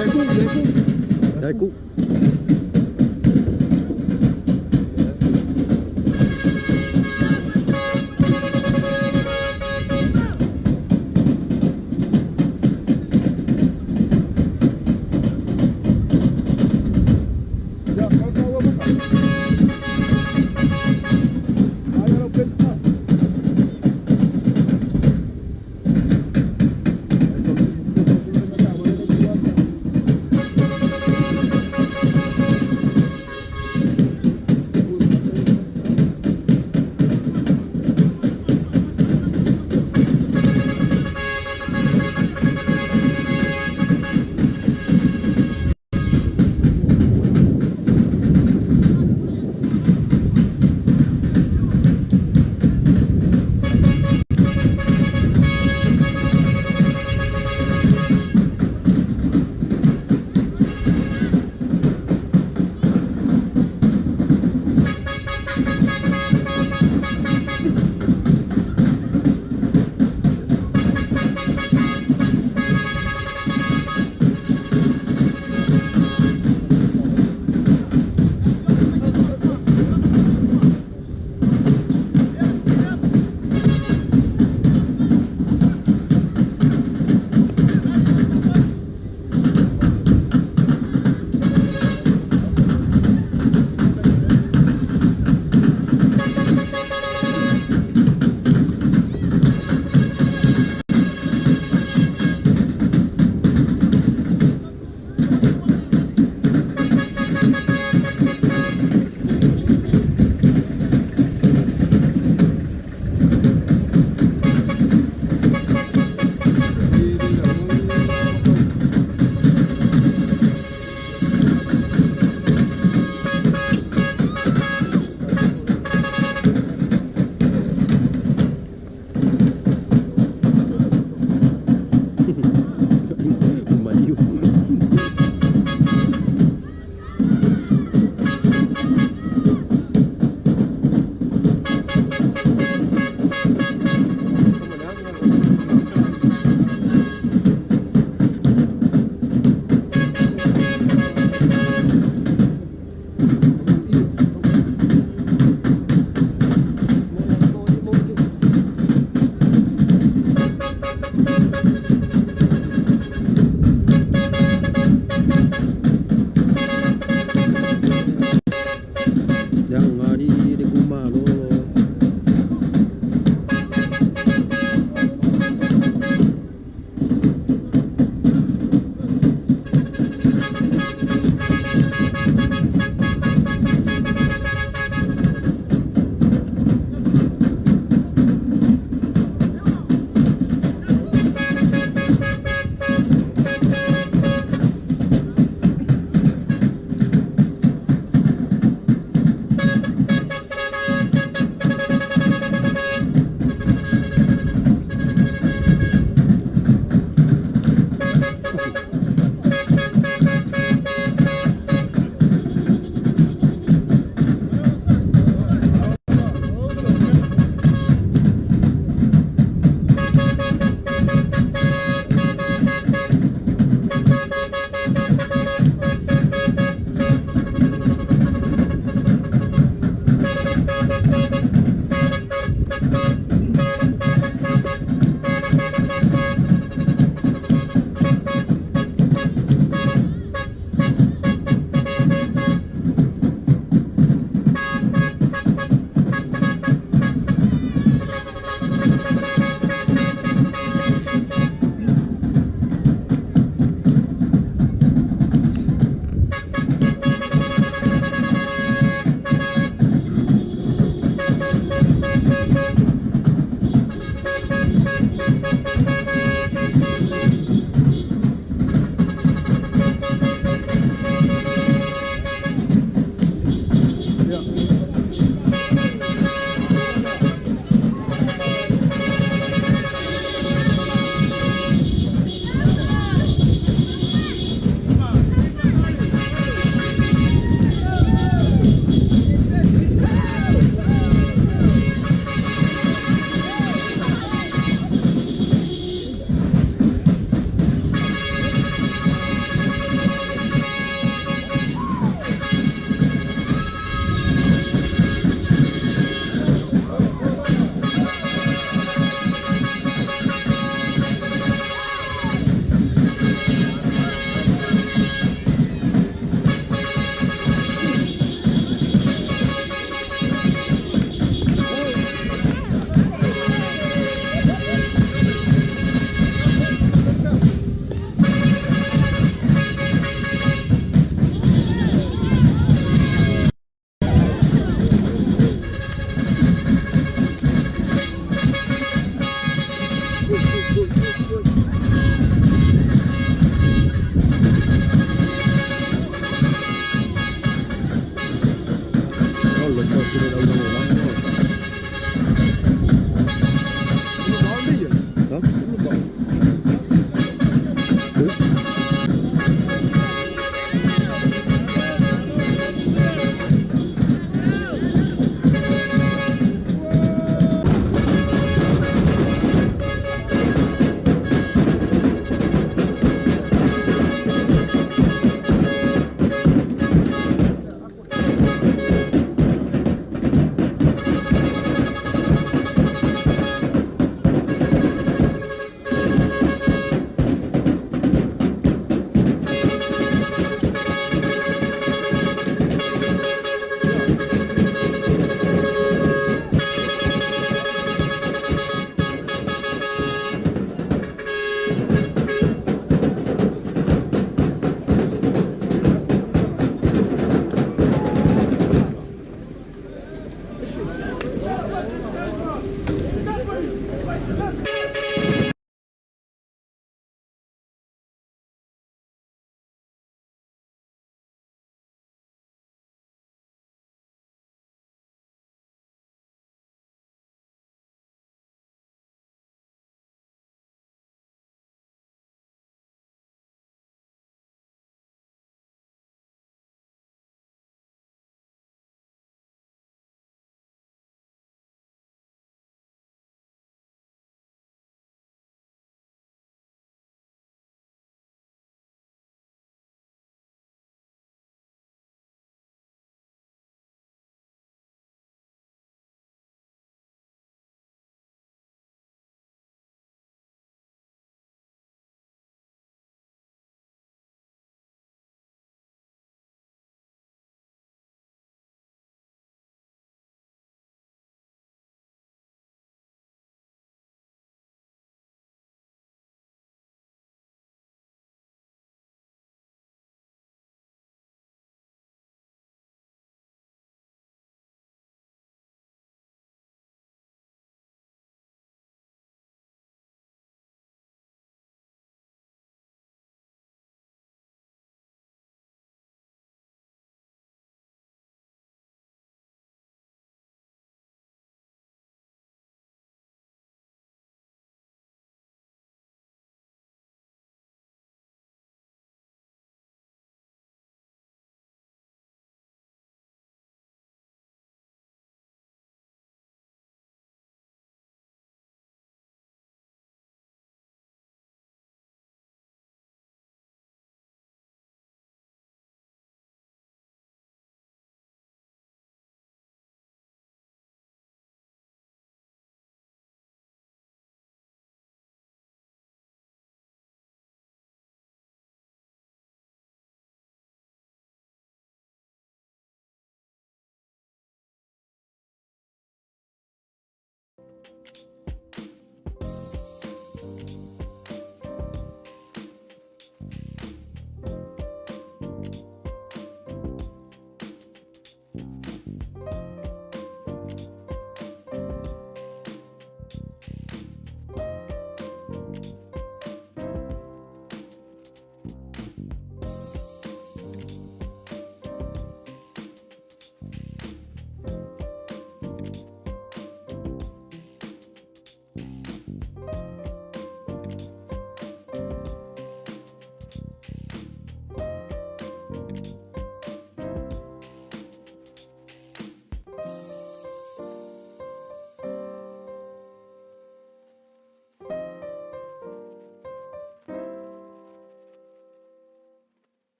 Đây cũng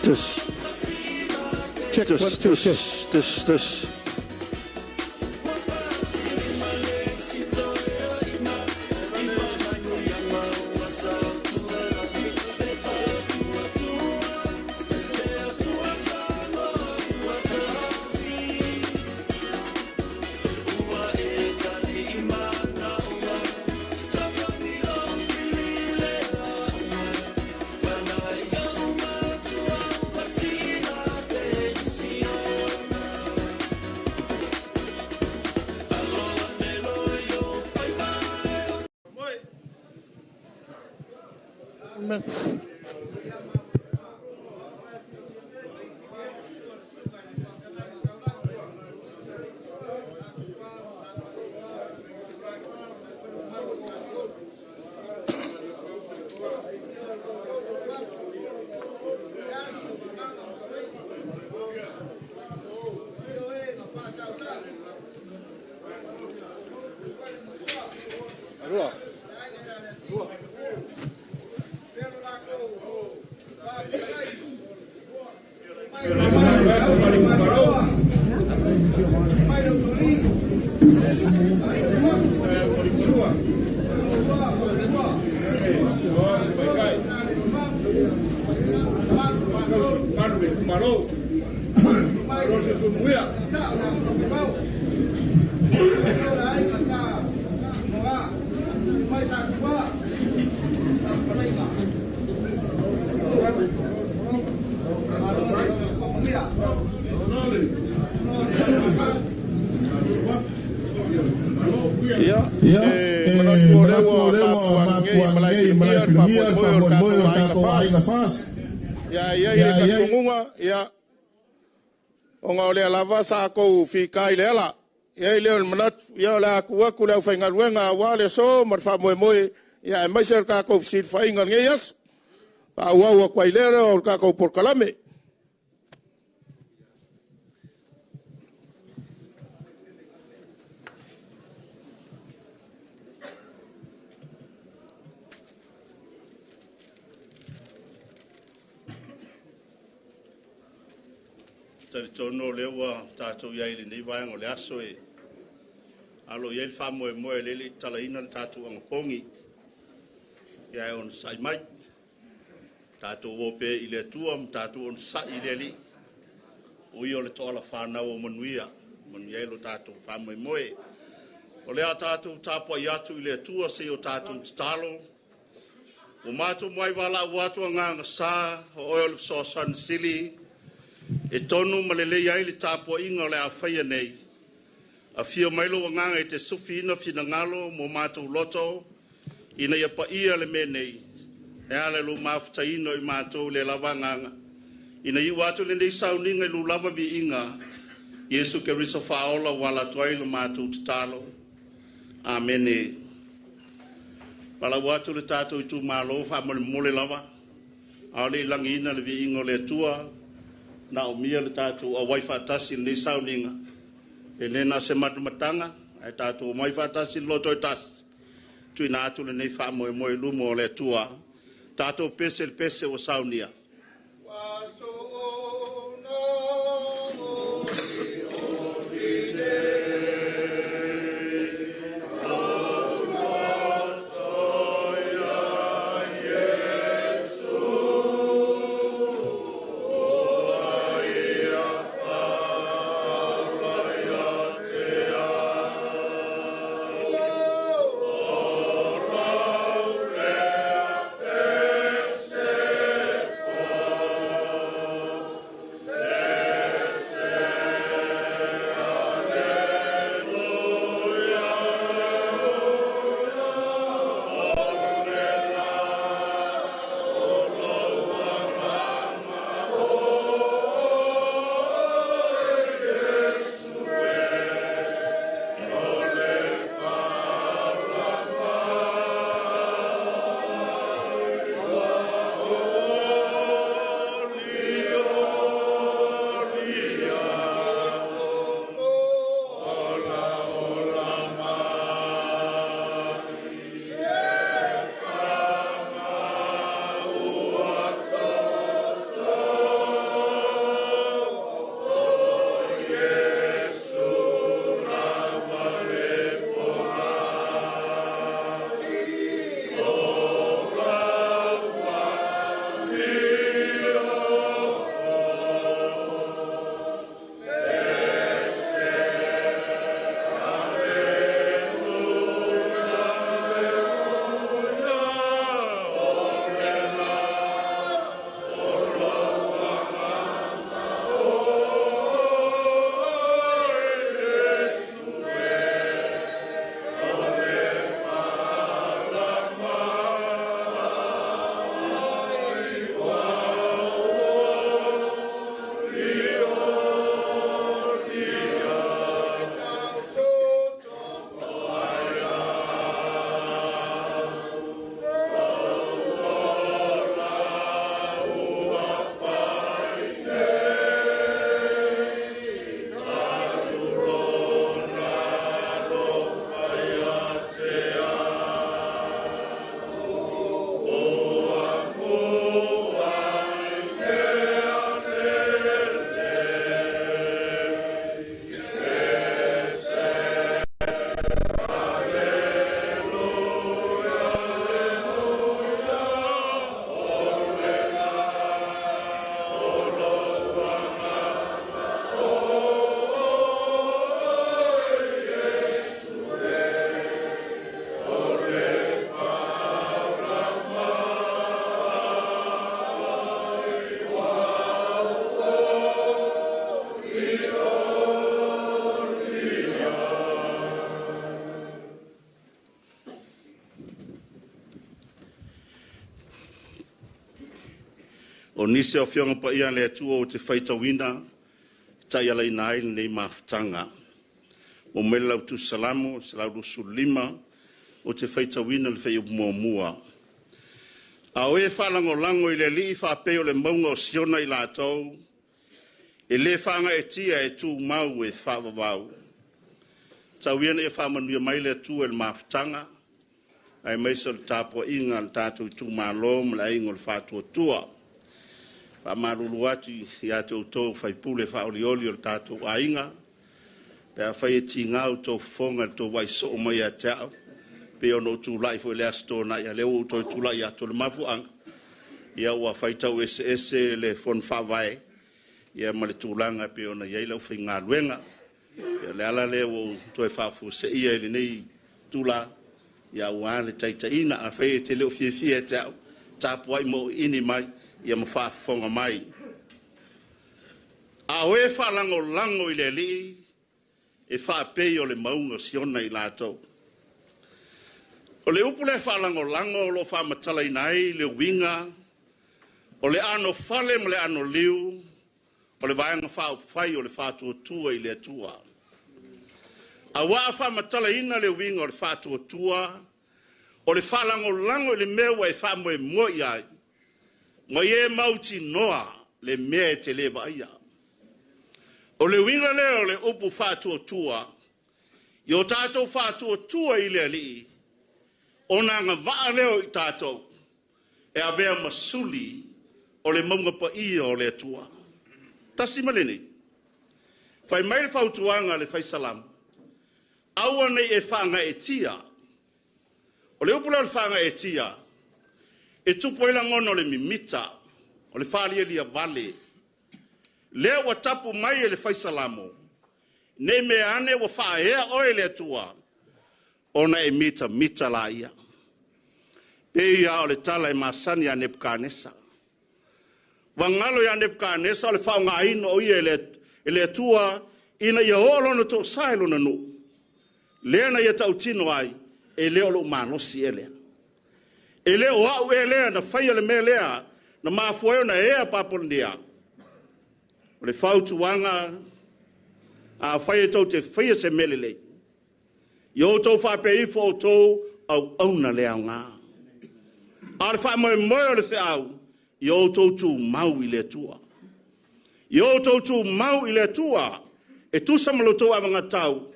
Check, 1, 2, this. Ole lava sa ko fi kai lela ye le manat ya la ku ku le fa ngal wenga wa le so mar fa mo ya mai ser ka ko sit fa ngal nges pa wa ko ile o ka ko por kalame Tono lewa tatou iai le nei vaega o le aso e alo iai le faamoemoe le talaina le tatou agapogi ia e ona saʻi mai tatou ō pe i le atua ma tatou ona saʻi i le alii o ia o le toʻala fanau o manuia ai lo tatou faamoemoe o lea tatou tapuai atu i le atua sei o tatou tatalo o matou mai valaʻu atu agagasā o oe o le fesoasoani sili e tonu malelei ai le tapuaʻiga o le afaia nei afia mai lou agaga e te sufi ina finagalo mo matou loto ina ia paia le mea nei e a le lou mafutaina i matou le lava agaga ina iʻu atu lenei sauniga i lou lava viiga iesu keriso faaola ua latu ai le matou tatalo amene palau atu le tatou itumalo faamolemole lava ao leʻi lagiina le viiga o le atua na o mia le tatou a wai faatasi nei sauniga e lena se matamataga e tatou mai faatasi loto e tasi tuina atu lenei faamoemoe luma o le atua tatou pese le pese o saunia O nise o fionga pa ia le atua o te whaitawina, tai ala ina ai nei mawhitanga. O me lau tu salamo, se lau rusu lima, o te whaitawina le whai mua mua. A oe whalango lango i le li whapeo le maunga o siona i la tau, e le whanga e tia e tū mau e whawawau. Tauiana e whamanuia mai le atua le mawhitanga, ai maisa le tāpua inga le tātou i tū malo, ma le ingo le whātua tua. Pa marulu ati ia te utou fai pule fa oli o le tatou ainga pe fai ti ngau to fonga to vai so mai a tau pe ono tu lai fo le asto na ia le o to tu lai ato le mafu ang ia wa fai tau ese le fon fa vai ia ma le tulanga pe ona ia le fai nga luenga ia le ala le o to fa fu se ia le nei tula ia wa le taitaina a fai te le ofie tau tapu ai mo ini mai ia mawhaafonga mai. A oe whalango lango i le li, e whaapei o le maunga siona i lātou. O le upu le whalango lango o lo whaamatala i nai, le winga, o le ano whale ma le ano liu, o le vaenga whaupwhai o le whātua tua i le atua. A waa whaamatala ina le winga o le whātua tua, o le whalango lango i le mewa e whaamoe moi ai, ma ye mauti noa le mea te lewa ia. O le winga leo le upu whātua tua, i o tātou whātua tua i le li, o nā ngā waa leo i tātou, e a vea masuli o le maunga pa ia o le atua. Tasi malene, whai mai le whautuanga le whai salam, aua nei e whanga e tia, o le upu leo le whanga e tia, e tupo ila ngono le mimita, o le whalia lia vale. Lea wa tapu mai e le whaisalamo. Ne me ane wa whaea oe le atua. Ona e mita la ia. Pe ia o le tala e masani a Nebukadnesa. Wangalo ya Nebukadnesa o le whaunga ino o ia e le atua ina ia olo na to sailo na no. Lea na ia tautino ai e leo lo manosi elea. E leo au e lea na whaia le mea lea na maafuayo na ea papondia. O le whautuanga a whaia tau te whaia se melele. Yo tau whape ifo o tau au auna lea ngā. A le wha moe moe o le whiau, yo tau tu mau i le tua. Yo tau tu mau i le tua, e tu samalo tau avanga tau,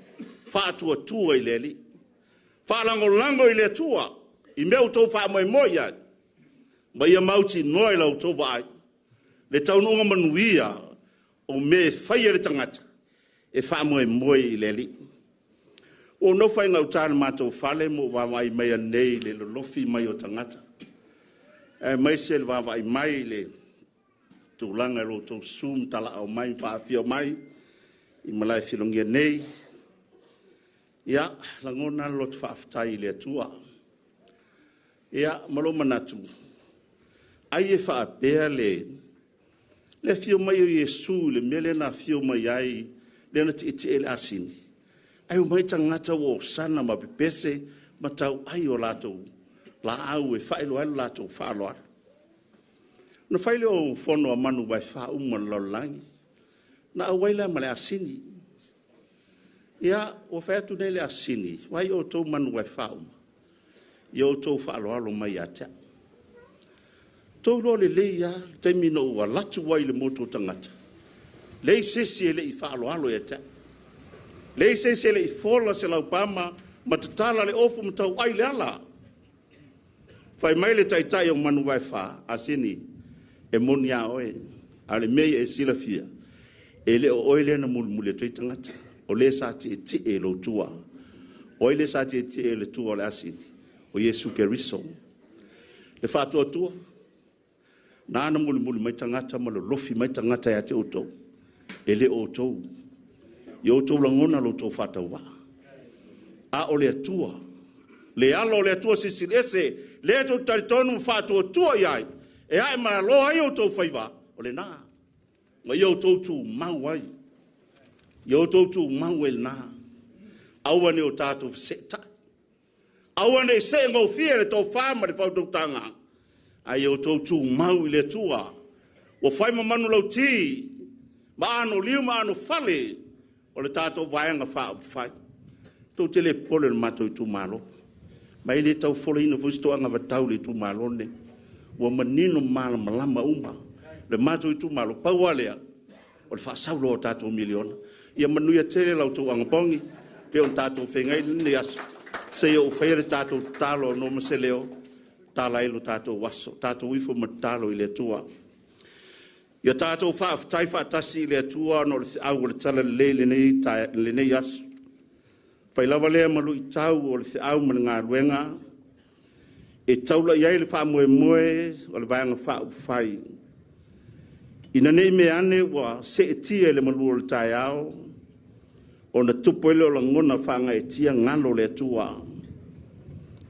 whaatua tua i le li. Whaalango lango i le tua, i mea tau wha moe moe ia. Ma ia mauti noe lau tau vai. Le tau nunga manuia o me whaia le tangata. E wha moe moe i le li. O no whai ngau tāna mātou whale mo wawai mea nei le lofi mai o tangata. E mai se le wawai mai le tūlanga ro tau sum tala au mai whaafio mai. I malai whilongia nei. Ia, langona lot whaafitai le atua. Ia, maloma natu. Ai e whaapea le fio mai o Yesu, le mele na fio mai ai, le na ti iti ele asini. Ai o mai tangata o sana ma pipese, ma tau ai o lato, la au e whaelo ai lato whaalo ai. Na whaile o whono a manu wai wha uma lolangi, na au waila ma le asini. Ia, o whaetu nei le asini, wai o tau manu wai wha uma. Ia o tau whaalo alo mai atea. Tau lo le leia, taimino ua latu wai le moto tangata. Lei sesi e le i whaalo alo e te. Lei sesi e le i fola se lau pama, matatala le ofu matau ai le ala. Whai mai le taitai o manu wai wha, asini, e moni a oe, a le mei e sila fia. E le o oe le na mulmule tui tangata. O le sa ti e lo tua. O le sa ti e le tua o le asini. O Yesu Keriso. Le whātua tua. Nāna muli mai tangata ma lo lofi mai tangata ya te otou. E le otou. I otou langona lo tau whātau wā. A o le atua. Le alo o le atua sisilese. Le tau taritonu whātua tua iai. E ai ma lo ai otou whaiwa. O le nā. Ma i otou tu mau ai. I otou tu mau el nā. Awane o tātou seta. Awane se ngau fia le tau whāma le whātau tanga. Ai o tau tū mau i le tua, o fai mamanu lau ti, ma ano liu ma ano fale, o le tātou vaenga wha fai. Tau te le pole le mātou Itumalo. Mai le tau fole ina fustoanga vatau le Itumalo ne. Ua manino mala malama uma. Le mātou Itumalo paualea. O le whaasaulo o tātou miliona. Ia manuia tere lau tau angapongi. Pe on tātou whengai le aso. Se o whaere tātou talo no maseleo. Tāla ilo tātou waso. Tātou wifo matalo i le tua. Ia tātou whaaftai whaatasi i le tua no le au o le tala le nei aso. Whai lawa lea malu i tau o le au mana ngā ruenga. E taula iai le wha moe o le vaianga wha whai. Ina nei me ane wa se e tia le malu o le tai au. O na tupo ele o la ngona whanga e tia ngalo le tua.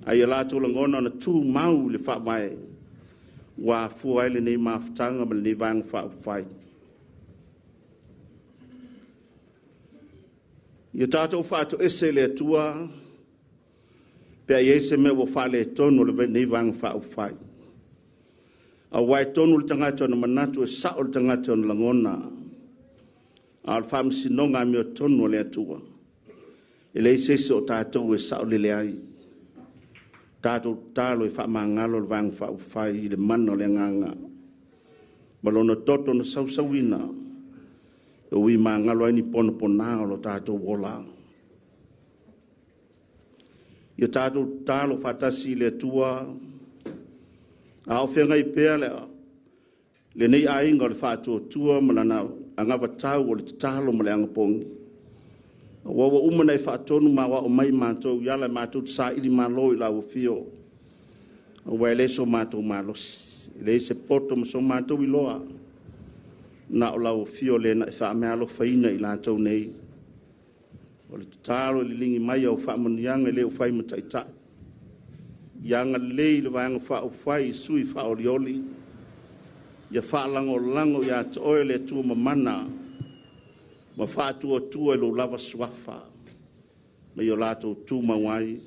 Ai e lato la ngona na tu mau le wha mai. Wa fua ele nei mawhitanga ma le nei vaianga wha whai. Ia tātou whātou ese le atua, pia i ese me wa whale tonu le nei vanga whāu whai. A wai tonu le tangata ona manatu e sao le tangata ona langona. A le whamsi nonga me o tonu le atua. E le ese o tātou e sao le leai. Tātou tālo e whamangalo le vanga whāu whai i le mana le nganga. Malona toto na sausawina. Ui ma ngalo ni pono pona o tātou wola. Ia tātou tālo whatasi le tua. A o whenga i pēr le nei ainga le whātua tua malana angawa tau o le tālo ma le angapongi. Wawa umana i whātonu ma wa o mai mātou yala mātou sa ili malo i lau fio. Wa ele so mātou malos. Ele se poto ma so mātou i loa. Na o lau fio le na wha mea alo whaina i lātou nei. O le tālo le lingi mai au wha manianga leo whai mataita. Ianga lei le vanga wha o whai sui wha o lioli. Ia wha lango ia te oe le tua mamana. Ma wha tua lo lava swafa. Ma i o lātou tū mawai.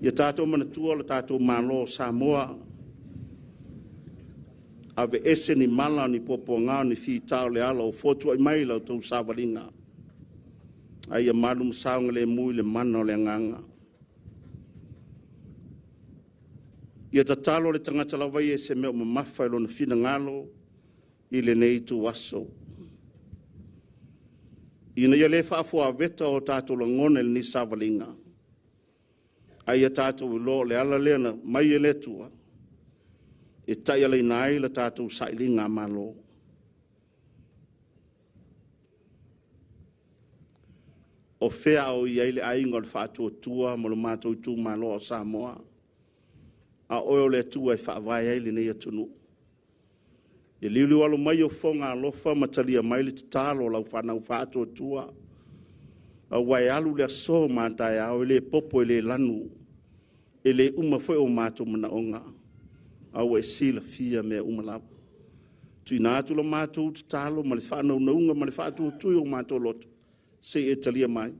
Ia tātou mana tua le tātou malo Samoa. Ave ese ni mala ni poponga ni fi tau le ala o fotu ai mai lau tau savalinga. Ai a malum saunga le mui le mana le nganga. Ia ta talo le tangata la vai ese meo mamafa ilo na fina ngalo i le nei tu waso. Ina ia le whaafua veta o tātou la ngone ni savalinga. Ai a tātou lo le ala leana mai e le tua. E tai alai nai la tātou saili ngā malo. O whea o iai le ainga le whātua tua mo le mātou tū malo o Samoa. A oeo le tua e whaavai ai le nei atunu. E liuliu alo mai o whonga alofa matalia mai le tatalo lau whanau whātua tua. A wai alu le aso mātai au e le popo e le lanu. E le umawhoi o mātou mana onga. Au e sila fia mea umalapa. Tui nātu la mātou te talo, ma le whanau naunga, ma le whātua tui o mātou loto. Se e talia mai.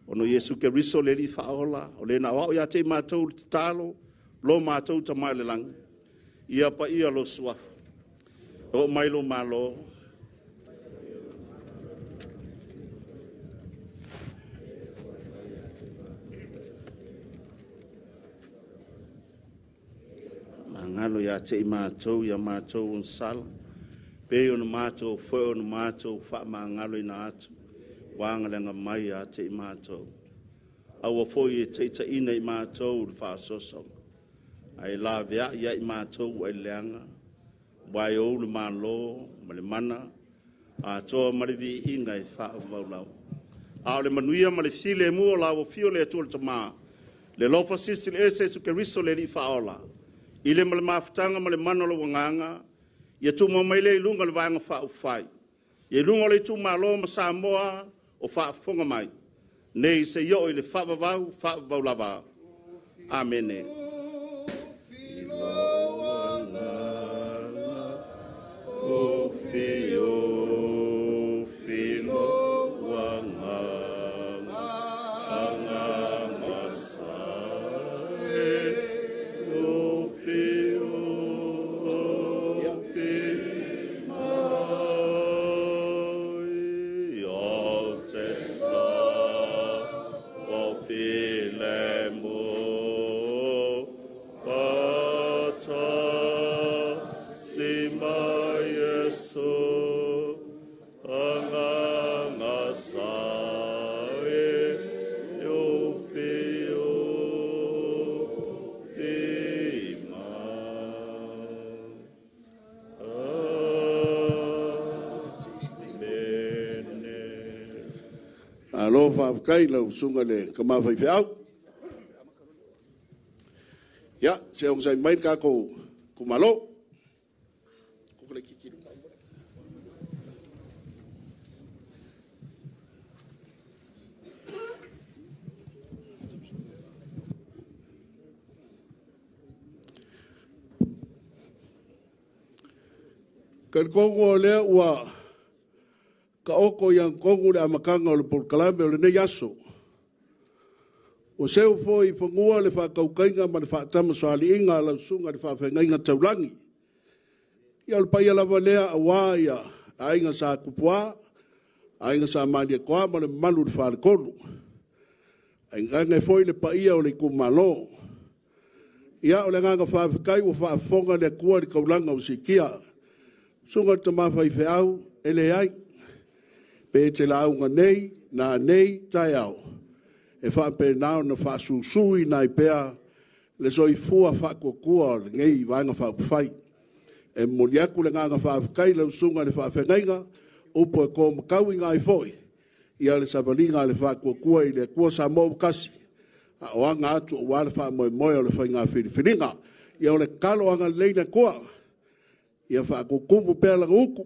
Ono Yesu ke riso le li whaola, o le na wao ia te mātou te talo, lo mātou ta mai le langa. Ia pa ia lo suafa. O mai lo malo. Ngalo ya te mātou, ya mātou on sala. Peo na mātou, wheo na mātou, wha mā ngalo i nā atu. Wāngalenga mai ya te mātou. Aua foi e te ita ina i mātou, wha soso. Ai la vea ia i mātou, ai leanga. Wai ou le mālo, ma le mana. A toa marivi inga i wha vaulau. A le manuia ma le file mua la o fio le atua le tamā. Le lofa sisi le ese su ke riso le li whaola. Ile male mafutanga male manolo wanganga. Ia tu mai le ilunga le vanga wha ufai. Ia ilunga le tu malo ma Samoa o wha fonga mai. Nei se yo i le wha vau lava. Amene. O fio whaakai lau sunga le kamawhai whiau. Ia, se o sai mai ka ko kumalo. Kukule kikiru. Kan kongo lea ua ka oko yang kongo le amakanga o le porkalame o le nei aso. O seu fo i whangua le whakaukainga ma le whaatama soali inga la sunga le whawhengainga taulangi. Ia le pai alawa lea a wā ia a inga sa kupua, a inga sa malia koa ma le malu le whaalekolu. A inga ngai foi le pai o le kumalo. Ia o le nganga whawhekai o whaafonga le kua le kaulanga o sikia. Sunga te mawhai whiau ele ai. Pe te launga nei, na nei tai au. E whape nao na whasusui nai pea le soi fua whakokua le ngei wanga whapwhai. E moliaku le nganga whapkai lau sunga le whawhengainga upo e ko makau inga i foi. Ia le savalinga le whakokua i le kua sa mou kasi. A oanga atu o wale whamoe moe o le whainga whiriwhiringa. Ia o le kalo anga leina kua. Ia whakokumu pea langa uku.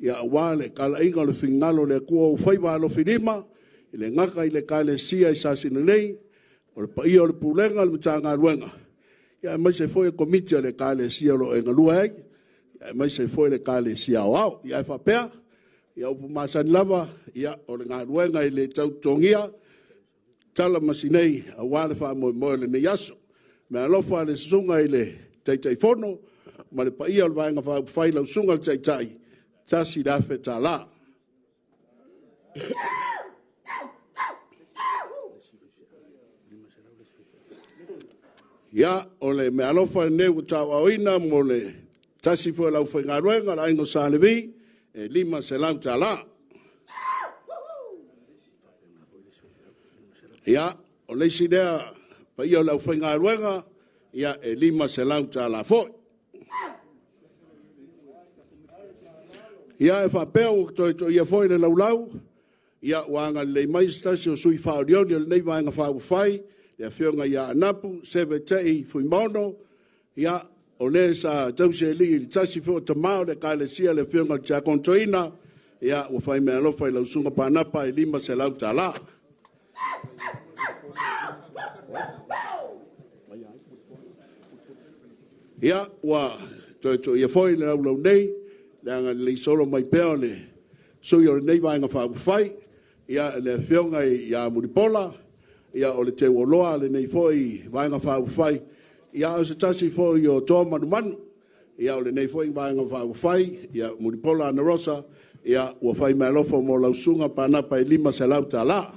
Ia wale kala inga o le whingalo le kua o whaiwa alo whirima. I le ngaka i le kale sia i Sasina nei, o le paia o le pulenga le mtanga luenga. Ia mai se foi e komitia le kale sia lo e ngalua egi, ia mai se foi le kale sia o au, ia e whapea, ia upu masani lava, ia o le ngā luenga i le tautongia, tala masinei a wale wha moe moe le nei aso, me alofa le sunga i le teitai fono, ma le paia o le vaenga whai lau sunga le teitai, tasi dafe ta la. Ia, o le me alofa ne utau awina mo le tasi fo lau whaingaruenga la ingo sālevi, e lima se lau ta la. Ia, o le sidea pa ia lau whaingaruenga, ia e lima se lau ta la foi. Ia e whapea o to ia foi le lau lau, ia wanga le maistasi o sui whaorioni o le nei vanga whai, ia whionga ia anapu, seve tei fui mono, ia o le sa tause li i tasi fio tamao le kale sia le whionga tia kontoina, ia ua whai mea lofa i lau sunga panapa i lima se lau ta la. Ia ua to ia foi le lau nei, le anga le solo mai peo le sui o le nei vaenga whai, ia le whionga i a muripola, ia o le te woloa le nei foi vaenga whai, ia o se tasi foi o tō manu manu, ia o le nei foi vaenga whai, ia muripola ana rosa, ia ua whai mea lofa mo lausunga panapa i lima se lau ta la.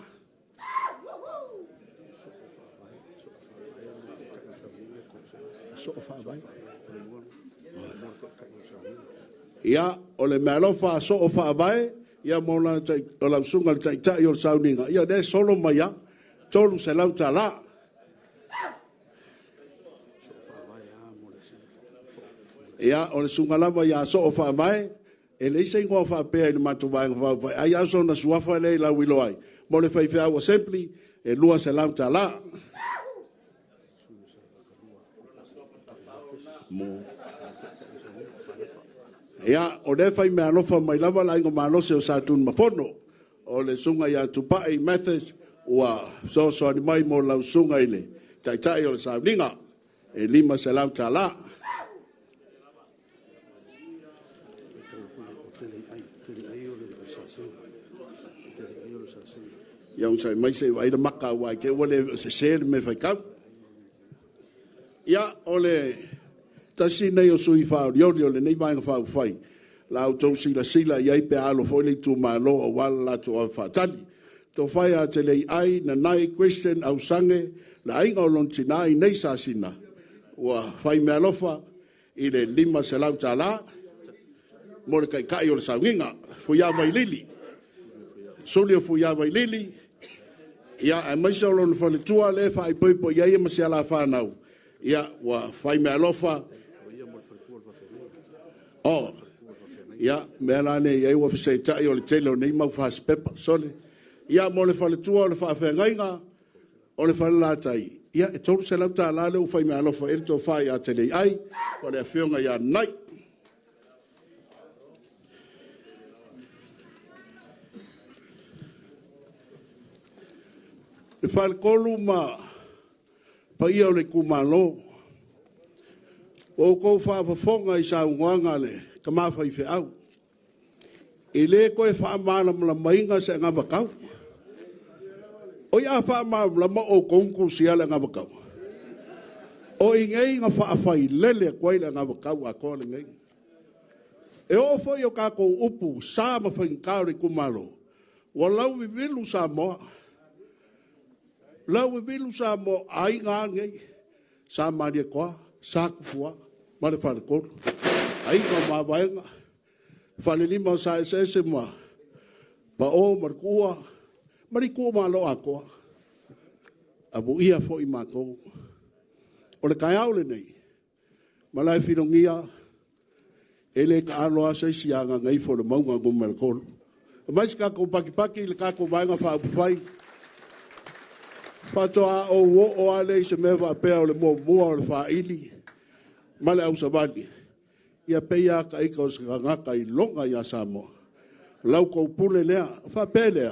Ia o le mea lofa so o whaavai, ia mo o lausunga le taitai o le sauninga, ia ne solo mai ia, tolu se lau ta la. Ia o le sungalama ia so o whaamai, e le isa ingoa whaapea i le matu vaenga whaavai, ai aso na suafa le lau ilo ai. Mo le whaifea o assembly, e lua se lau ta la. Ia o le whai mea nofa mai lava la ingo malose o satun mafono, o le sunga ia tupai Mathis, ua so ni mai mo lau sunga ile taitai o le sauninga e lima se lau ta la. Ia unsai mai se waira maka wai ke wale se sere me whaikau. Ia o le tasi nei o sui whaoriori o le nei vaenga whai lau tau sila iai pe alo foi le tu malo o wala la tu o whaatani. To whai a te lei ai na nai question au sange la inga o lon tinai nei Sasina. Ua whai mea lofa i le lima se lau ta la. Mo le kai o le saunginga. Fuia vai lili. Soli o fuia vai lili. Ia e maisa o lon whale tua le whai poipo iai e masi ala whanau. Ia ua whai mea lofa. Ia mea lane iai ua fisei tai o le tele o nei mau whas pepa sole. Ia mo le faletua o le whaafengainga o le whalelatai. Ia e tolu se lau tā la leu whai mea alofa e to whai a tele ai o le awhionga ia nai. Le whalekolu ma pa ia o le kumalo. O kou whaafafonga I sa ungoanga le ka mawhai whi au. I le koe whaamana mla mainga se ngā wakau. O ia whaamana mla ma o kongku sia le ngā wakau. O I ngei ngā whaafai lele koe le ngā wakau a koe le ngei. E o fo o kako upu sa ma whain kaore kumalo. Wa lau vivilu sa moa. Lau vivilu sa moa ai ngā ngei. Sa maria koa, sa kufua, ma le whalekolu. Ai ngā mawaenga. Whale lima o sa ese mua. Pa o marikua. Marikua ma lo a koa. Abu ia fo I mātou. O le kai au le nei. Malai whirongia. Ele ka aloa se sianga ngai fo le maunga ngumel kolu. Mais kako paki le kako vainga whaapufai. Patoa o ale se mewa pea o le mua o le whaili. Male au Savaii. Ia peia ka ika o se ngaka I longa ia Samoa. Lau kou pule lea, whape lea.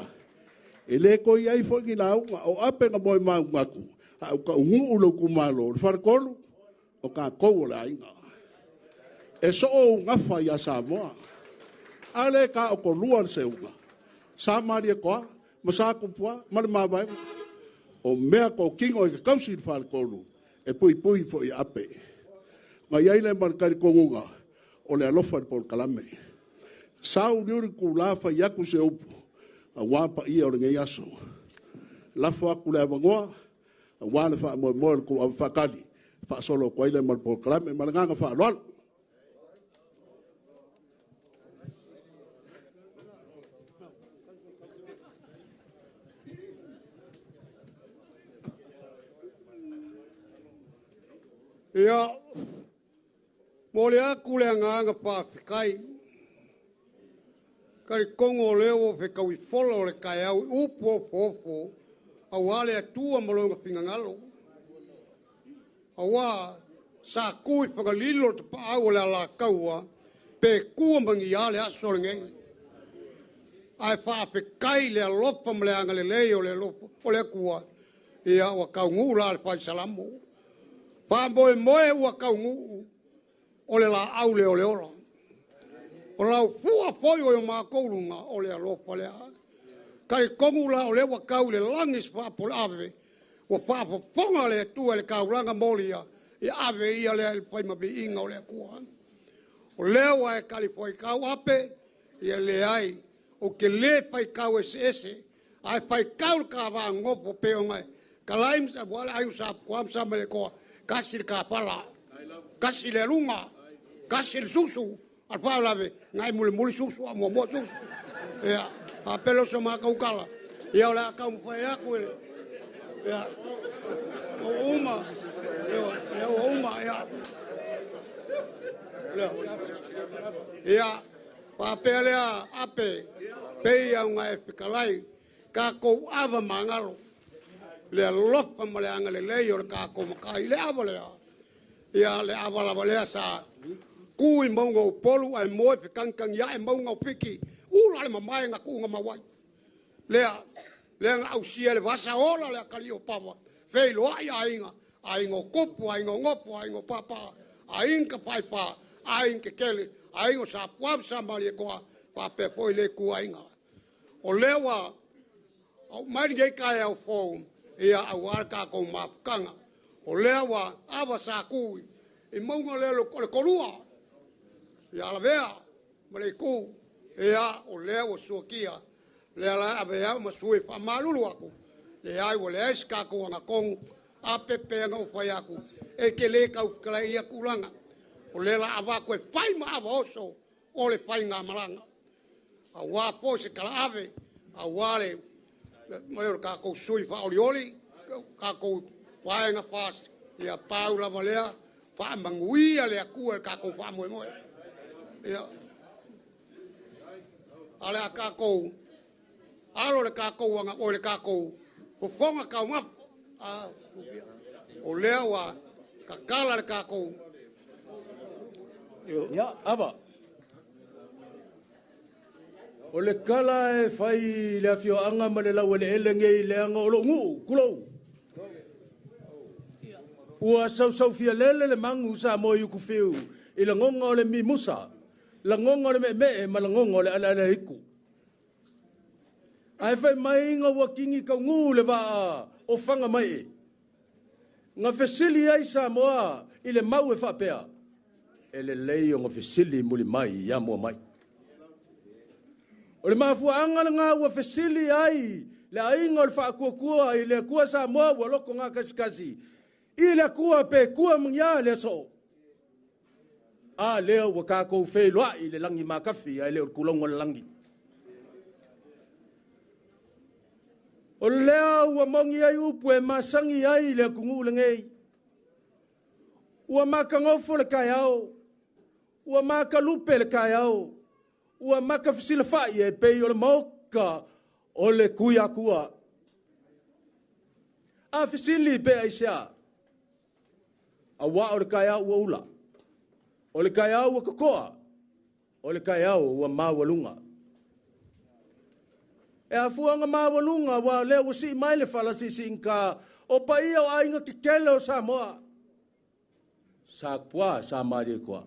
E le ko iai fo ki la unga, o apenga moi maungaku. Au ka ungu ulo kumalo, le wharekolu, o ka kou le ainga. E so o ngafa ia Samoa. Ale ka o ko lua se unga. Sa maria koa, masako pua, male mawaenga. O mea ko kingo e ka kausi le wharekolu. E pui fo I ape. Nga iai le marikari kongunga. O le alofa le polkalame. Sau niuri ku lafa yaku se upu. A wapa ia o le ngei aso. Lafa aku le awangoa. A wane wha moe ku a whakali. Wha solo kwa ile mal polkalame. Malanganga wha aloalo. Ia, mo le aku le nganga whaafikai. Kari kongo leo whekau I wholo le kai au upo fofo. Au ale atua malonga pingangalo. Awa sa kui whakalilo te paau le ala kaua. Pe kua mangi ale aso le ngei. Ai whaafikai le alopa mle anga le leo le alopa o le kua. Ia wa kau ngūra le pai salamu. Whaamboe moe ua kau ngū. O le la au le o le ola. O lau fua foi o mā kourunga o le alopa lea. Kari kongu la o le wa kau le langis whaapo le ave. Wa whaapo whonga le tua le kauranga molia. I ave ia le whaimabi inga o le kua. O lewa e kali foi kau ape. Ia le ai. O ke le pai kau ese. Ai pai kau ka wā ngopo peongai. Ka laims a wale ayu sa kuam sa me le koa. Kasi le ka pala. Kasi le lunga. Kasi le susu. Al pālawe, ngai muli susu, a mua susu. Ia, a pelo so mā kaukala. Ia o le a kau mwhai aku ele. Ia, o uma. Ia, o uma, ia. Ia, pāpea lea ape. Pei au ngai whikalai. Ka kou awa mangalo. Lea lofa ma le anga le lei o le ka kou makai. Le awa lea. Ia, le awa lawa lea sa. Kui maunga o polu ai moe pe kankang ia e maunga o piki. Ula le mamae nga kuunga mawai. Lea nga au sia le vasa ola lea kali o pawa. Fei loa ia ainga. Ainga o kopu, ainga o ngopo, ainga o papa. Ainga paipa, ainga kele. Ainga o sa puam sa mali e koa. Pape foi le ku ainga. O lewa, au mairi gei kai au fōu. Ia au arka kou mapukanga. O lewa, awa sa kui. I maunga lelo le korua. Ia la vea, ma le ku, ea o lea o suakia, lea la avea ma sui wha malulu aku, lea ai o lea iskako anga kongu, a pepe anga o whai aku, e ke le kau kalai ia kulanga, o lea la ava koe whai ma ava oso, o le whai ngā maranga. A wā po se kala ave, a wā le, mai o kako sui wha oli, kako whaenga fast, ia pau lava lea, wha manguia lea kua kako wha moe moe. Ia. Ale a kako alo le kako anga o le kako o fonga ka ma o lea wa ka kala le kako ya ava o le kala e fai le afio anga ma le lau le elenge le anga o lo ngu kulo ua sau fia lele le mangu sa mo yu ku fiu i la ngonga o le mi musa la ngonga o le me ma la ngonga o le ala hiku ai fai mai inga ua kingi ka ngu le va o fanga mai nga fesili ai sa moa i le mau e whapea e le lei o nga fesili muli mai ia mua mai o le mafua anga le ngā ua fesili ai le ainga o le whaakua i le kua sa moa ua loko ngā kasikasi i le kua pe kua mungia le so a leo ua kākou whelua i le langi makafi ai leo kulongo le langi o leo ua mongi ai upu e masangi ai le kungu le ngei ua maka ngofo le kai au ua maka lupe le kai au ua maka fisila fai e pei o le moka o le kuia kua a fisili pe aisea a wa o le kai au ua ula o le kai au ua kakoa o le kai au ua mawalunga e a fuanga mawalunga wa leo ua si mai le fala si inka o pa ia o ainga kikele o Samoa sa pua sa mari koa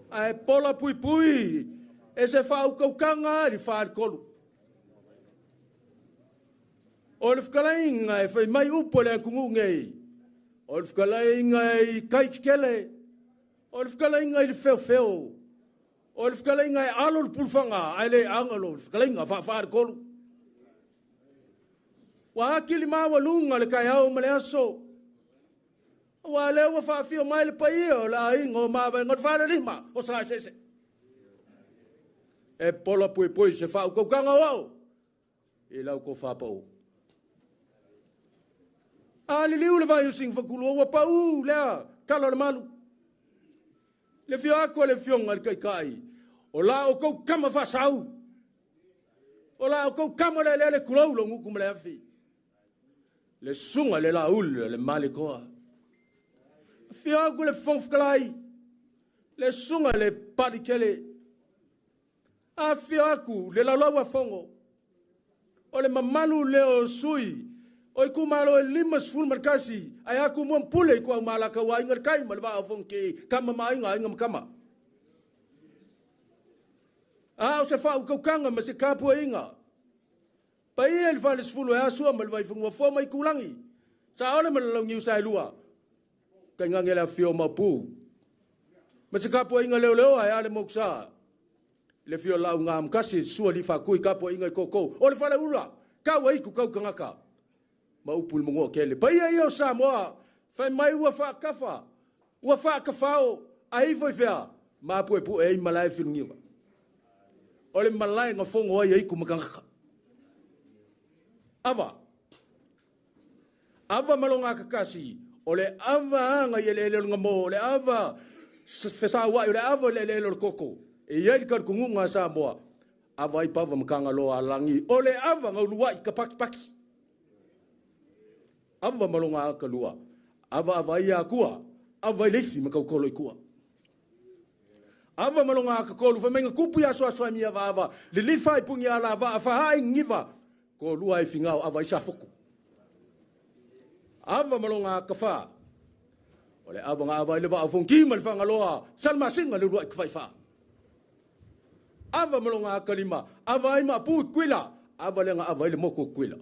ai pola pui e se fau kaukanga di faad kolu o le fkalainga e fai mai upo le kungu ngei o le fkalainga e kai kikele o le fkalainga e feo o le fkalainga e alo le pulfanga ai le angalo fkalainga faad kolu wa akili mawalunga le kai au male aso wa le wa fa fio mai le paio la ingo ma va ngot fa le lima o sa se e pola pui se fa ko kanga wa e la ko fa pa o ali liu le vai sing fa kulo wa pa u la kala le malu le fio ko le fio ngal kai o la o ko kama fa sau o la o ko kama le kulo lo ngu kum le afi le sunga le la ul le malikoa fia go le fonfklai le sunga le padikele a fia ku le la lawa fongo o le mamalu le o sui o ku malo lima sful markasi ai aku mo pule ko mala ka wa inga kai mal ba fonke kama mai nga inga kama a o se fa ko kanga ma se kapo inga pa ia le fa le sful ya su mal vai fongo fo mai kulangi sa ole mal lo ngiu sai lua ka ngangela fio mapu ma se kapo inga leo ai ale moksa le fio lau ngam kasi sua li fa kui kapo inga koko o le fale ula ka wai ku kau kangaka ma upul mongo kele pa ia io Samoa fa mai ua fa kafa ua fa kafao ai foi fea ma pu e malai filngiwa o le malai nga fongo ai ku makangaka ava malonga kakasi o le ava nga yele nga mo le ava fesa wa le ava le koko e yel kar kungu nga Samoa ava i pava makanga lo alangi o le ava nga lua i kapaki ava malonga ka lua ava ia kua ava lefi makau kolo kua ava malonga ka kolo fa menga kupu ya so mi ava le lifa i pungi ala ava fa hai ngiva ko lua i fingau ava i safoku ava malonga ka fa ole ava nga ava le va fonki mal fa ngaloa salma singa le lua ka fa ava malonga ka lima ava i ma pu kwila ava le nga ava le moko kwila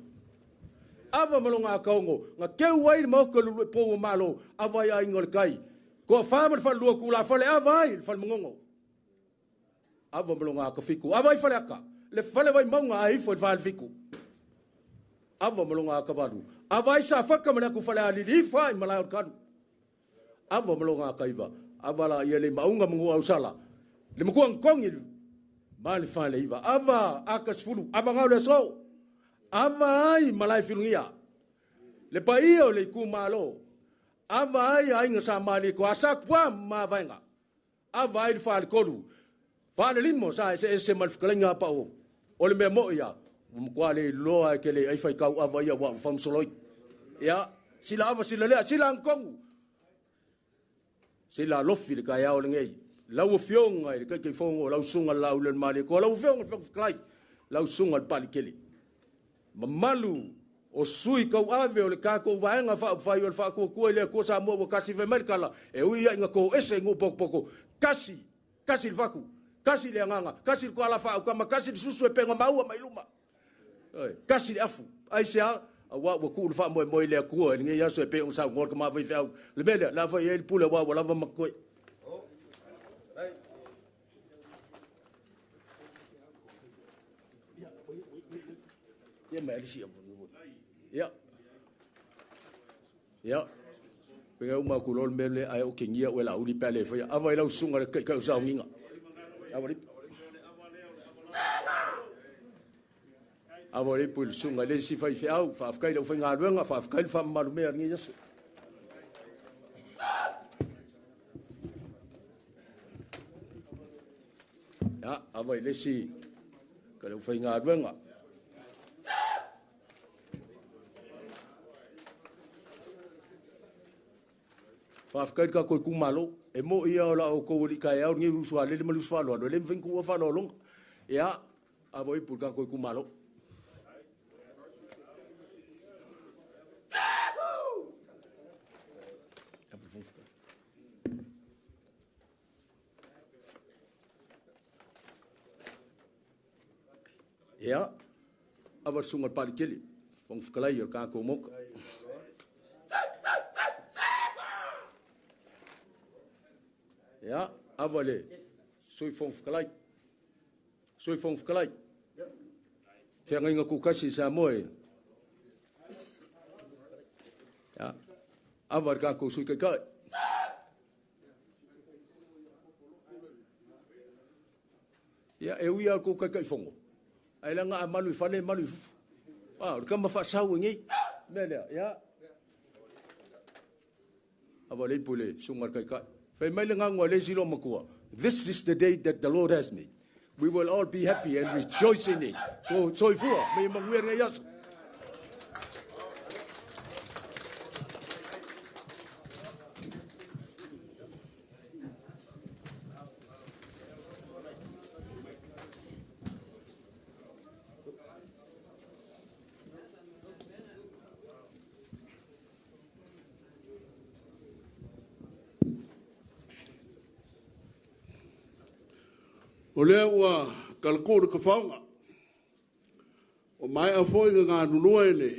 ava malonga ka ongo nga ke wai moko le po malo ava ya ingol kai ko fa mal fa lua kula fa le ava i fa mongo ava malonga ka fiku ava i fa le aka le fa le vai monga ai fa fiku ava malonga ka valu ava i sa faka mala ku fa le ali li fa i mala ka ava malonga ka iva ava la yele maunga mongo au sala le mo kuang kongi mali fa le iva ava aka sfulu ava ngau le so ava ai malai filungia le paio le ku malo ava ai ai nga sa mali ko asak wa ma vainga ava ai fa le kolu fa le limo sa se mal fkalinga pa o o le mea mo ia kwa le loa ke le ai fai kau ava ia wa fam soloi ia sila ava sila le sila angkongu sila lofi le kai au le ngei lau fionga le kai fongo lau sunga lau le mali ko lau fionga klai lau sunga le pali keli mamalu o sui kau ave o le kako vaenga fa fai o fa ko le ko sa mo kasi ve merkala e ui ia ko ese ngu poko kasi le faku kasi le nganga kasi ko ala fa o kama kasi susu e penga maua mai luma kasi le afu ai sia wa ku fa mo le ku ngi ya so e pe un sa ngor kama vai fa le mele la fa el pula wa la va makoi ya mai sia ya penga uma ku lol mele ai o kingia o la uli pele fa ava ila sunga le kai sa nginga avori pul sunga le si fai au fa afkai lo fenga luenga fa afkai fa malu me ngi yesu ya avoi le si ka lo fenga luenga fa afkai ka ko kumalo e mo ia la o ko ri kai au ngi uswa le malu swa lo le venku fa lo long ya avoi pul ka ko kumalo ya avar sungal pali keli fong fkalai yor ka ko mok ya avale sui fong fkalai fenga inga ku kasi sa moe ya avar ka ko sui kai ya e ui al ko kai fongo ai langa malu fale malu kama fa sau ngi mele ya avale pule sungar kai kai fe mai langa ngole silo makua this is the day that the Lord has made we will all be happy and rejoice in it ko soi fu me mangwer ngai yas O lea ua kalakūra ka whaunga. O mai a fwoi ngā nunua ene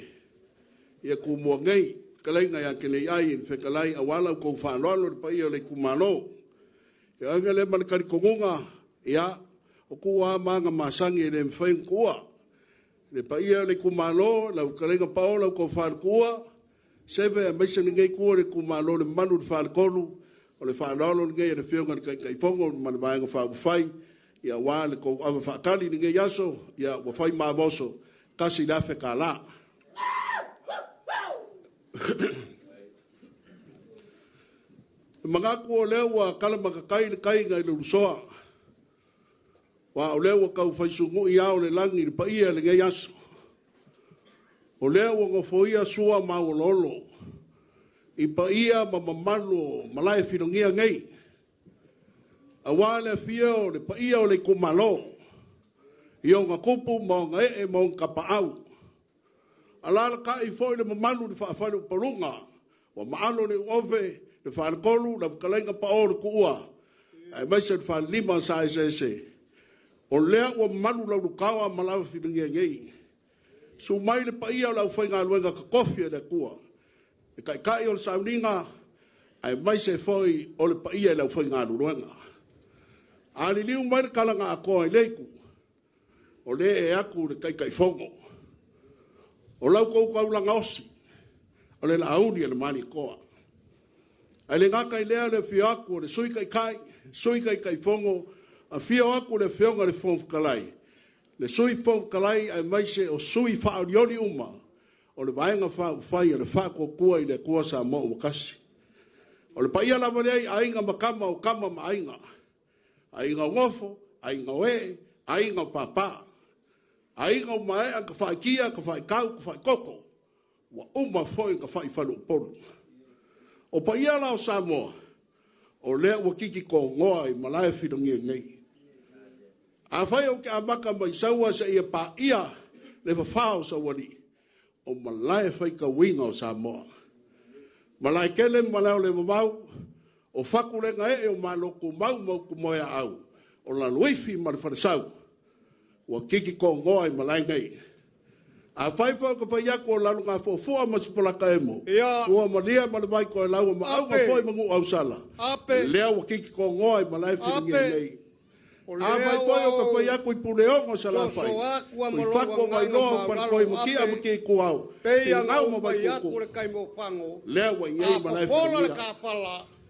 ia ku mua ngai kalainga ia kene ai in whekalai a wala kou whanalo pa ia le kumano. Ia anga le manakari kongunga ia o kua manga masangi le mwhaing kua. Le pa ia le kumano lau kalainga pao lau kou whanakua seve a maisa ni ngai kua le kumano le manu le whanakolu o le whanalo ni ngai le whiunga ni Gagaifongo manavaenga whawhai ia wale ko ava whakali ni ngai aso ia wafai māmoso kasi lafe ka la. Mga ko leo wa kala makakai le kai ngai le rusoa wa o leo kau whaisungu i ao le langi le paia le ngai aso o leo wa ngofoia sua maololo i paia mamamalo malai whirongia ngai a wale fio le paia o le kumalo i o ngā kupu mo ngā e mo ngā paau a lala ka i foi le mamanu le whaafai o parunga wa maalo le ove le whaanakolu le kalainga pao le kuua e maisa le whaanlima sa se o lea ua mamanu lau lukawa malawa whiringia ngei su mai le paia o lau whai ngā luenga ka kofia le kua e kai o le sauninga e maisa foi o le paia lau whai ngā luenga ali liu mai kalanga a koa i leiku. O le e aku le Gagaifongo. O lau kou langa osi. O le launi e le mani koa. Ai le ngaka i lea le fio aku le sui Gagaifongo a fio aku le fionga le fomkalai. Le sui fomkalai ai maise o sui whaarioni uma. O le vaenga whai o le whako kua i le kua sa mo makasi. O le paia lava lei ainga makama o kama ma ainga. Ai ngā ngofo, ai ngā we, ai ngā papa. Ai ngau mai a ka whai kia, ka whai kau, ka whai koko. Wa uma foi ka whai whalu polu. O pa ia lao Samoa, o lea wa kiki ko ngoa i malaya whirongia ngai. A whai o ke amaka mai saua sa ia pa ia le whawhao sa wani. O malaya whai ka winga o Samoa. Malaya kele malaya le mamau, o whakurenga o maloko mau mau kumoia au. O la luifi marifadasau. Wa kiki ko ngoa i malaya ngai. A whai whau ka whai ako o lalu ngā fua masipolaka e mo. Ua maria malamai ko e lau ma au ma fwoi mangu au sala. Lea wa kiki ko ngoa i malaya whiringia ngai. A whai koe o ka whai ako i pureongo sa la whai. Ui whako mai loa par koe makia maki ku au. Te ngau ma vai kuku. Lea wa iei malaya whiringia.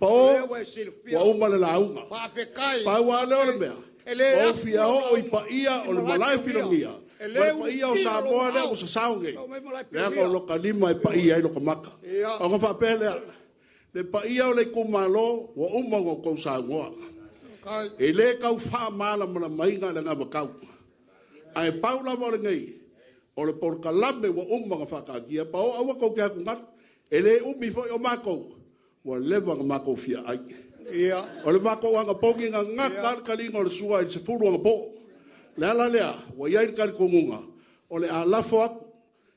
Pao, wa umale la unga. Pau wa leo le mea. O fia o i pa ia o le malaya whiringia. Wale pa ia o Samoa lea o sa saunge. Lea ka o loka lima e pa ia i loka maka. O nga whapea lea. Le pa ia o le kumalo wa umango kou Samoa. E le kau wha mala mana mainga le ngā makau. A e paula mo le ngai. O le porka lame wa umanga whakakia. Pa o awa kou kia kungat. E le umi fo o mako. Wa lewa nga mako fia ai. O le mako anga pongi nga ngaka kalinga o le sua i se furu anga po. Le ala lea, wa iai kari kongunga, o le alafo aku,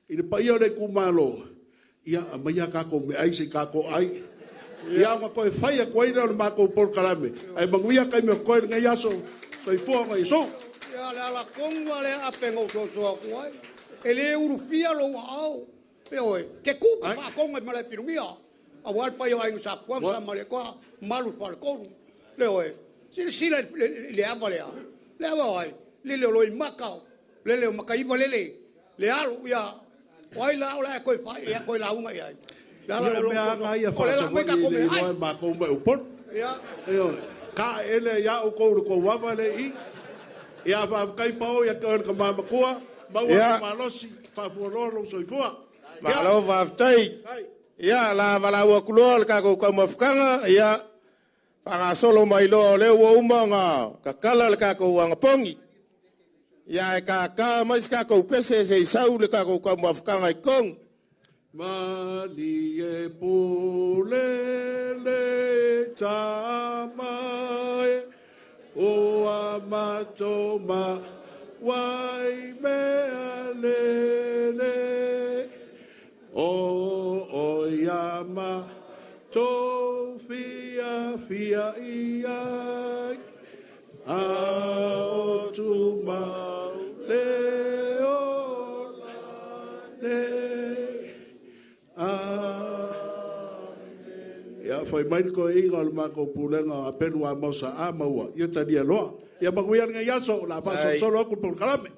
i le paia o le kumalo, ia a maia kako me ai se kako ai. Ia ma koe whaia koe ina o le mako por kalame, ai manguia kai me koe ngai aso, so i fua ngai so. Ia le ala kongua le apengo so so kuai, e le urufia lo wa au, pe oe, ke kuka pa konga i male pirungia, a wal paia ai ngusa kwa sa male kwa, malu pal koru, le oe, sila le ava lea, le ava ai, lele loi makau lele makaiva lele le alu ya wai la ola ko fa ya ko la unga ya la la me anga ia fa sa ko ni no ma ko me upor ya yo ka ele ya o ko wa le i ya fa kai pao ya ko ka ma ko ma wa ma losi fa fororo so i fua ma lo va tai ya la va la wa kulol ka ko ma fkanga ya pa solo mai lo le wo umanga ka kala ka ko wanga pongi ya ka mais ka ko pese se sau le ka ko mo afkanga i kong mali e pule le tamai o amatoma wai me alele o yama to fia ia a o tu mau le o le ya foi mai ko inga o mako pulenga a pelu a mosa a maua ia tania loa ia manguia nga yaso la paso solo ku por kalame.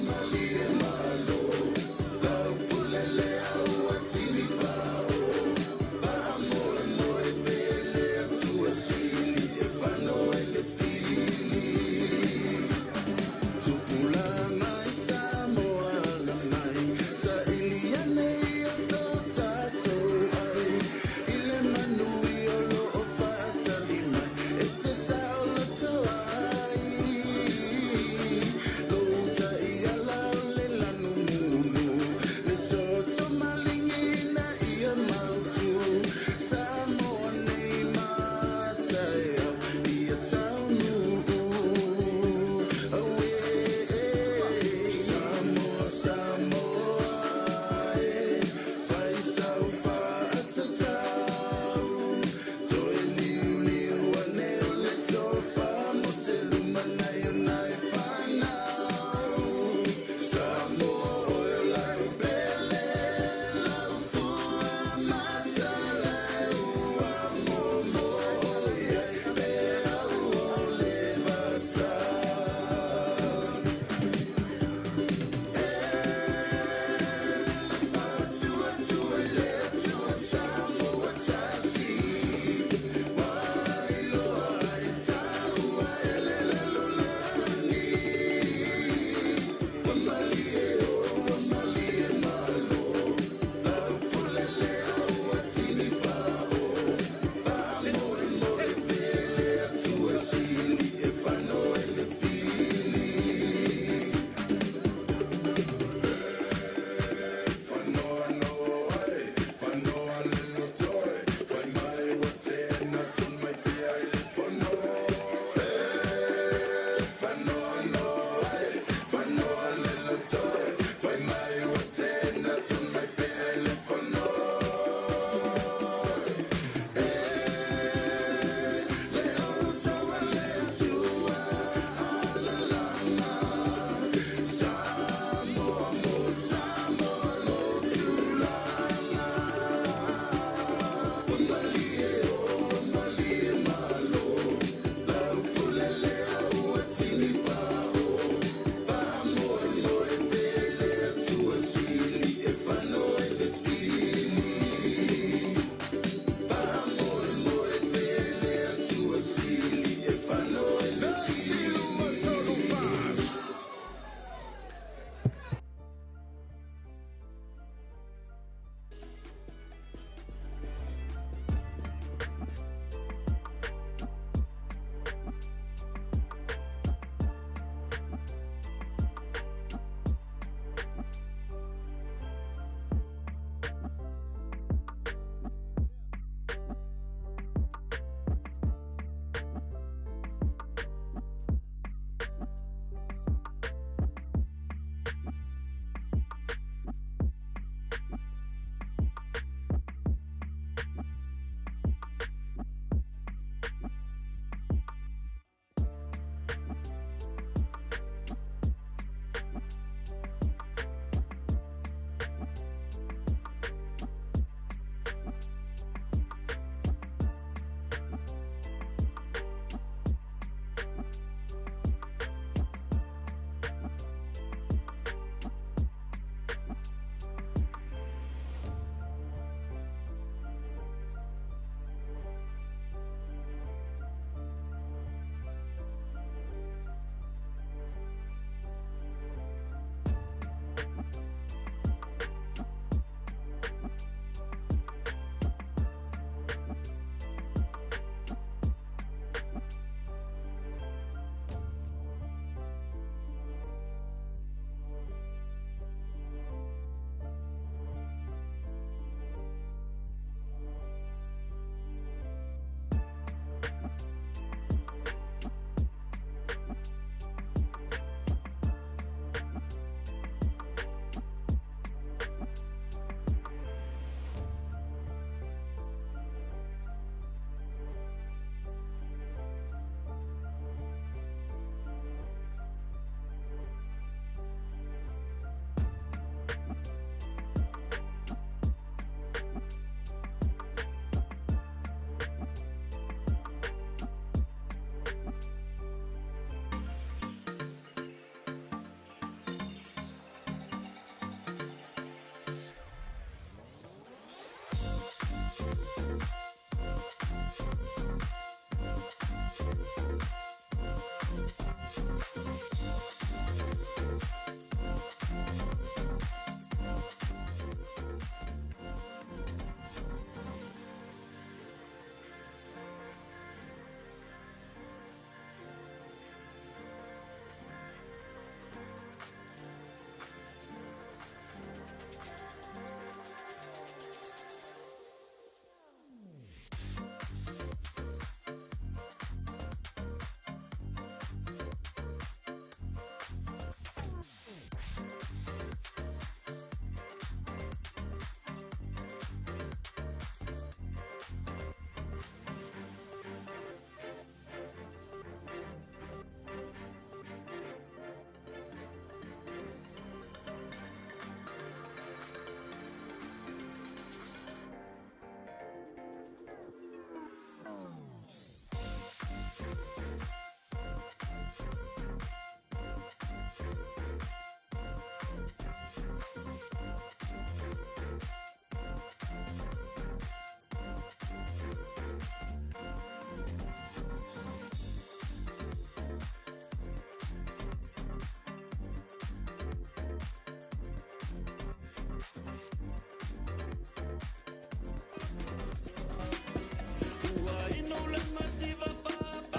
Malie, malo, lau pulele au atini pa.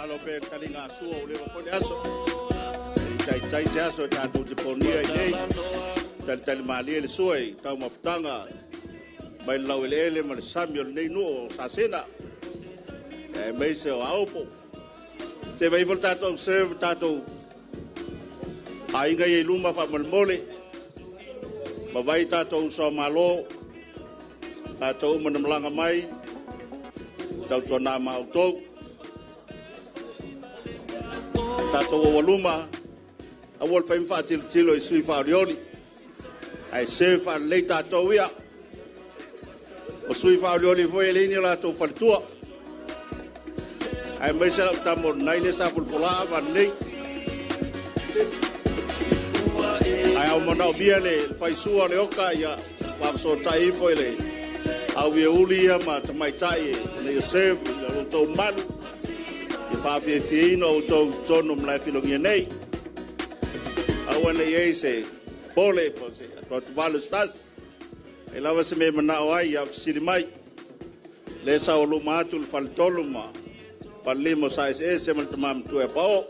Alo pe talinga sua o lewa fole aso. Tai se aso tātou te ponia i nei. Tali maali ele sua i tau mafutanga. Mai lau ele ma le sami o nei nuo o Sasina. E mei se o aopo. Se vai vol tātou serve tātou. Ainga i luma wha malmole. Ma vai tātou sa malo. Tātou manamlanga mai. Tau tua nā maautou. Tātou o waluma. Awal whaim wha tilo i sui wha orioni. Ai se wha lei tātou ia. O sui wha orioni fo e leini la tau whalitua. Ai mai sa tamo naile sa fulfula wa nei. Ai au manau bia le whaisua le oka ia. Wapso tai fo e le. Au e uli ia ma tamai tai ne Yosef ia o tau manu. I whawhia whiino o tau tono mlai whilongia nei. Au ane iei se pole po se atua tu walu stas. E lawa se me manao ai a siri mai. Le sa o luma atu le whalitolu ma. Whalimo sa e se man tamam tu e pao.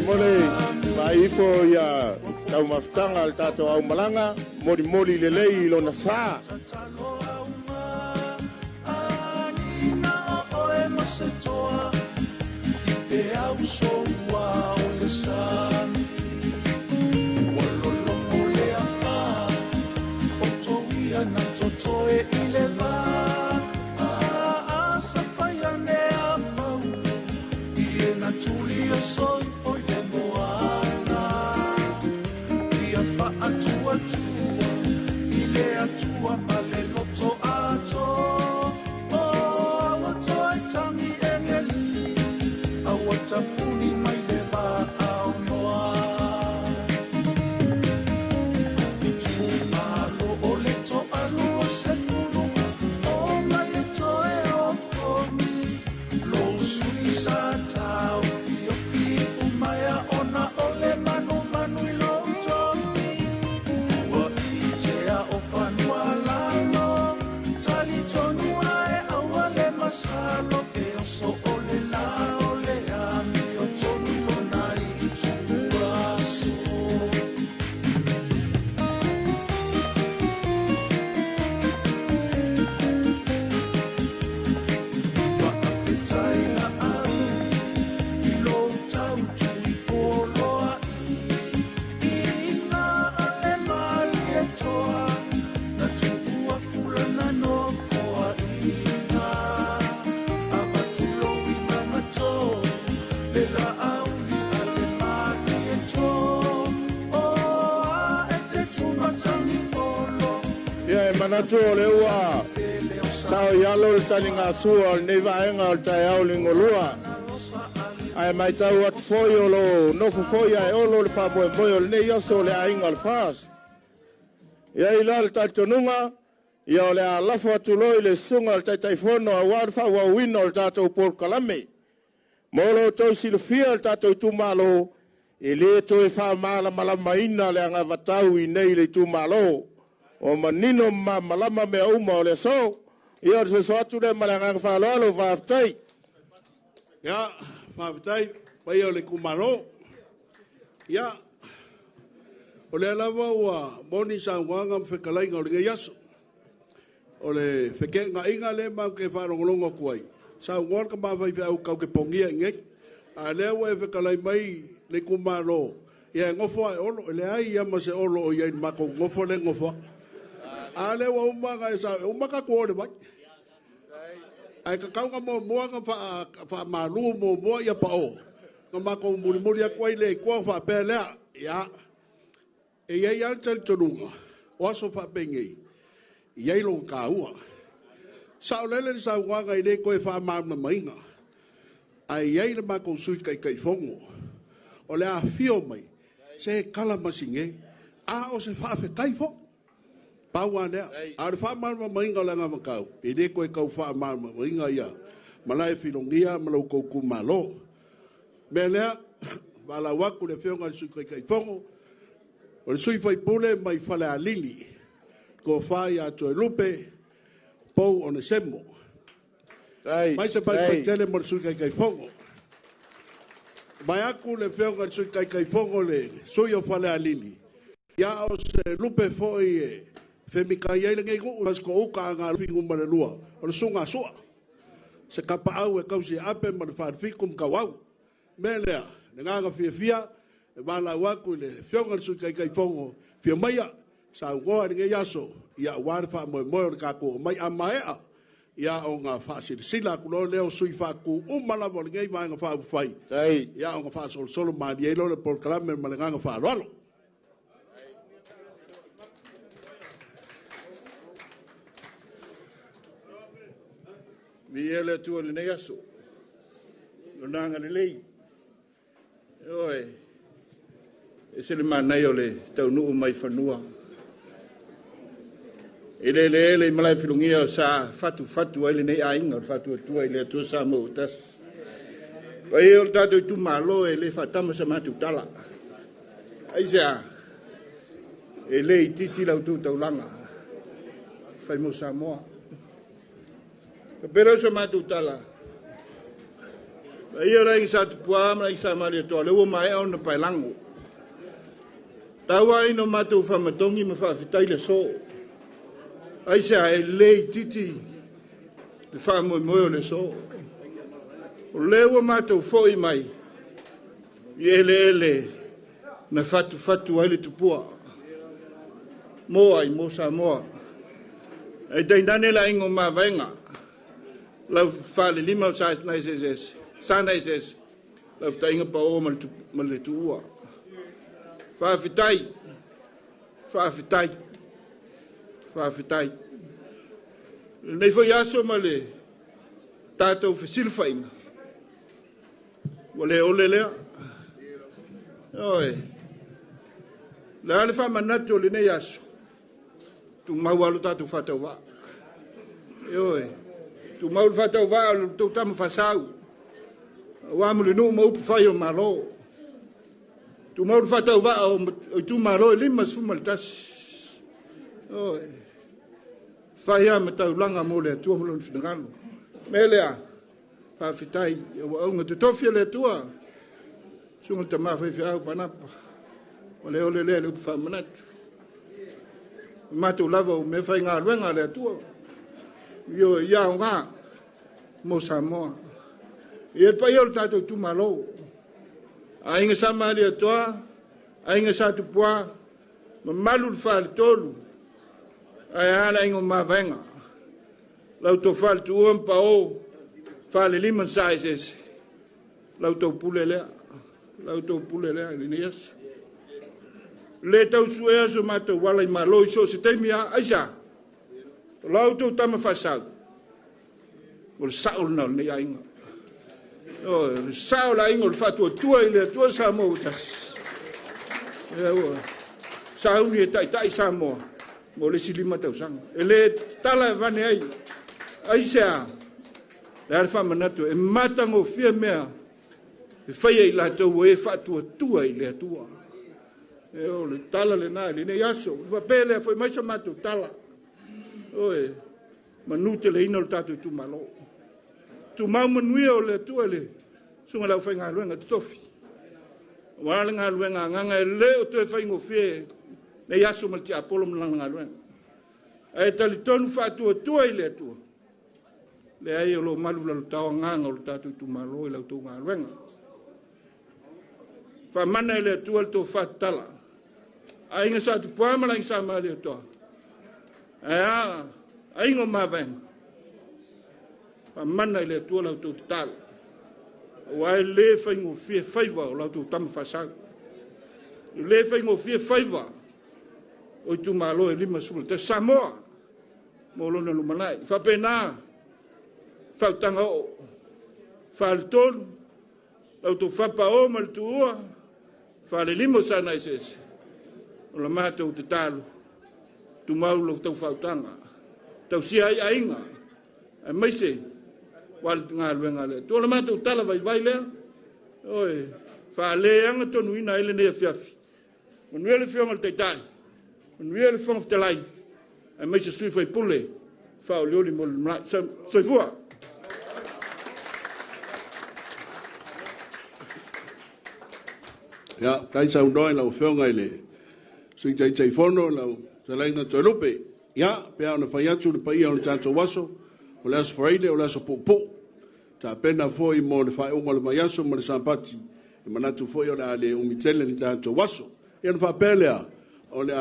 Mole maifo ya tau mafutanga al tato au malanga moli lelei lo nasa Soy manatu o le ua sao yalo le tali ngā sua le nei vaenga o le tai au le ngolua. Ai mai tau atu foi o lo nofu foi ai olo le whamoe moe o le nei aso le ainga le whaas. Ia ila le taitonunga, ia o le a lafo atu loi le sunga le taitaifono a warfa wa wino le tatou Paul Kalame. Molo tau silofia le tatou Itumalo, e le to e wha maala malama ina le anga vatau I nei le Itumalo. O manino ma malama mea uma o le so, ia o se so atu le malanga whaaloalo whaftai. Ia, whaftai, pai o le kumaro. Ia, o le alawa ua moni sa wanga mwhekalainga o le ngai aso. O le wheke nga inga le mau ke whanongolongo kuai. Sa wanga ka mawhai au kau ke pongia ngek. A lea wa e whekalai mai le kumaro. Ia ngofo ai olo, le ai ia ma se olo o iai mako ngofo le ngofo. A lea wa umanga e sa, umaka kuore mai. Ai ka kaunga mo moanga wha maru mo moa ia pa o. Nga mako muri a kuai le kua wha pelea. Ia. E iai alta le tonunga. O aso wha pengei. Iai lo ka ua. Sao lele sa wanga I le koe wha maamna mainga. Ai iai le mako sui kai fongo. O le a fio mai. Se kala masinge. A o se wha kai fongo. Paua lea. A le wha maamna mainga o le nga makau. I le koe kau wha maamna mainga ia. Malai filongia malau kouku malo. Mea lea. Wala waku le fionga le sui kai fongo. O le sui fai pule mai fale a lili. Ko whai a toi lupe. Pou o ne semo. Mai se pai tele mo le sui kai fongo. Mai aku le fionga le sui kai fongo le sui o fale a lili. Ia o se lupe foi e femika iai le ngei kou. Mas ko uka ngā rufi nguma le lua. O le sunga sua. Se kapa au e kausi ape ma le whaarfikum kawau. Me lea. Le nganga fia. E wala waku le fionga le sui kai fongo. Fia maia. Sa ngoa ni ngai aso. Ia warfa moe moe o le kako. Mai a maea. Ia o ngā whaasila kulo leo sui whaku. Umala mo le ngai mai ngā wha ufai. Ia o ngā wha solo maani. Ia le Paul Kalame ma le nganga wha aloalo. Mi ele tua le nei aso. Lo nanga le lei. Oi. E se le manai o le taunuu mai whanua. E le malai whilungia o sa fatu ai le nei ainga o fatu atua I le atua sa mo utas. Pai o le tato Itumalo e le whatama sa matu tala. Ai sea, e le I titi lau tu taulanga. Whai mo sa moa. Ka pera sa matu tala. Pai o lai sa tupua, malai sa mali atua, le ua mai au na pailango. Tawa ino matu whamatongi ma whawhitai le so. Aisa e lei titi le whamoe moe o le so. O lewa matu foi mai. I ele na fatu ai le tupua. Moa I mo sa moa. E teindane la ingo ma venga. Lau whale lima o sa naises. Sa naises. Lau tainga pa o ma le tuua. Whawhitai. Nei foi aso ma le tātou whasilwhainga. Wa le ole lea. Oi. Le ale whamanatu o le nei aso. Tu mau alu tātou whatau wā. Oi. Tu mau whatau wā alu tau tamu whasau. Wāmu le nuu maupu whai o malo. Tu mau whatau wā o Itumalo e lima suma le tasi. Oi. Whai a matau langa mo le atua mo le whingalo. Me lea, whawhitai, aunga tu tofia le atua. Sunga ta mawhai whiau panapa. O le ole lea le upu whamanatu. Matu lava o me whai ngā ruenga le atua. Io ia o ngā, mo Samoa. I e pai o le tātou Itumalo. A inga sa maari atua, a inga sa tupua, ma malu le whale tolu. Ai ala ingo mavenga. Lau to fal tu pa o fale liman sizes. Lau to pule lea. Lau to pule lea linias. Le tau suea so mato wala I malo so se temia aisa. lau tu tama fasau o saul na ne ainga o saul la ingo fatu tua ile tua sa mo tas o saul ni tai sa mo le silima tau sang ele tala vane ai sa la fa manatu e matango fie mea e fai la tu e fatu tua ile tua e o le tala le na le ne yaso va pele foi mai chamatu tala oe manute le ina o tatu Itumalo tu mau manui o le tua le sunga lau fai ngā luenga tofi wala ngā luenga nganga e le o tue fai ngofie ne yaso malti apolo mlang ngā luenga e tali tonu fatu tua i le tua le ai o lo malu la tau nganga o tatu Itumalo i lau tu ngā luenga fa mana i le tua le to fatala ai nga sa tu puama lang sa mali o toa ai ngo maven pa mana ile tu la tu tal wa le fa ngo fie faiva la tu tam fasa le fa ngo fie faiva o tu malo e lima sul te samoa mo lo no manai fa pena fa tanga o fa el ton la tu fa pa o mal tu fa le limo sana ese o la mata o te talo tu mau lo tau fautanga tau sia ai ainga e mai se wal nga luenga le tu la mata tala vai le oi fa le anga tonu ina ele ne fiafi un ele fiong te tai un ele fiong te lai e mai se sui foi pule fa o lioli mo soi fua ya kai sa undoi la fiong ele sui tai fono la sa laina to lupe ya pe ona fa yatu le pai ona tanto waso o le Aso Faraile o le Aso Popo ta pena foi mo le fa o le mayaso mo le sampati e manatu foi o le umitele ni tanto waso e ona fa pelea o le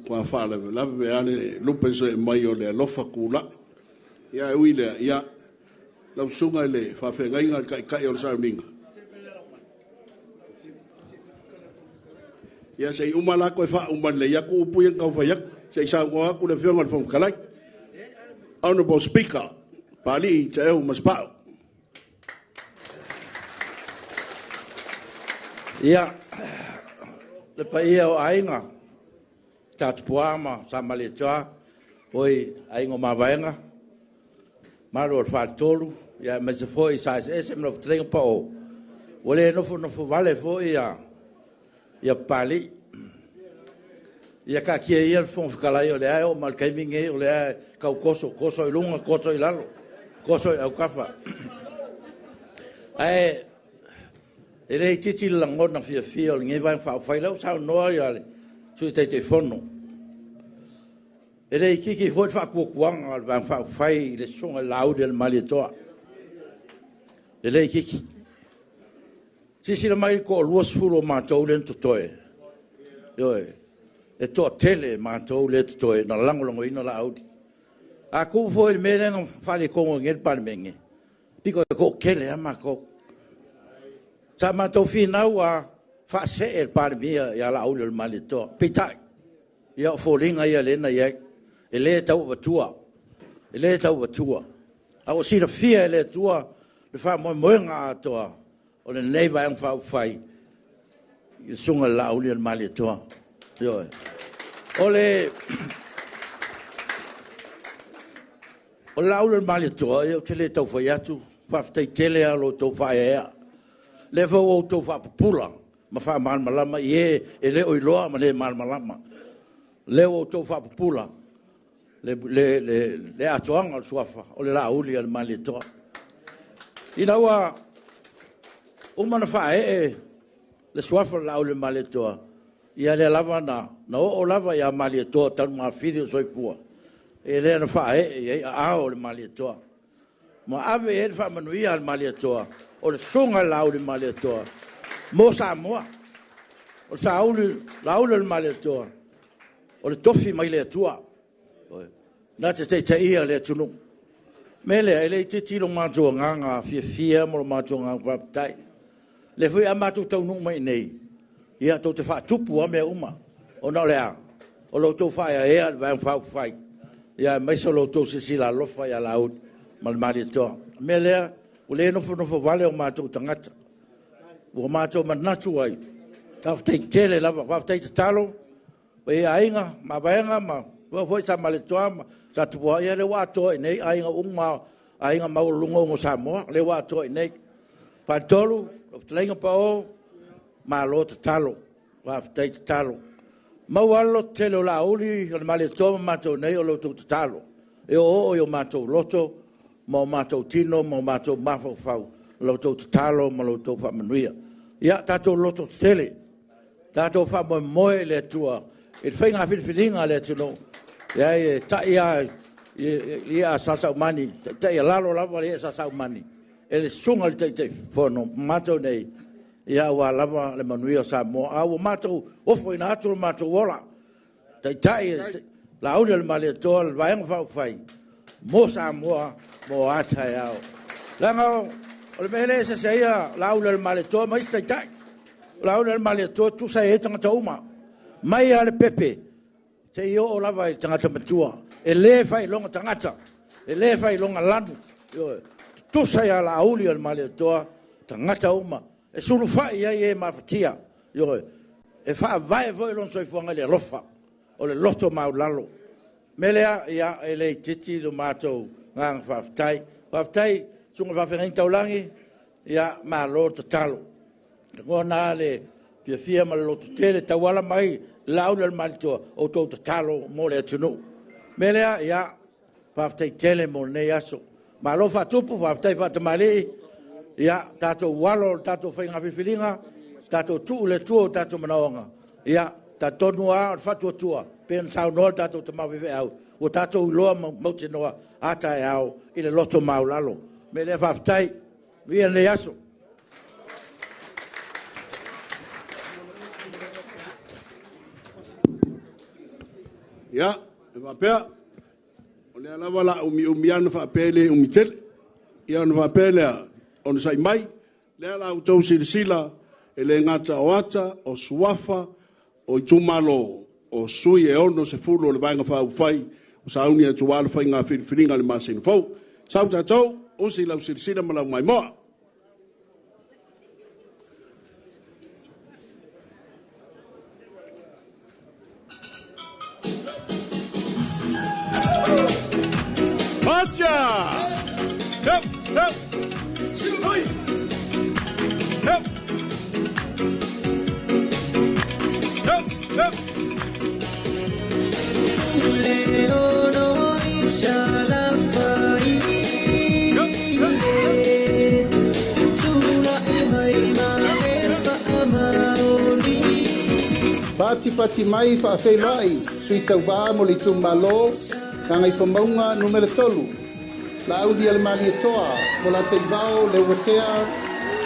kwa fa la be ale lupe so mai o le lofa kula ya uile ya la sunga le fa fe ngai kai o sa ninga ya sei umala ko fa umban le ya ku pu yang kau fa yak sei sa ko aku le fiong fom kalai honorable speaker pali teu maspa ya le pai o ainga tat puama sa maletua oi aingo mavenga malo fa tolu ya me se foi sa ese me treng pa o ole no fu vale foi ya pali ya ka ki ia fon kala yo le o mal kai minge o le ka koso ilunga koso ilalo koso au kafa ai ele titi lango na fia nge vai fa lo sa no ya su te fono ele kiki hot fa ku kwang al van fa fai le son laud del malito ele kiki si le mai ko luos fulo ma to len to toe yo e to tele ma to le to toe na lango ina la audi a ku fo il mele non fa le ko ngel palmenge piko ko kele ama ko sa ma to fina wa fa se el palmia ya la audi el malito pita ya fo linga ya le na ya ele tau vatua a o si la fia ele tua le fa mo nga toa o le nei vai ang fai i sunga la uli al mali toa yo o la uli al mali toa yo te le tau fai atu fa tai tele alo tau fai ea le fa o tau fa pula ma fa mal malama ye ele o iloa ma le mal malama le o tau fa pula le atoanga al suafa o le la uli al mali toa ina wa o mana fa le suafa la uli mali toa ia le lava na o lava ia mali toa tan ma fidi soi pua e le na fa a o le mali toa ma ave e fa manuia al mali toa o le sunga la uli mali toa mo sa moa o sa uli la uli al mali toa o le tofi mai le tua na te ia le tunu mele ele te tilo mato nganga fia mo mato nganga papai le foi a mato tau no mai nei ia tau te whaatupu a mea uma. O na lea, o lo tau whaia ea, vai whau whai. Ia mai sa lo tau sisila lofa ia laud, malimari toa. Mea lea, o le nofo vale o mātou tangata. O mātou manatu ai. Tawhtei tele lava, whawhtei te talo, e ainga, ma vaenga, ma hoi sa male toa, ma sa tupua, ia le wātoa i nei, ainga unga, ainga maulunga o Samoa, le wātoa i nei. Pantolu, o tlenga pa o, ma lo te talo, whawhtei te talo. Maualo tele o la uli, o le male toa mātou nei, o lo te talo. E o mātou loto, ma mātou tino, ma mātou mafau fau, lo te talo, ma lo te whamanuia. Ia, tātou loto tele, tātou whamoe le tua, e whainga whiriwhiringa le tuno, ia e taia ia sasau mani, taia lalo lava le sasau mani, e le sunga le teitei whono, mātou nei, ia ua lava le manuia sa moa, a ua mātou ofo ina atu le mātou wola, taitai, la aune le male toa, le vaenga whau whai, mo sa moa, mo atai au. Langa o le mele se seia, la aune le male toa, mais taitai, la aune le male toa, tu sa e tangata uma, mai a le pepe, te i o lava i tangata matua, e le fai longa tangata, e le fai longa lanu, tu sa ia la auli le male toa, tangata uma, e sunu fai ia e mawhatia, e wha vai voi lon soi fuanga le lofa, o le loto mau lalo. Melea ia e le titi do mātou ngang whawhtai, sunga whawhengi taulangi, ia mā lo te talo. Ko nā le pia fia ma le loto tele tawala mai, launa le malitoa o tō te talo mo le atunu. Melea ia whawhtai tele mo nei aso. Mā lo whatupu, whawhtai whatamari, ia tātou walo, tātou whainga whiwhiringa, tātou tuu le tua, tātou manaonga. Ia tātou noa, whatua tua, pēn tau noa tātou te mawhiwe au, o tātou loa mauti noa, ata e au, i le loto mau lalo. Me le whawhtai, via le aso. Ia, e whapea, o le alawa la umiana whapele umitele, ia ona whapelea, ona sai mai, le ala utou silisila, e le ngata o ata, o suafa, o Itumalo, o sui e ono se fulu o le vaenga whau whai, o sa auni e tuwala whai ngā whiriwhiringa le māsina fau. Sau tātou, o si lau sirisira malau mai moa. Pacha! Help! Help! Oi! Help! Help! Help! Pati mai whaafeilai, sui tau wā mo le Itumalo, Gaga'ifomauga numero 3. La audi al mali toa, mo la teivao le watea,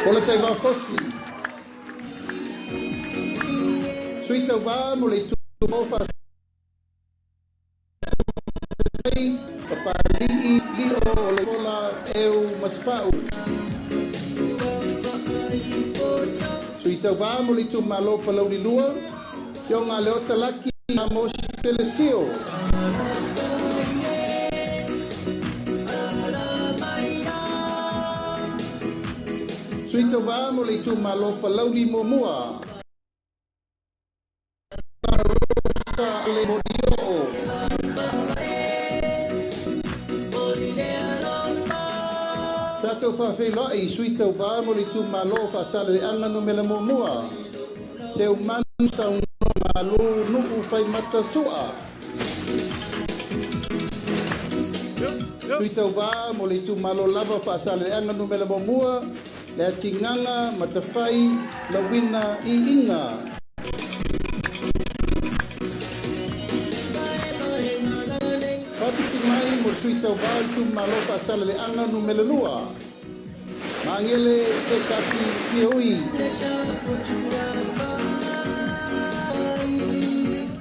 mo la teivao fosi. Sui tau wā mo le Itumalo whaafeilai, papalii, lio o le kola eu maspau. Sui tau wā mo le Itumalo palauri lua, Yo ngā leo talaki a mos telesio. Suita wā mo le Itumalo palauri mo mua. Rosa le modio. Tato whawhelai suita wā mo le Itumalo whasale anga no mela mo mua. Se umanu sa Malu nuku fai mata sua. Suita wā mo le Itumalo lava whaasale anga numela mo mua, le atinganga matawhai la wina I inga. Whapiti mai mo suita wā Itumalo whaasale anga numela lua. Mangele te kati ki hui.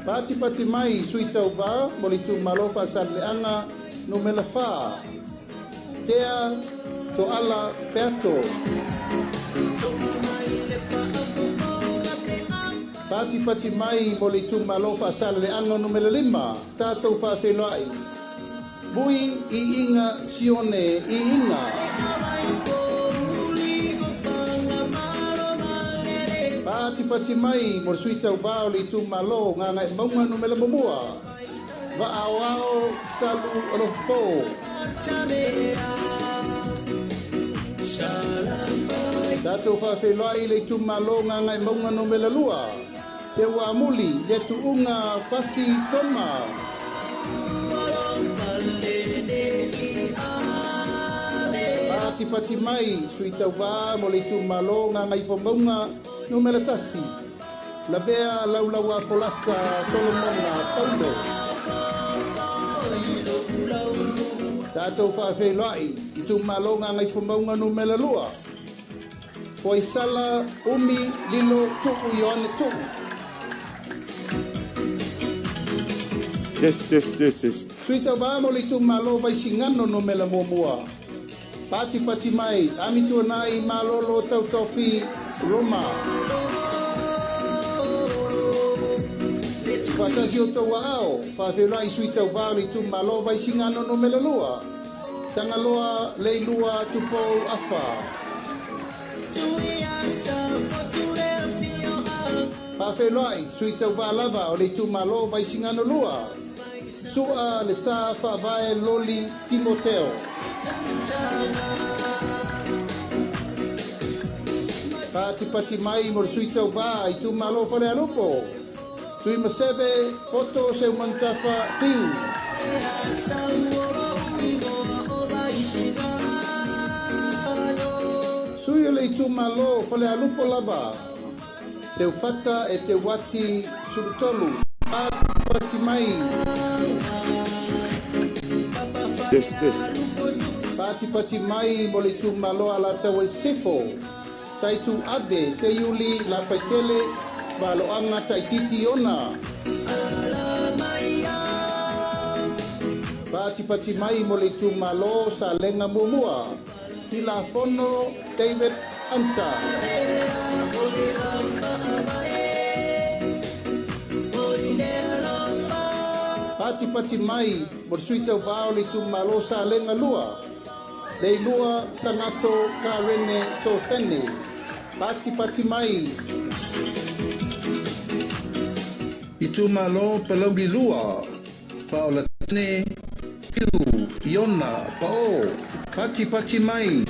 Pati mai suita uba mo le Itumalo whaasaleanga no mela wha. Tea to ala peato. Pati mai mo le Itumalo whaasala le anga numero 5. Tātou whawhelai. Bui I inga sione I inga. Pati mai mo le suita ubao le Itumalo ngā ngai maunga numero mamua. Va ao salu alopo. Tātou whawhelai le Itumalo ngā ngai maunga numero lua. Se wa muli le tuunga fasi toma. Pati mai suita wa mo le Itumalo ngā Gaga'ifomauga numero tasi. La bea laulaua polasa Solomona Paulo. Tātou whawhelai Itumalo ngā Gaga'ifomauga numero lua. Poi sala umi lilo tuku Ioane tuku. Yes. Suita vamo le Itumalo vai singano no mela momua. Pati mai, ami tuanai malolo tautofi Roma. Patasi o tau ao, whawhelai suita vamo le Itumalo vai singano no mela lua. Tangaloa leilua tupo afa. Whawhelai suita lava o le Itumalo vai singano lua. Sua le sa Savaii loli Timoteo. Pati mai mo le suita uva Itumalo fale alupo. Tui masebe poto se umantafa tiu. Sui le Itumalo fale alupo lava. Se ufata e te wati surutolu. Pati mai. Yes. Pati mai mo le Itumalo ala tau e sefo. Taitu ade se Iuli la paitele valoanga taititi ona. Pati mai mo le Itumalo sa lenga mumua. Tila fono David Anta. Pati mai mo suita vao le Itumalo sa lenga lua. Le lua sangato karene sofene. Pati mai. Itumalo palau di lua. Paola tane piu iona pao. Pati mai.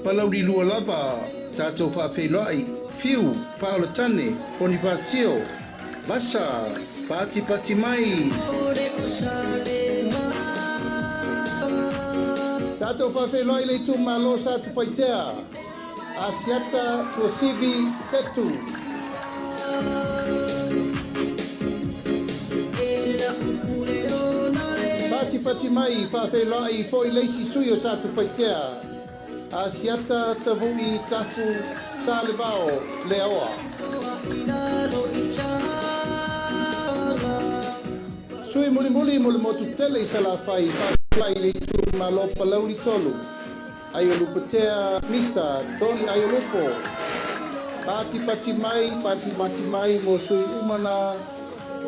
Palau di lua lava. Tato whawhelai. Piu, Paola Tane, Bonifacio, Basa, Pati mai. Tato whawhelai le Itumalo sa tupaitea. Asiata tuasivi setu. Pati mai, whawhelai foi leisi suyo sa tupaitea. Asiata tavui tafu Salvao Leoa. Sui muli mo le motu tele Salafai Fai le Itumalo palau li tolu. Ayoluputea misa toni ayolupo. Pati mai mo sui umana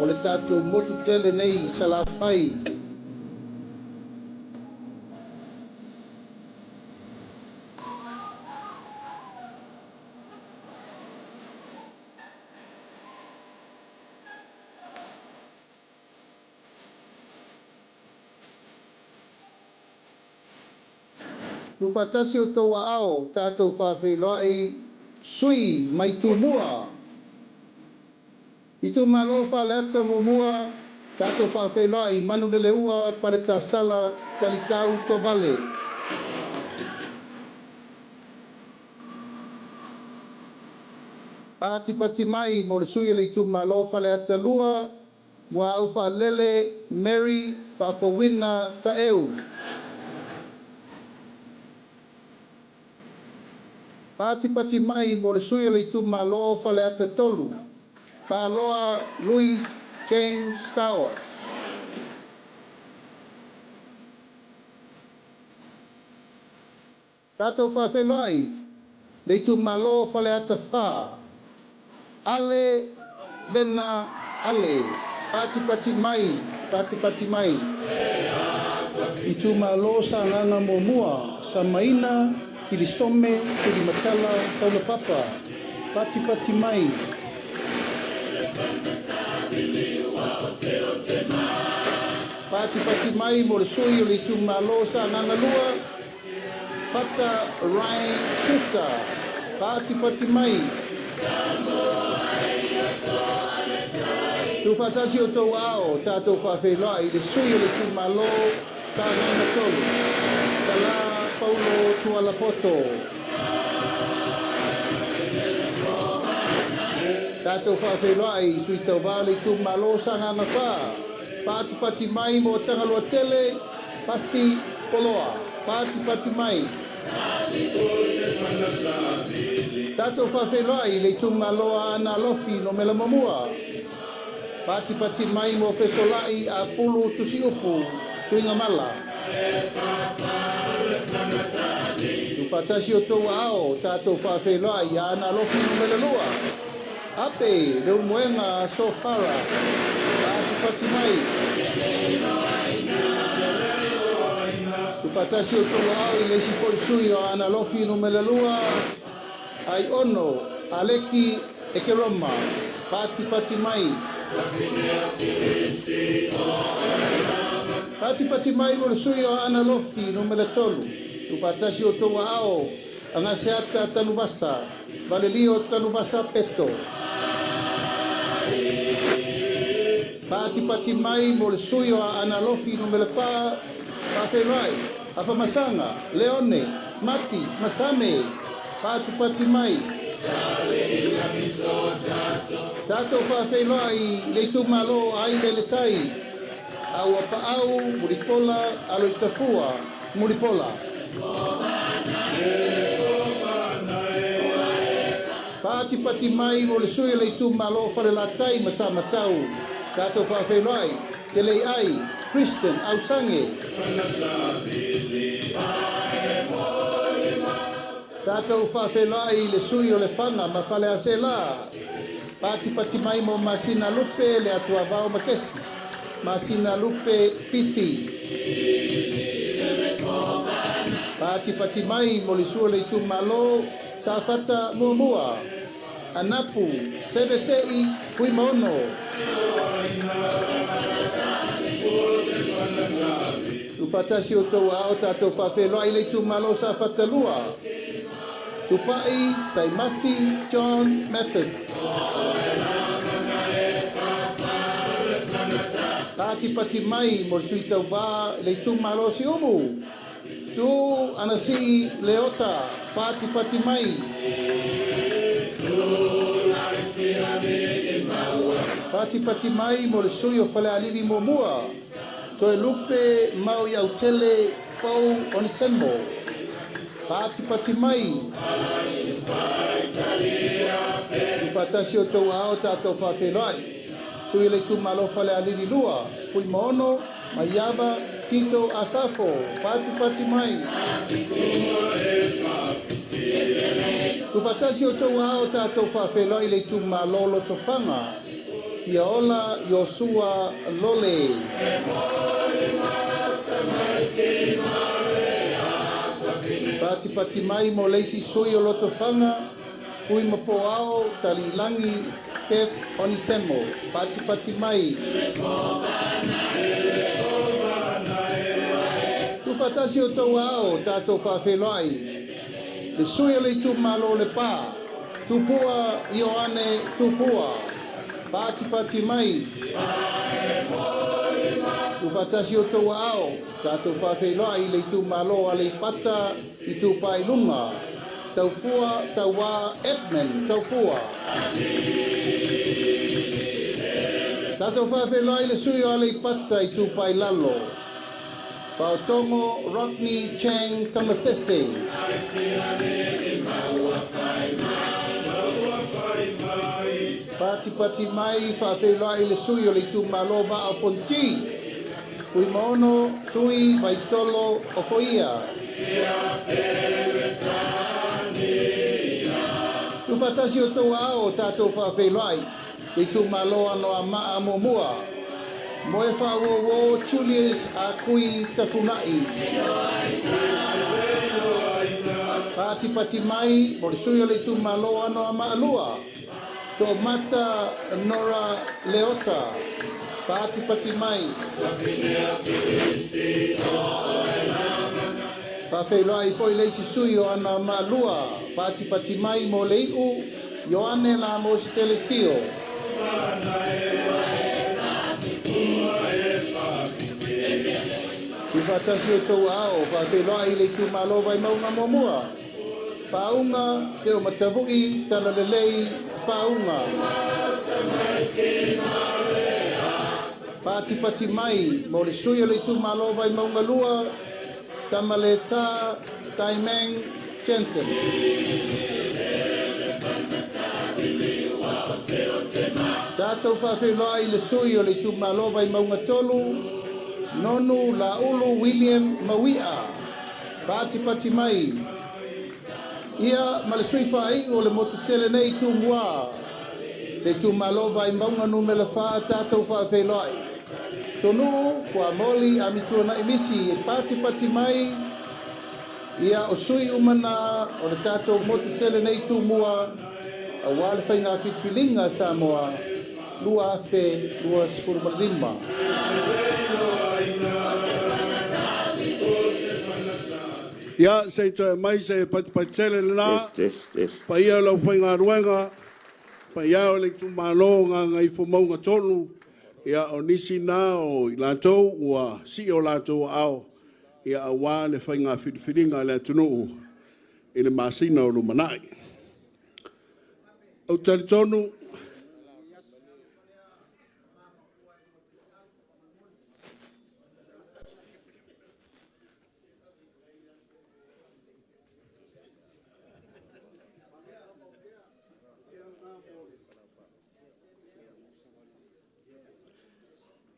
o le tatu motu tele nei Salafai. Lupatasi o tau ao, tātou whawhelai sui mai tumua. Itumalo whaleata mumua, tātou whawhelai manu le leua pareta sala talitau to vale. Pati mai mo le sui le Itumalo whaleata lua, mua au whalele Mary whawhawina ta eu. Pati mai mo le sui le Itumalo whaleata tolu. Paloa Louis James Stowers. Tātou whawhelai, le Itumalo fale ata wha. Ale vena ale. Pati mai. Itumalo sa nganga momua, sa maina, kilisome, kilimatala, taula papa. Pati mai. Pati mai mo le sui o le Itumalo sa nganga lua. Pata Ryan Sister. Pati mai. Tu fatasi o tau ao, tātou whawhelai, le sui o le Itumalo, tā ngana tolu. Tala Paulo Tualapoto. Tātou whawhelai, sui tau wā le Itumalo, sa ngana whā. Pati mai mo tangalua tele, pasi poloa. Pati mai. Tātou whawhelai, le Itumalo ana lofi no mela mamua. Pati mai mo fesolai a pulu tusi upu, tuinga mala. Tu fatasi o tau ao, tātou whawhelai a ana lofi no mela lua. Ape, leu moenga Aso Faraile. Pati mai. Tu fatasi o tau ao i lesi poi sui o ana lofi no mela lua. Ai ono, aleki e ke roma. Pati mai. Pati mai mo le sui o ana lofi no mele tolu. Tu patasi o tonga ao, anga seata tanubasa, valelio tanubasa peto. Pati mai mo le sui o ana lofi no mele pa, whawhenai, afa masanga, leone, mati, masame, pati mai. Tātou whawhenai le Itumalo ai le tai. Au apa au, muripola, alo i tafua, muripola. Pati mai mo le sui le Itumalo whare la tai masama tau. Tātou whawhenai, te lei ai, Kristen, au sange. Tātou whawhelai le sui o le whanga ma whale a se la. Pati mai mo masina lupe le atua vau makesi. Masina lupe pisi. Pati mai mo le sui le Itumalo sa whata muamua. Anapu, sebetei, pui maono. Tupatasi o tau ao tātou whawhelai le Itumalo sa whata lua. Tupai, Saimasi, John Mathis. Pati mai mo sui tau wā le Itumalo si umu. Tu anasi leota, pati mai. Pati mai mo le sui o whale aliri mo mua. Toe lupe mau iau tele pau onisemo. Pati mai. Patasi o tau ao tātou whawhenai. Sui le Itumalo whale aliri lua. Fui maono, maiaba, tito asafo. Pati mai. Patasi o tau ao tātou whawhenai le Itumalo lo to whanga. Kia ola Yosua Lole. Pati mai mo leisi sui o loto whanga, fui mapo ao, tali langi, pef, onisemo. Pati mai. Tu fatasi o tau ao, tātou whawhelai. Le sui o le Itumalo le pā. Tupua, Ioane, tupua. Pati mai. Tu fatasi o tau ao, tātou whawhelai le Itumalo a le pata i tupai lunga. Tau fua, tau wā, Edmund, tau fua. Tātou whawhelai le sui a le pata i tupai lalo. Pautongo, Rodney, Chang, Tamasese. Pati mai whawhelai le sui o le Itumalo va a Ponti. Fui maono, tui, vaitolo, o foia. whatasi o tau ao tātou whawhelai. Itumalo ano a maa momua. Moe whawo Julius a kui tafunai. Pati mai, mo le sui o le Itumalo ano a maa lua. To mata Nora Leota. Pati mai. Whawhelai foi leisi sui o ana maa lua. Pati mai mo le iu. Ioane la mo si telesio. I whatasi o tau ao, whawhelai le Itumalo vai maunga momua. Paunga, te o matavui, tala lelei, paunga. Pati mai, mo le sui o le Itumalo vai maunga lua, tamaleta, taimeng, Jensen. Tātou whawhelai le sui o le Itumalo vai maunga tolu, Nonu la ulu William Mawia. Pati mai. Ia ma le sui whai o le motu tele nei tūmua. Le Itumalo vai maunga numela wha tātou whawhelai. Tonu, kua moli a mitua na emisi e pati mai. Ia o sui umana o le tātou motu tele nei tūmua. A wale whainga whiwhilinga Samoa. Lua afe, lua spurmalima. Ia, se toi mai se patele la. Pa ia lau whainga ruenga. Pa ia o le Itumalo ngā Gaga'ifomauga tonu. Ia o nisi nā o i lātou ua si o lātou ao. Ia a wā le whainga whiwhilinga le tunu i le māsina o lumanai. Au tari tonu.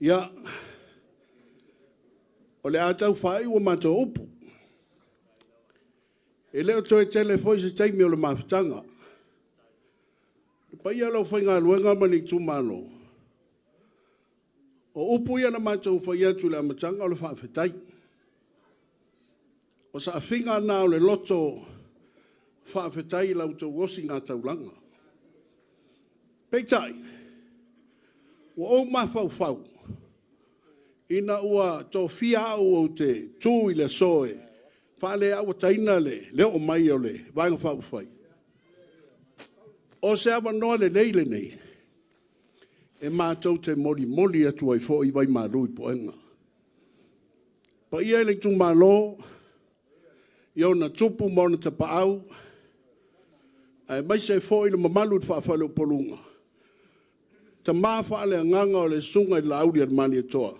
Ia, o le atau whai ua mātou upu. E leo toi tele foi se taimi o le mawhitanga. Pa ia lau whainga luenga mani Itumalo. O upu ia na mātou whai atu le amatanga o le whawhetai. O sa awhinga nā o le loto whawhetai lau tau wosi ngā taulanga. Peitai, wa o mawhau. Ina ua tō fia au o te tū i le soe. Whale au taina le, leo mai o le, vanga whai. O se awa noa le leile nei. E mātou te moli atu ai fo i vai marui poenga. Pa ia le Itumalo, iau na tupu mona te paau, ai mai se fo i le mamalu te whawhalo polunga. Ta maa whaale a nganga o le sunga i la auri at mani atoa.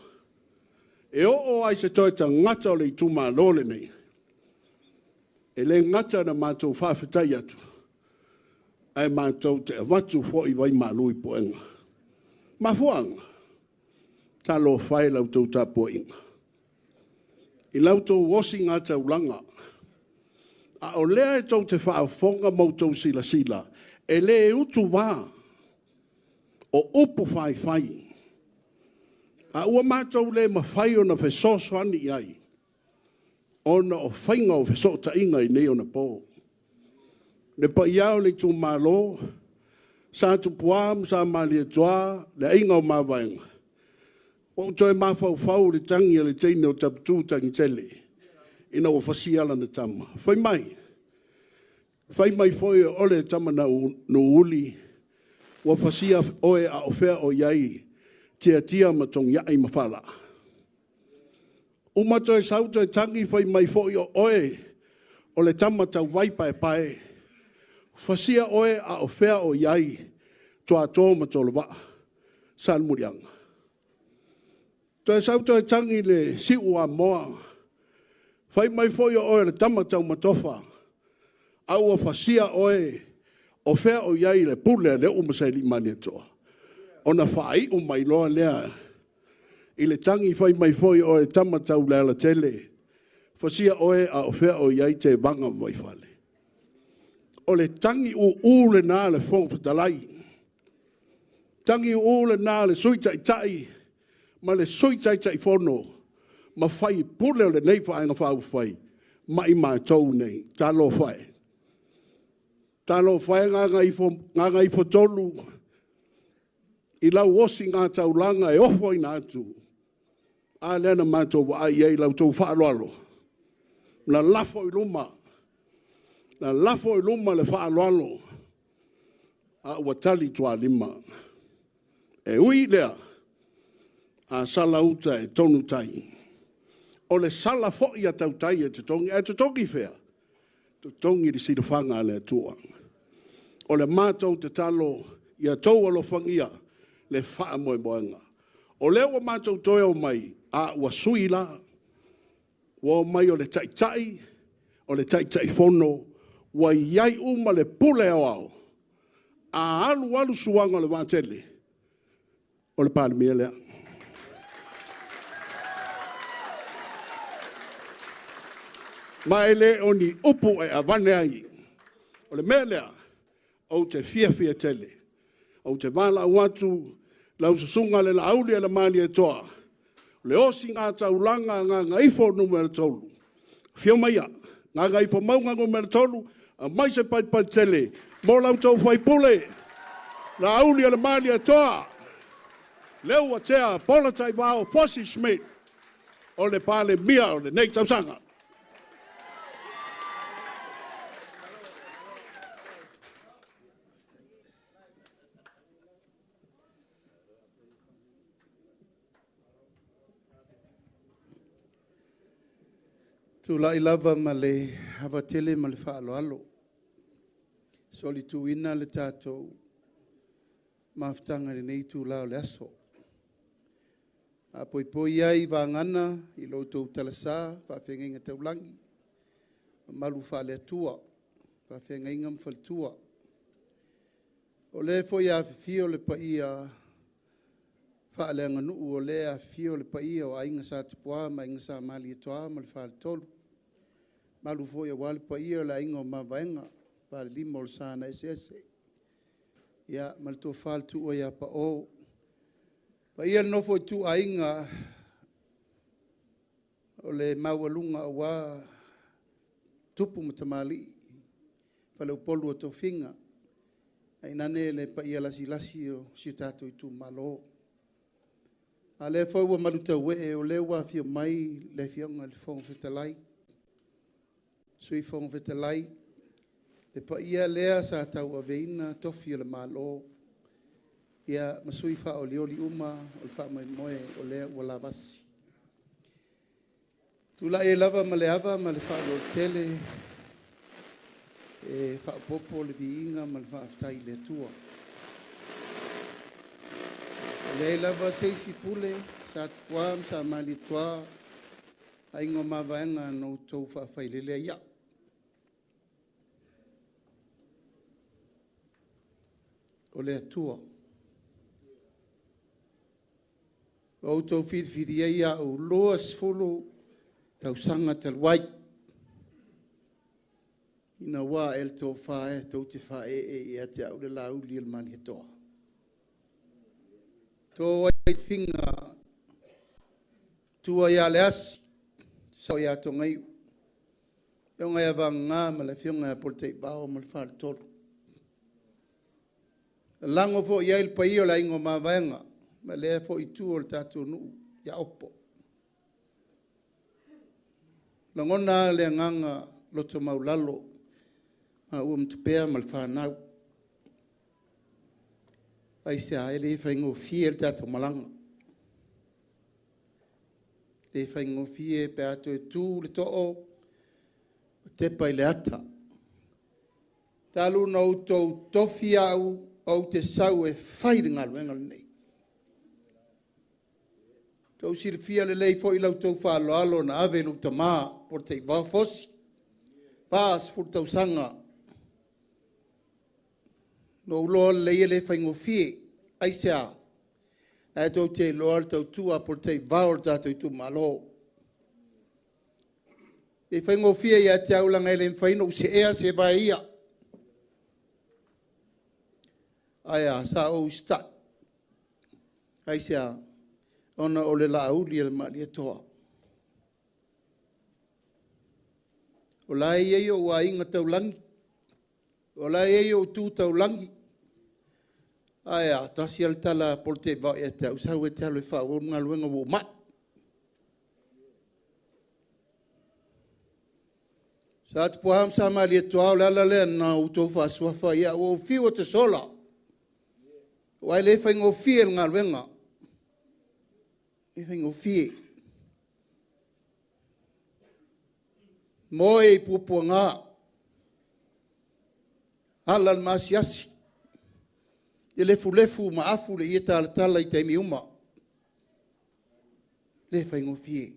E o ai se toi ta ngata o le Itumalo le nei. E le ngata na mātou whawhetai atu. Ai mātou te awatu fo i vai malui poenga. Mafuanga. Ta lo whai lau tau ta poenga. I lau tau wosi ngā tau langa. A o lea e tau te whaafonga mau tau sila. E le e utu wā. O upu whai. A ua mātou le mawhai o na whesoso ani ai. O na o whainga o whesota inga i nei o na pō. Le pa iau le Itumalo, sa tupuam, sa malia toa, le inga o mawainga. O toi mawhau le tangi le teine o taputu tangi tele. Ina o whasiala na tama. Whai mai foi ole tama na uli. Wa whasia oe a ofea o iai. Tia matong iai mawhala. Umato e sauto e tangi whai mai foi o oe. O le tama tau waipa e pae. Whasia oe a ofea o iai. Toa tō matolowa. San murianga. Toi sauto e tangi le siu a moa. Whai mai foi o oe le tama tau matofa. Au a whasia oe. Ofea o iai le pule le umasai li mani toa. Ona whai o mai loa lea. I le tangi whai mai foi o e tama tau le ala tele. Whasia oe a ofea o iai te vanga mai whale. o le tangi u le nā le whongwhitalai. Tangi u le nā le sui tai tai, ma le sui tai tai whono, ma whai pule o le nei whaenga whau whai, ma i mai tau nei, tā lo whai. Tā lo whai ngā ngai fo tolu, i lau osi ngā taulanga e ofo i nā atu. A lena mātou wa ai ei lau tau whaaloalo. Na lafo i luma. Na lafo i luma le whaaloalo. A ua tali tua lima. E ui lea. A sala uta e tonu tai. O le sala fo i a tau tai e te tongi. E te tongi whea. Te tongi di sida whanga le atua. O le mātou te talo i a tau alo whangia. Le wha moe moenga. O leo wa mātou toi o mai. A ua sui la, wa mai o le tai, o le tai whono, wa iai uma le pule au au. A alu suanga le wātele, o le pāle mea lea. Mai le o ni upu e awane ai, o le mea lea, o te fia tele, o te wala watu, lau susunga le la auli e la mali e toa, le osi ngā taulanga ngā ngaifo numero tolu. Fio maia, ngā Gaga'ifomauga numero tolu, a mai se pai tele, mo lau tau whai pule, la auli ala mali a toa. Leo a tea, pola tai wao, Fosi Schmidt, o le pale mia o le nei tausanga. Tu lai lava ma le hawatele ma le whaaloalo. Soli tu ina le tātou maftanga le nei tu lao le aso. A poi ai vangana i loutou talasa, whawhenga taulangi. Malu whale atua, whawhenga mwhalitua. O le foi a fio le paia whaale anga nuu o le a fio le paia o ainga sa tupua ma inga sa mali atoa ma le whaale tolu. Malu foi a wale paia o le ainga o mawaenga pa le lima o le sana esese. Ia ma le tō whaale tu o ia pa o. Paia nofo tu ainga o le maualunga o wa tupu matamali. Whale upolu o tō whinga. Ai nane le paia lasi o si tātou Itumalo. A le fau wa maluta we o le wa fio mai le fionga le fong fetalai. Sui fong fetalai. Le paia lea sa tau aveina tofi o le malo. Ia masui fa o lioli uma o le fa mai moe o le wala vasi. Tula e lava ma le ava ma le fa o tele. E fa popo le viinga ma le fa aftai le tua. Le lava seisi pule sa tuam sa mali tua aingo mavaenga no tau fa failele ia. O le atua. O tau whiriwhiria ia o loa sfolo tau sanga talwai. Ina wā el tō whae, tau te whae e te au le lau li el mani toa. Tō ai whinga tua ia le asi, sau ia tō ngai. Eo ngai awa ngā ma le whionga a poltei bao ma le whare tolu. Lango fo ia il pai o la ingo ma vaenga, ma lea fo i tu o le tātou nuu, ia opo. Langona le nganga loto maulalo, a tupea ma le whanau. Ai se a ele whaingo fie le tātou malanga. Le whaingo fie pe ato e tū le to'o, te pai le ata. Talu na utou tofi au, au te sau e whairinga luenga le nei. Tau siri fia le lei fo i lau tau whaaloalo na ave lu ta maa por te iwa fosi. Pās fur tau sanga. No uloa le le whaingo fie, aisea. Na e tau te loa le tau tua por te iwa o tato Itumalo. E whaingo fie ia te aulanga ele whaino se ea se vai ia. Aia, sa o start. Ai sea, ona o le lauli le mali e toa. O lai e o wa inga tau langi. O lai e o tu tau langi. Aia, tasi al tala por te va e te usau e te alo e wha o ngā luenga wo mat. Sa te poham sa mali e toa o le ala lea na utou wha suafa ia o fiu o te sola. O ai le whaingo fie ngā luenga. E whaingo fie. Moe i pupua ngā. Halal masiasi. E lefu ma afu le ia tala i taimi uma. Le whaingo fie.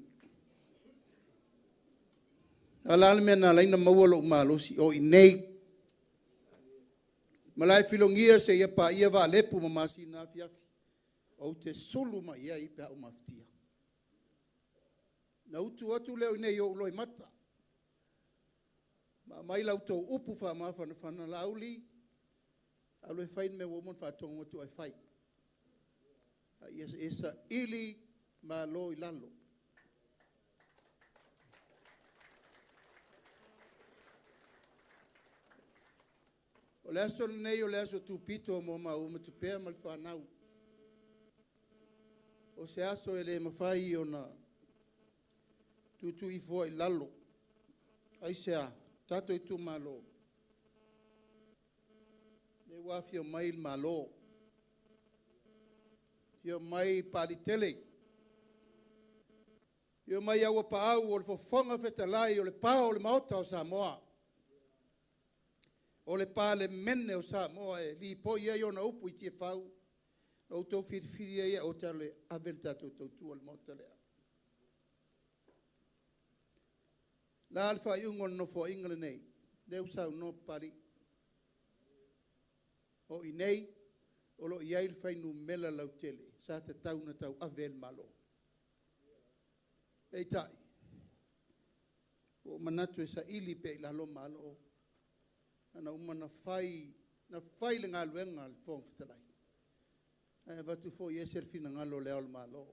Alale mena laina maua lo malosi o i nei. Malai filongia se ia pa ia va lepu ma masi na fiafi. O te sulu ma ia i pea o maftia. Na utu atu leo i nei o uloi mata. Ma mai lau tau upu wha mawhana whana lauli. Alo e whain me womon whatonga tu ai whai. Esa ili ma lo i lalo. O le aso nei o le aso tu pito mo ma uma tu pea mal whanau. O se aso e le mawhai o na tu i fua i lalo. Ai sea, tato i tu malo. Le wafia mai il malo. Fia mai paritele. Fia mai awa paau o le fofonga fetalai o le pao o le maota o Samoa. O le pā le mene o Samoa e li po ia i ona upu i tia whau. O tau whiriwhiri ia o te ale avel tatou tau tua le maota lea. La alfa i ungon no fo ingale nei. Le usau no pari. O i nei, o lo i ail whainu mela lau tele. Sa te tau na tau avel malo. Ei tai. O manatu e sa ili pe i lalo malo. Ana uma na fai le ngā luenga le fong fitalai. E watu fo i eser fina ngalo leo le malo.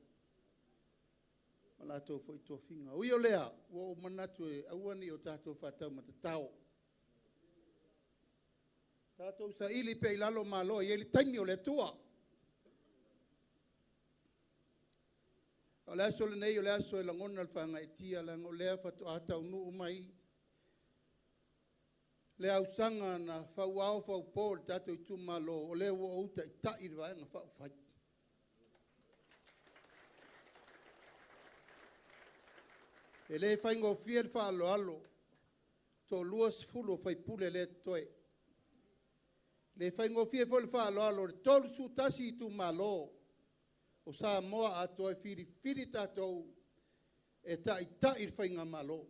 Mala tau fo i tō finga. Ui o lea, o manatu e auani o tātou whatau matatao. Tātou sa ili pe i lalo malo, i eli taimi o le tua. O le aso le nei, o le aso e langona le whanga e tia, lang o lea whatu atau nu umai. Le au sanga na whau au whau pōl tātou i Itumalo, o le ua uta i tai rwa e ngā whau whai. E le whaingo fia le whaalo alo, tō luas fulo whai pule le toe. Le whaingo fia le whaalo alo, le tolu su tasi i Itumalo, o sa moa a toe whiri tātou, e tai whainga malo.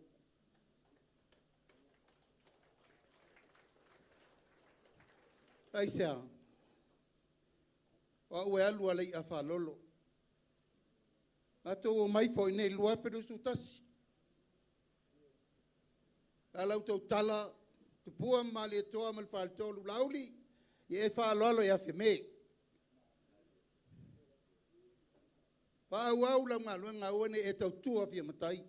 Ai sea, o ue alua lei a whalolo. Ato o mai fo i nei lua peru su tasi. Alau tau tala, tu pua mali e toa mal whal tolu lauli, i e whalolo i a whime. Whau au lau ngā luenga uane e tau tua whia matai.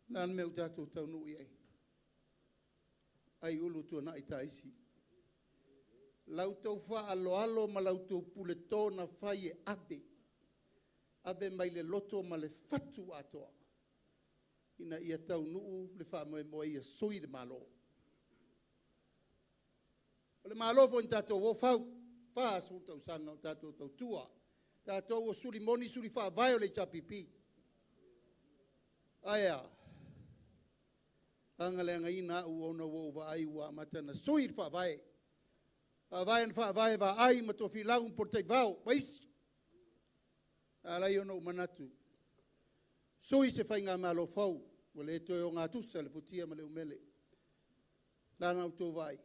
Nan meu tātou tau nui ei. Ai ulu tua na i taisi. Lau tau wha alo ma lau tau pule tōna whai e ade. Abe mai le loto ma le fatu atoa. Ina ia tau nuu le wha moe ia soi le malo. O le malo fo in tātou o whau. Wha asu tau sanga o tātou tau tua. Tātou o suri moni suri wha vai o le tapipi. Aia. Angalenga ina u ona wo wa ai wa matana soir fa vai. Fa vai va ai mato filau por te vau. Wais. Ala yo no manatu. Soi se fa nga malo fau. Wale to yo nga tusa le putia male umele. La na to vai.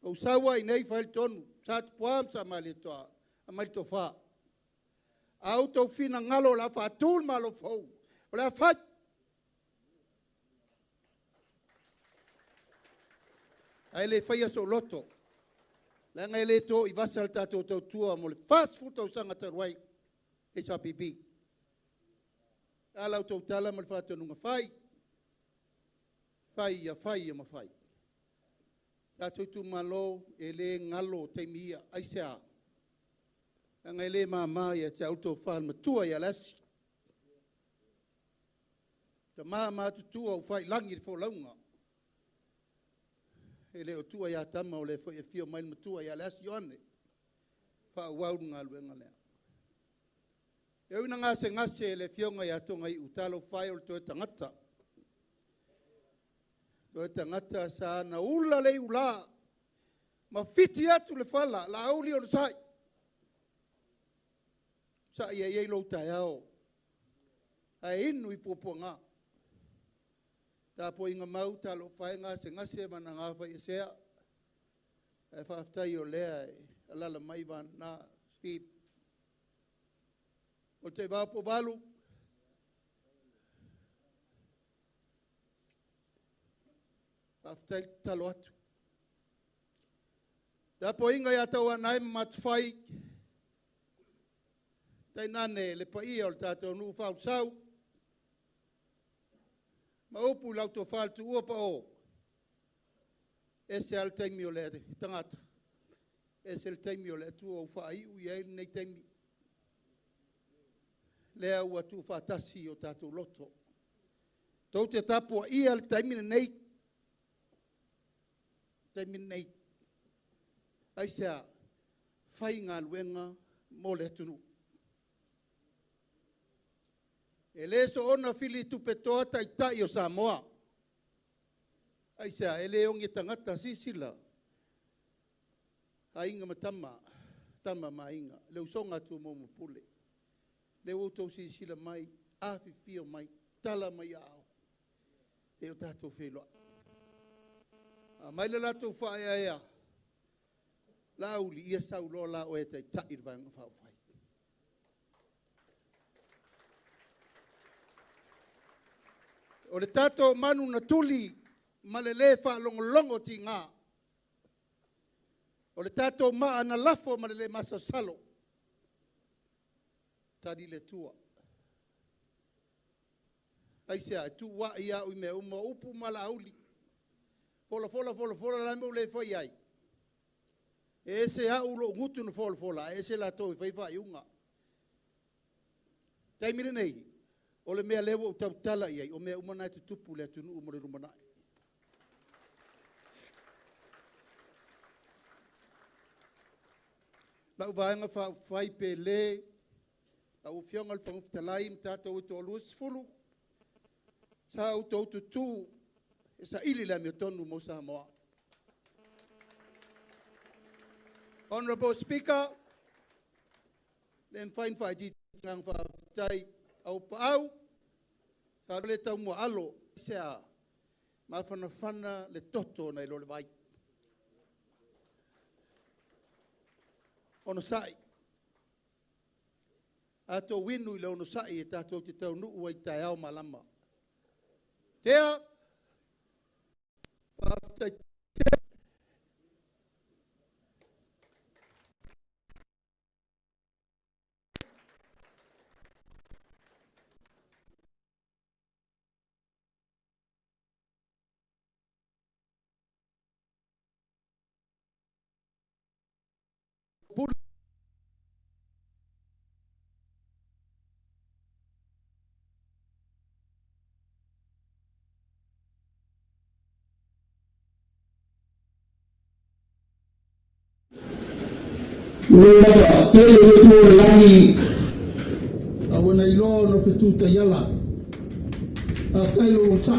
O sawa i nei fa tonu. Sat poam sa male to. Amal to fa. Auto fina ngalo la fa tul malo fau. Wala fa ai le fai aso loto. La ngai le to i vasal tato tau tua mo le fast food tau sanga taruai e sa pipi. Ala tau tala mo le fato nunga fai. Fai ia ma fai. Tato Itumalo e le ngalo te mia ai sea. La ngai le mama ia te auto fal matua ia lasi. Ta mama tutua u fai langi fo launga. E leo tua ia tama o le fo e fio mai matua ia lasi yone. Fa wau nga luenga lea. E una ngase le fionga ia tonga i utalo fai o le tangata. Toe tangata sa na ula le ula. Ma fiti atu le fala, la auli o le sai. Sa ia iei lo tai ao. Ai inu i poponga. Ta po inga mau talo fai ngase mana ngafa i sea. E whaftai o lea e alala maiwan na Steve. O te wapo walu. Whaftai talo atu. Ta po inga ia tau anai matwhai. Tai nane le pa ia o le tātou nu whau sau. Ma upu lau tō whaltu ua pa o. E se al taimi o le tangata. E se al taimi o le tua o whai ui ei nei taimi. Lea ua tu whatasi o tātou loto. Tau te tapua ia al taimi nei. Taimi nei. Ai sea, whai ngā luenga mō le tunu. E le so ona fili tupetoa tai o Samoa. Ai sea, e le ongi tangata sisila. A inga matama, tama ma inga. Le usonga tu momo pule. Le utou sisila mai, afi fio mai, tala mai ao. E o tato wheloa. Mai le lato whaia ea. Lauli ia saulo la o e tai tair vanga whau whai. O le tato manu na tuli ma le le whaalongolongo ti ngā. O le tato maa na lafo ma le masa salo. Tari le tua. Aisea, tu wa ia ui me uma upu ma la auli. Fola la me le whai ai. E se au lo ngutu na fola, e se la tau i whai unga. Taimire nei. O le mea lewa o tau tala iai, o mea umanai te tupu le atunu umare rumanai. Lau vaenga whai pe le, au fionga le whanguftalai mtatou to luas fulu, sa au tau tutu, e sa ili le mea tonu mo Samoa. Honorable Speaker, le mfain whai di ngang whai au pau, ka le tau mua alo, sea, ma whanawhana le toto nei lo le vai. Ono sai. Ato winu i le ono sai e tātou te tau nuu ai tai au malama. Tea, Lua tele wetu lani awana ilo no fetu tayala tailo sa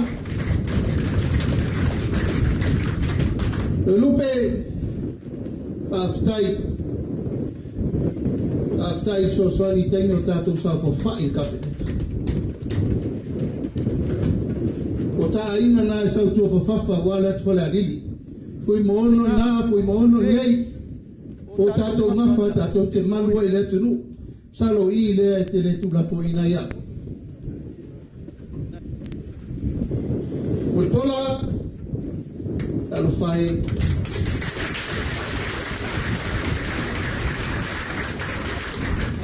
lupe aftai so swani tengo tatu sa for fai kape ota ina na sa tu for fafa wala tfola dili foi mono na foi mono nei o tato ngafa tato te malua i le tunu salo i le te le tu la foina ia o pola alo fai mai.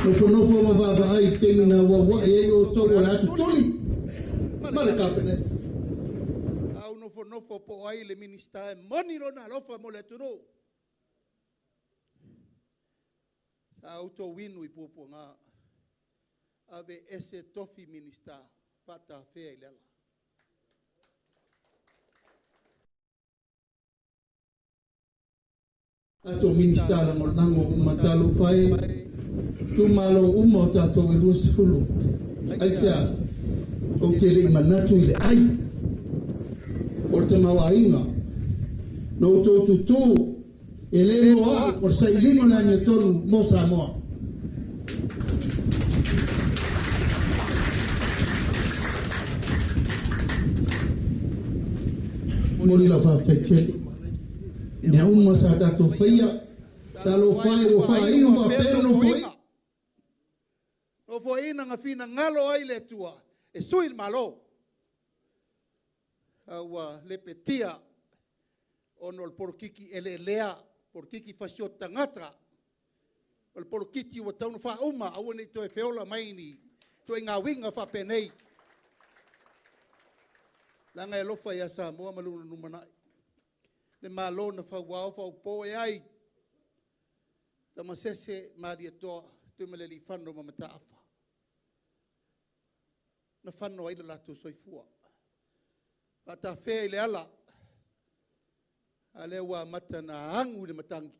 Nofo ma va ai temina wa e o to la tutuli. Mala kabinet. Au nofo po ai le minista moni lona lofa mo le tunu. Au to winu I popo nga ave ese tofi minista pata fe lela. Ato minista la mornango umatalu fai tumalo uma tato ilus fulu. Aisa o tele manatu ile ai. Orte mawainga. No to tutu ele moa por sailino la nyetonu mosa moa. Mori la fa tcheli. Ne uma sa dato fia talo fai o fai o papel no foi. O foi na ngafina ngalo ai le tua. E suil malo. Awa le petia ono el porkiki ele lea porkiki fasio tangata. El porkiki o tau fa uma awani to e feola maini to inga winga fa penei. Langa e lofa ia sa moa maluna numanai. Le malo na fa wao fa po e ai. Tama sese maria toa tu me le li fano ma mataafa. Na fano ai le lato soifua. Pata fe le ala. Ale wa mata na hangu le matangi.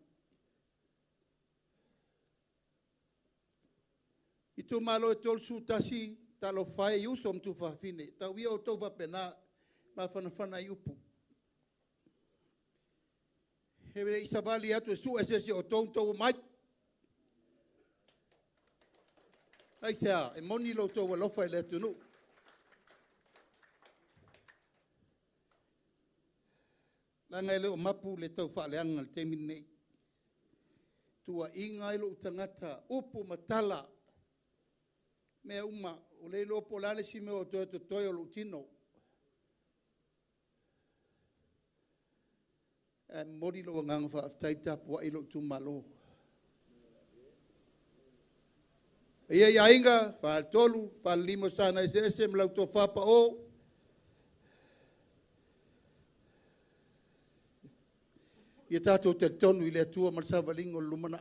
Itumalo e tolsu tasi talo fai usom tu fa fine. Tawia o tova pena ma fana iupu. Heve isabali atu su esese o tonto mai. Ai sea, e moni lo to lo fa le tunu. Langa le o mapu le tau fa le angal temine. Tua inga lo tangata upu matala. Me uma o le lo polale si me o to lo tino. Mori lo ngang fa taita po ilo Itumalo. Ia inga fa tolu fa limo sana ese mlau to fa pa o. Ia tato te tonu ile tua marsava lingo lumana.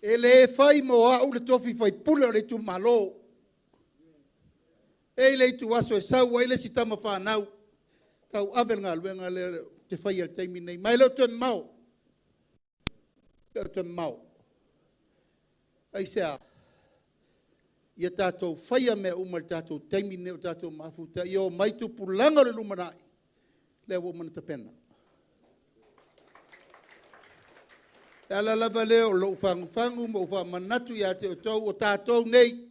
Ele fai mo au le tofi fai pula le Itumalo. Ele tu aso e sau ele si tama whanau. Tau avel ngā luenga le te whai al teimi nei. Mai leo te mau. Leo te mau. Ai sea. Ia tātou whaia mea umar tātou teimi nei o tātou mafuta. Ia o mai tu pulanga le lumanai. Leo o mana te pena. Ala lava leo lo whangu mo whamanatu ia te o tau o tātou nei.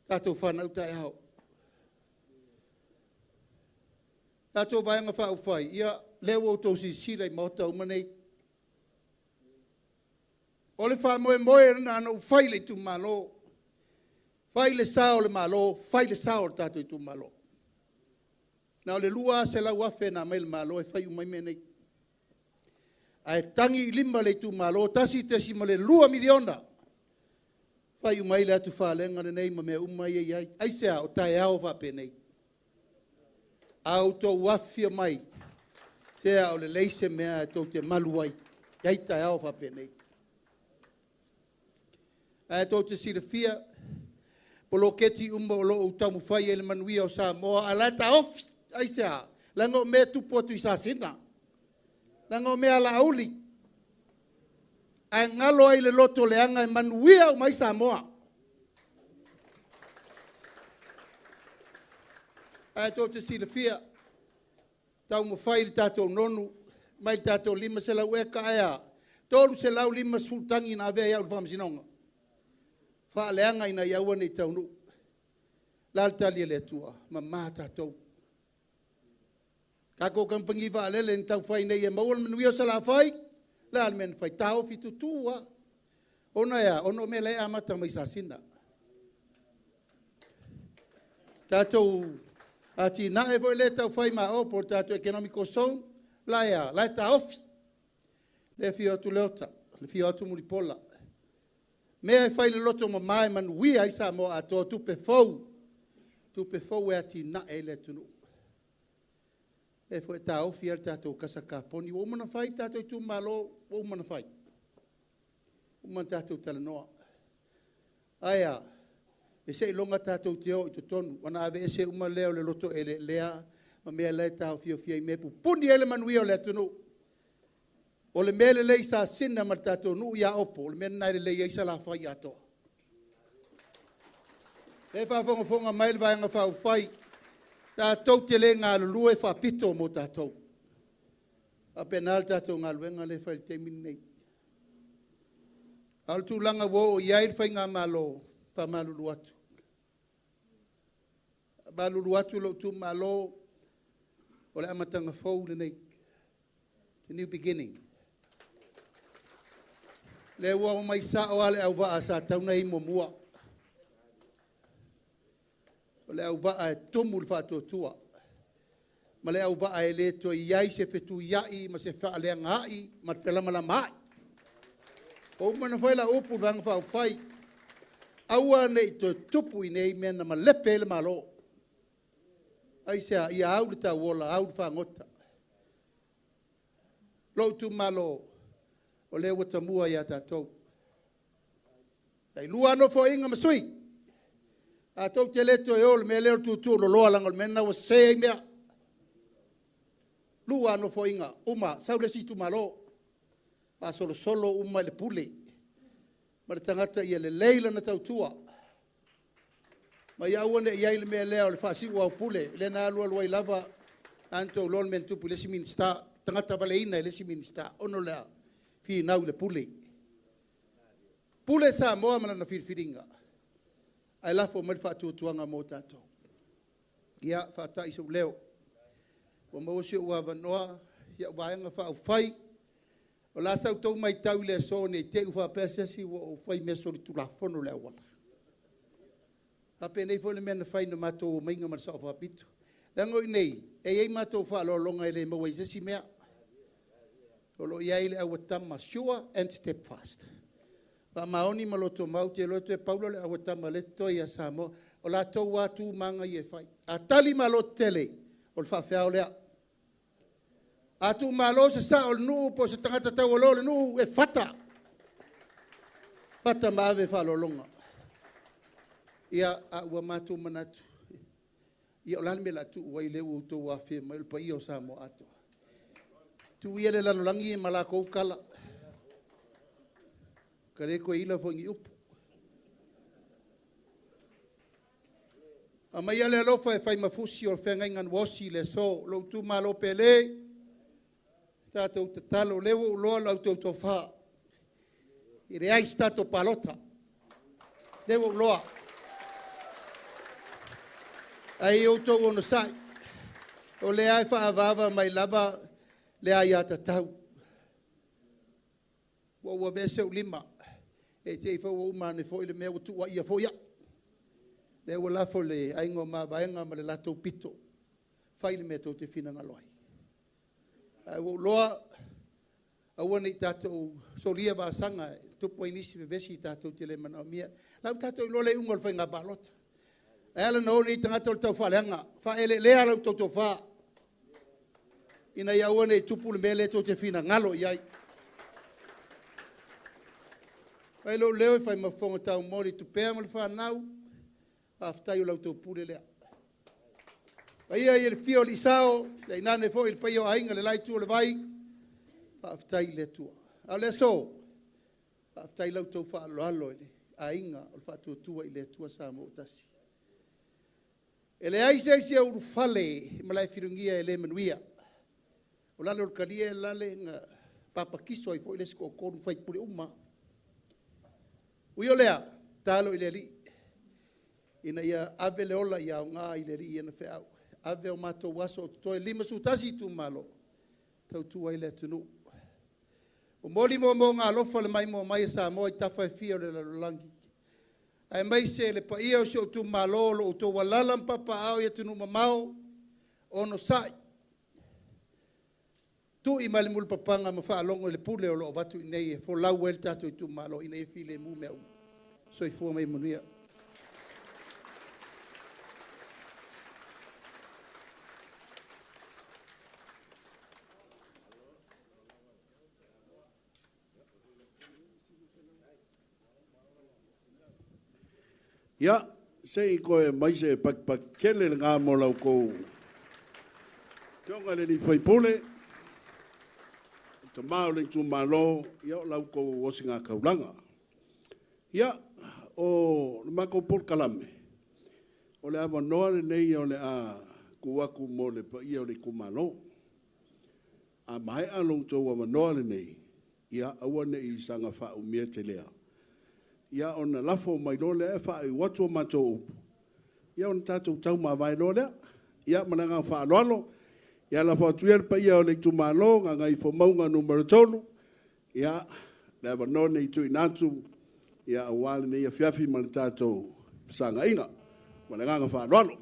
Tātou whanau tai hao. Tātou vaenga wha uwhai, ia leo o tau si sira I mauta umanei. O le wha moe rana ana uwhai le Itumalo. Whai le sao le malo, whai le sao le tātou Itumalo. Nā le lua se lau afe nā mai le malo e whai umai menei. Ai tangi I lima le Itumalo, tasi te si ma le lua miliona. Whai umai le atu whalenga le nei ma mea umai e iai. Ai sea o tae ao whape nei. Au tō wafia mai, tea o le leise mea tō te maluai, iai tai au whape nei. Ai tō te sirafia, polo keti umba o loo utamu whai ele manuia o Samoa, a lata off, ai sea, lango mea tupotu I Sasina, lango mea la auli, ai ngalo ai le loto leanga e manuia o mai Samoa. Ai tō te sirafia, tau mo whai li tātou nonu, mai tātou lima se lau eka ea, tōru se lau lima sultangi nā vea iau whamasinonga. Wha leanga ina iaua nei tau nu. Laltali le tua, ma mā tātou. Kako kampangi wha lele ni tau whai nei e mauan manuia sa la whai, la almen whai tau fitu tua. Ona ea, ono me le amata mai Sasina. Tātou Ati na e foi le tau fai ma o por tato economical zone, la ta ofi. Le fio atu leota, le fio atu mulipola. Mea e fai le loto ma mai man wia isa mo ato tupe fou e ati na e le tunu. E foi ta ofi ar tato kasaka poni, o mana fai tato tu malo, o mana fai. O mana tato talanoa. Aia, e se longa tato teo i tonu, wana ave e se uma leo le loto e le lea, ma mea lea tau fio i mepu. Puni ele manuia o le tunu. O le mele lei Sasina ma tato nu ia opo, o le mele nai le lei isa la fai ato. E whaafonga mai le vaenga whau fai, tātou te le ngā lulua e whapito mo tātou. A penal tātou ngā luenga le whai te minei. Al tūlanga wo o iai whai ngā malo, wha malulu atu. Malulu atu lo tu malo, o le amatanga fau le nei. The new beginning. Le ua o mai sa o ale au waa sa tauna i mo mua. O le au waa e tomu le whātua tua. Ma le au waa e le to iai se whetu iai, ma se wha lea ngai, ma te lamala mai. O mana whaila upu vanga whau whai. Aua nei to tupu i nei mena ma lepe le malo. Ai sea ia au le ta wola, au le whangota. Lo tu malo. O le wata mua ia tātou. Tai lua no fo inga masui. A tau te leto e ol me leo tutu lo loa langal mena wa se mea. Lua no fo inga. Uma, sau le si tu malo. Pa solo uma le pule. Ma le tangata ia le leila na tau tua. Ma ia uane ia ile mea leo le fasi ua pule. Le na alua lua lava. Anto lol men tupu le si minsta. Tangata vale ina le si minsta. Ono lea. Fi nau le pule. Pule sa moa mana na firfiringa. Ai lafo mai whaatuatuanga mō tātou. Ia whaata iso leo. Wa mawasi ua wanoa. Ia waenga wha au whai. O la sau tau mai tau le so ne te uwha pesesi wa o whai mea sori tu la fono le awala. Hape nei fo le mea na whai na mato o mainga marasa o whapito. Lango i nei, e ei mato wha alolonga i le mawa i sesi mea. Olo ia ile awatama sure and step fast. Pa maoni maloto mau te loto e paulo le awatama le toi a samo. O la tau watu manga i e whai. A tali malot tele. O le whawhao lea. A tu malo se sa o nu po se tangata tau alo le nu e fata. Fata maave whalolonga. Ia a ua matu manatu. Ia o lalme la tu ua i leu uto wa whima il pa io samo ato. Tu ia le lalolangi e malako ukala. Kare ko ila fongi upu. A mai ale alofa e fai mafusi o whenga ingan wosi le so. Lo tu malo pele. Tātou te talo lewo uloa lau tau tau wha. I reais tātou palota. Lewo uloa. Ai o tau ono sai. O le ai wha avava mai lava. Le ai ata tau. Wa ua vese u lima. E te ifa ua umane fo ile mea utu wa ia fo ia. Le ua lafo le aingo ma vaenga ma le lato pito. Whaile mea tau te whina ngaloai. Ua loa. Aua nei tātou solia wa sanga. Tupo inisi me vesi tātou te le mana o mia. Lau tātou ilo le ungol whainga balota. E ala na o nei tangata o tau whaleanga. Whaele lea lau tau tau wha. Ina ia ua nei tupu le mele to te whina ngalo iai. Pai lo leo e whai mawhonga tau mori tu pēa mo le whanau. Aftai o lau tau pule lea. Pai ia i le fio li sao. Te inane fo i le pai o ainga le lai tu o le vai. Aftai le tua. A le so. Aftai lau tau wha alo alo ele. Ainga o le wha tua i le tua sa mo utasi. E le aise aise au rufale. Malai firungia e le manuia. O lale o karia e lale nga papa kiso ai fo ile sko koru fai pule uma. Ui o lea, talo ile li. Ina ia ave le ola ia o ngā ile li ia na wheau. Ave o mato waso toe lima sutasi tu malo. Tau tua ile tunu. O moli mo ngā lofa le mai mo mai sa mo i tawhai fia o le lalolangi. Ai mai se le pa ia o si o tu malo lo o to walalam papa au ia tunu mamao. ono sai tu i mali mul papanga ma fa longo le pule o lo batu nei fo la welta to Itumalo ina file mu me so i fo mai munia Ya, sei koe mai se pak kele ngā mo lau kou. Tionga le ni whai pole, ta mao le Itumalo, ia o lau kou osi ngā kaulanga. Ia, o mako por kalame, o le awa noa le nei o le a kuwaku mo le pa ia o le Kumalo. A mai along tō awa noa le nei, ia awa nei sanga wha umia te lea. Ia ona lafo mai no le fa i watu mato ia on tatou tau ma vai no le ia mananga fa lolo ia la fa tuer pa ia o le Itumalo Gaga'ifomauga numero 3 ia le va no nei tu inatu ia awale nei afiafi ma tatou sanga inga mananga fa lolo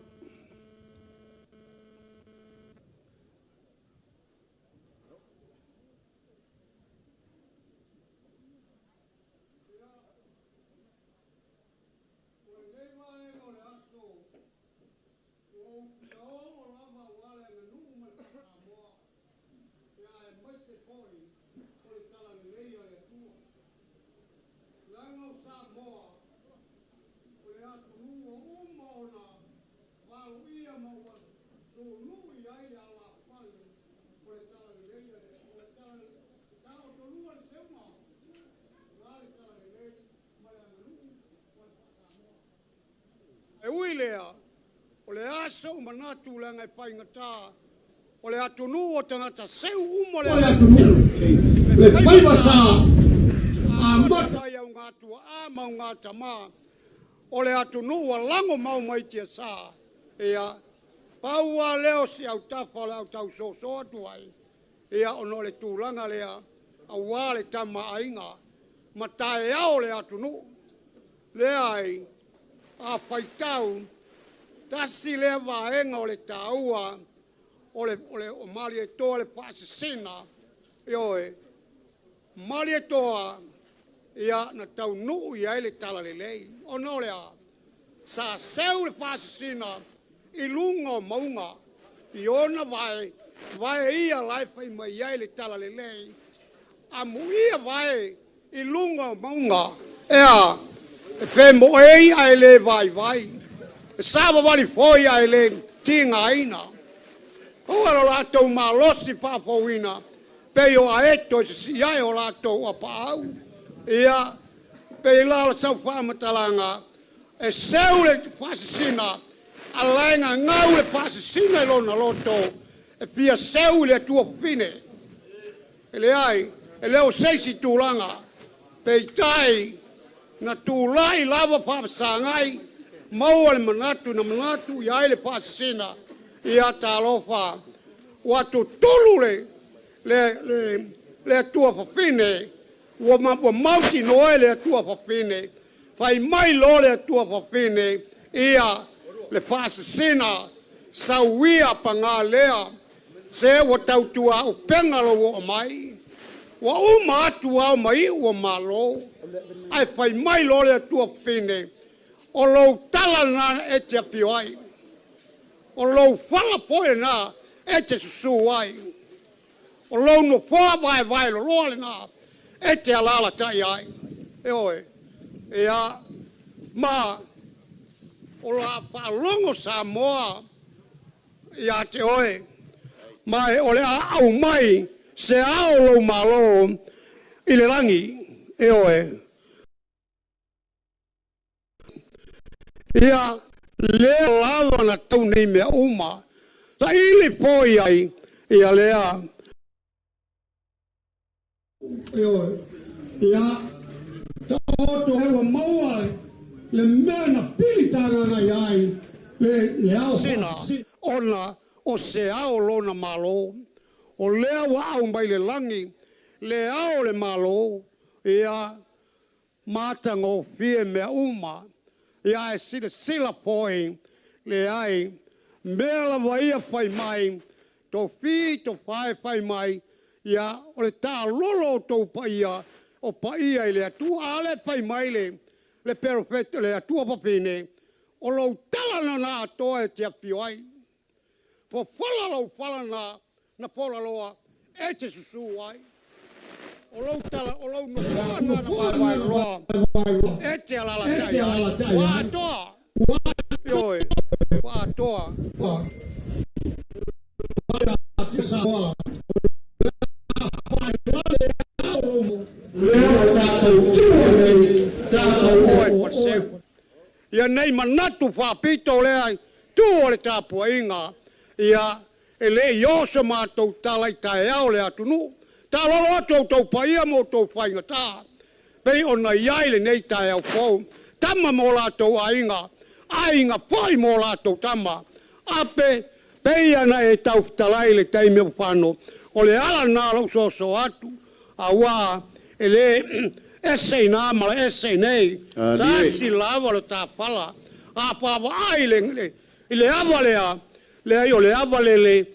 E ui lea, o le aso manatu le ngai pai ngata, o le atunu o tangata seu umo le atunu. Le pai wasa, a mata ia ungatua, a mau ngata ma, o le atunu o lango mau mai tia sa, ea, paua leo si au tafa le au tau so atuai, ea ono le tūlanga lea, au wale tama ainga, ma tae au le atunu, lea ai, a faitau tasi le vaenga o le taua o mali e toa le Sasina ioe mali e toa ia na tau nuu ia le tala le lei o no le a sa seu le Sasina i lunga maunga i ona vai ia lai fai mai ia le tala le lei a muia vai i lunga maunga ea e fe mo ei ai le vai. E sava vali foi ai le tinga aina. O alo lato malosi papouina. Pe o aeto si ai o lato a pau. Ia pe la sa fa matalanga. E seule Sasina. Alainga ngau le Sasina lo na loto. E pia seule tua fine. Ele ai, ele o seisi tulanga. Pe tai na tūlai lava whapasangai, maua le manatu na manatu i aile Sasina i a tālofa. Watu tolu le tua whawhine, wa mauti noe le tua whawhine, whai mai lo le tua whawhine, ia le Sasina sauia panga lea, se wa tautua o pengalo o mai, wa uma atu au mai o malo, ai fai mai lo le tua pene o lo tala na e te pioi o lo fala foi na e te suai o lo no fa vai lo na e te alala tai ai e oi e a ma o la pa longo sa moa e a te oi mai o le au mai se ao lo malo i le rangi e oi ia le lava na tau nei mea uma. Ta ili poi ai, ia lea. Ia, ta oto hewa maua le mea na pili tanga ngai ai, le au Sina, ona o se ao lona malo, o lea wa au mai le langi, le ao le malo, ia matango fie mea uma, ia e sila poi le ai mela vaia fai mai to fi to fai mai ia o le tā lolo tau paia o paia i le atua ale fai mai le perfetto le atua papine o lo tala na atoa e te apio ai fo fala na fola loa e te susu ai o lo tala o lo no na vai loa e te ala tai wa atoa yoi wa atoa ia nei manatu whapito lea tu o le tāpua inga ia e le i osa mātou talai tae au le atunu tā lolo atu tau paia mo tau whainga tā pei ona iai le nei tae au fau tama mo lātou ainga whai mo lātou tama ape pei ana e tau talai le teime whano o le ala nā lau so atu a wā e le esei nā mala esei nei tāsi lava le tā pala a pāwa ai le awa lea le ai o le awa le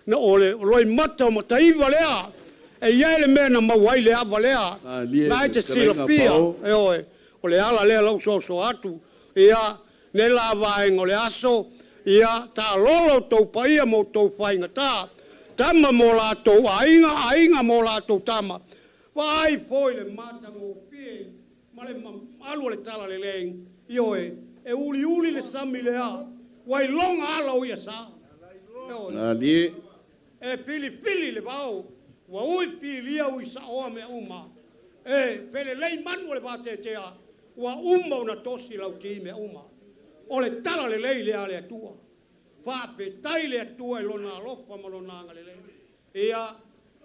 na o le roi mata o mata iwa lea e iai le mena mawai le awa lea na e te sila pia e oe o le ala lea lau so atu ia ne lava e ngole aso ia tā lolo tau paia mo tau whainga tā tama mo lātou ainga mo lātou tama vai foi le mata ngō pie ma le alu le tala le leing ioe e uli le sami le a wai longa ala o ia sa e pili le vau wa ui pilia ui sa oa me uma e pele lei manu le vate tea wa uma una tosi lau ti me uma o le tala le lei le ale atua fa pe tai le atua e lona alofa ma lona anga le lei ia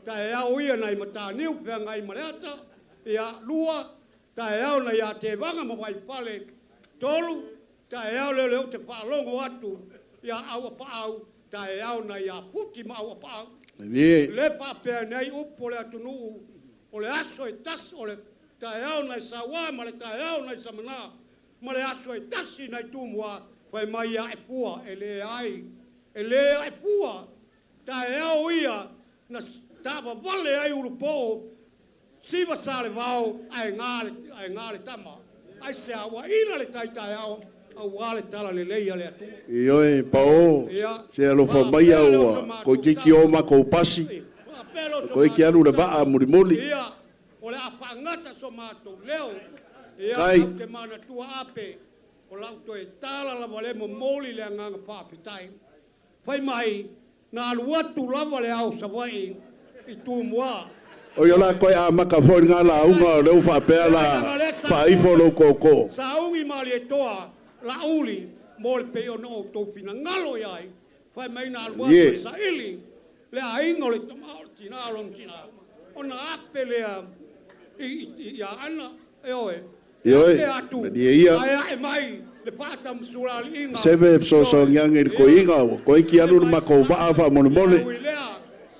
ta e au ia nai mata niu pe ngai maleata ia lua ta e au na ia te vanga ma vai pale tolu ta e au le te palongo atu ia au pa au ta e au na ia puti ma au pa au le pa pe nei upo le atu nu o le aso e tas o le ta e au na sa wa ma le ta e au na sa mana ma le aso e tasi nai tumua vai mai ia e pua e le ai pua ta e au ia na tava vale ai urupo siva sale vau ai ngale tama ai se awa ina le taitai au wale tala le leia le atu ioi pao se alo fa mai au ko kiki o ma ko pasi ko iki alu le va murimoli ia o le apangata so mato leo ia ke mana tua ape o lau to e tala la vale mo moli le nganga papitai fai mai na alu atu lava le au Savaii Itumalo o yo la koe a maka foi ngā la unga leu wha pēr la wha ifo lo koko sa ungi mali e toa la uli mo le peo no tau fina ngalo iai whai mai nā alua sa ili le a ingo le tamao tina along tina o na ape lea ia ana e oe Ioi, ia ia e mai le pata msurali inga seve so nyange ko inga ko iki alu ma ko ba fa mo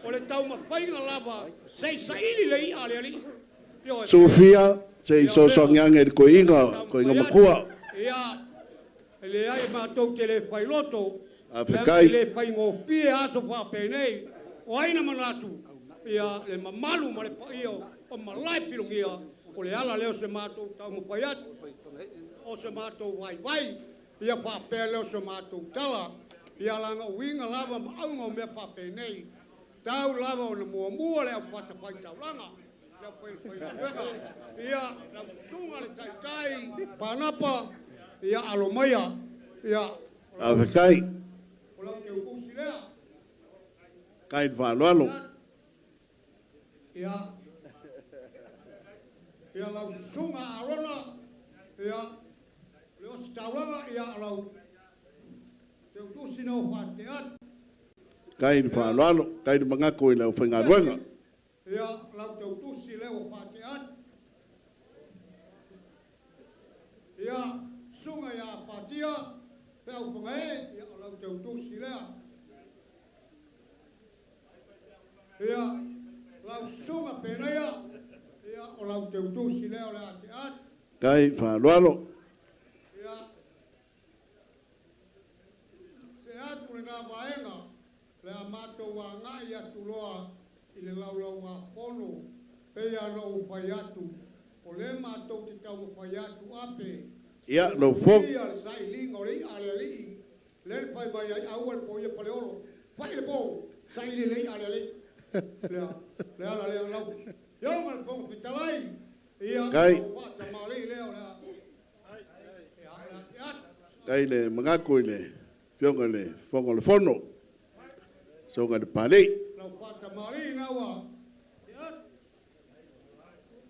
o le tau ma painga lava sei saili le ia le ali Sofia sei so nyange ko inga makua ia le ai ma tau tele pailoto Afrikai le paingo pie aso fa penei o aina manatu ia le mamalu ma le paio o malai pilungia o le ala leo se matou tau mo paiat o se matou vai ia fa pele o se matou tala ia langa winga lava ma au me fa penei tau lava o na mua le au pata pai tau langa ia na sunga le tai panapa ia alomaya ia Afrikai o lau ke usi lea kai valo ia lau sunga arona ia le o staulanga ia lau te usi no fateat kai valo kai mangako i lau whainga ruanga ia lau te usi leo fateat ia sunga ia patia pe au pangae ia lau te usi lea ia lau sunga penaya ia o lau te utusi leo le ate at kai valo ia se atu le nā lau lau ngā pono, pea no whai atu, o le mātou te tau whai atu ape. Ia, no fok. Ia le sai lingo rei, ale li, le whai mai ai aua le po ia pale oro, whai le po, sai li lei, ale li. Le ala lea lau. Ia ma le pongo pitalai, ia whata mali leo lea. Kai le mangako le, fionga le, fonga le fono. Songa le pale. Lau whata mali nawa. Ia,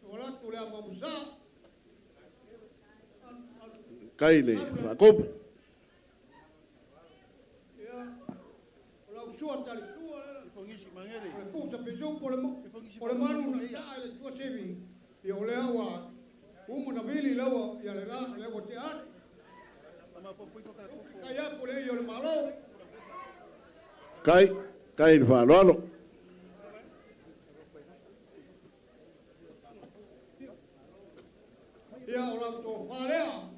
wala tu lea mamusa. Kai le, whakopu. Ia, lau sua tali sua. Pusa peso por le manu na ia le tua sevi. Ia o le awa, umu na vili lawa, ia le la, le te ate. Kai aku le iyo le malo. Kai le whāloalo. Ia o lau tō whālea.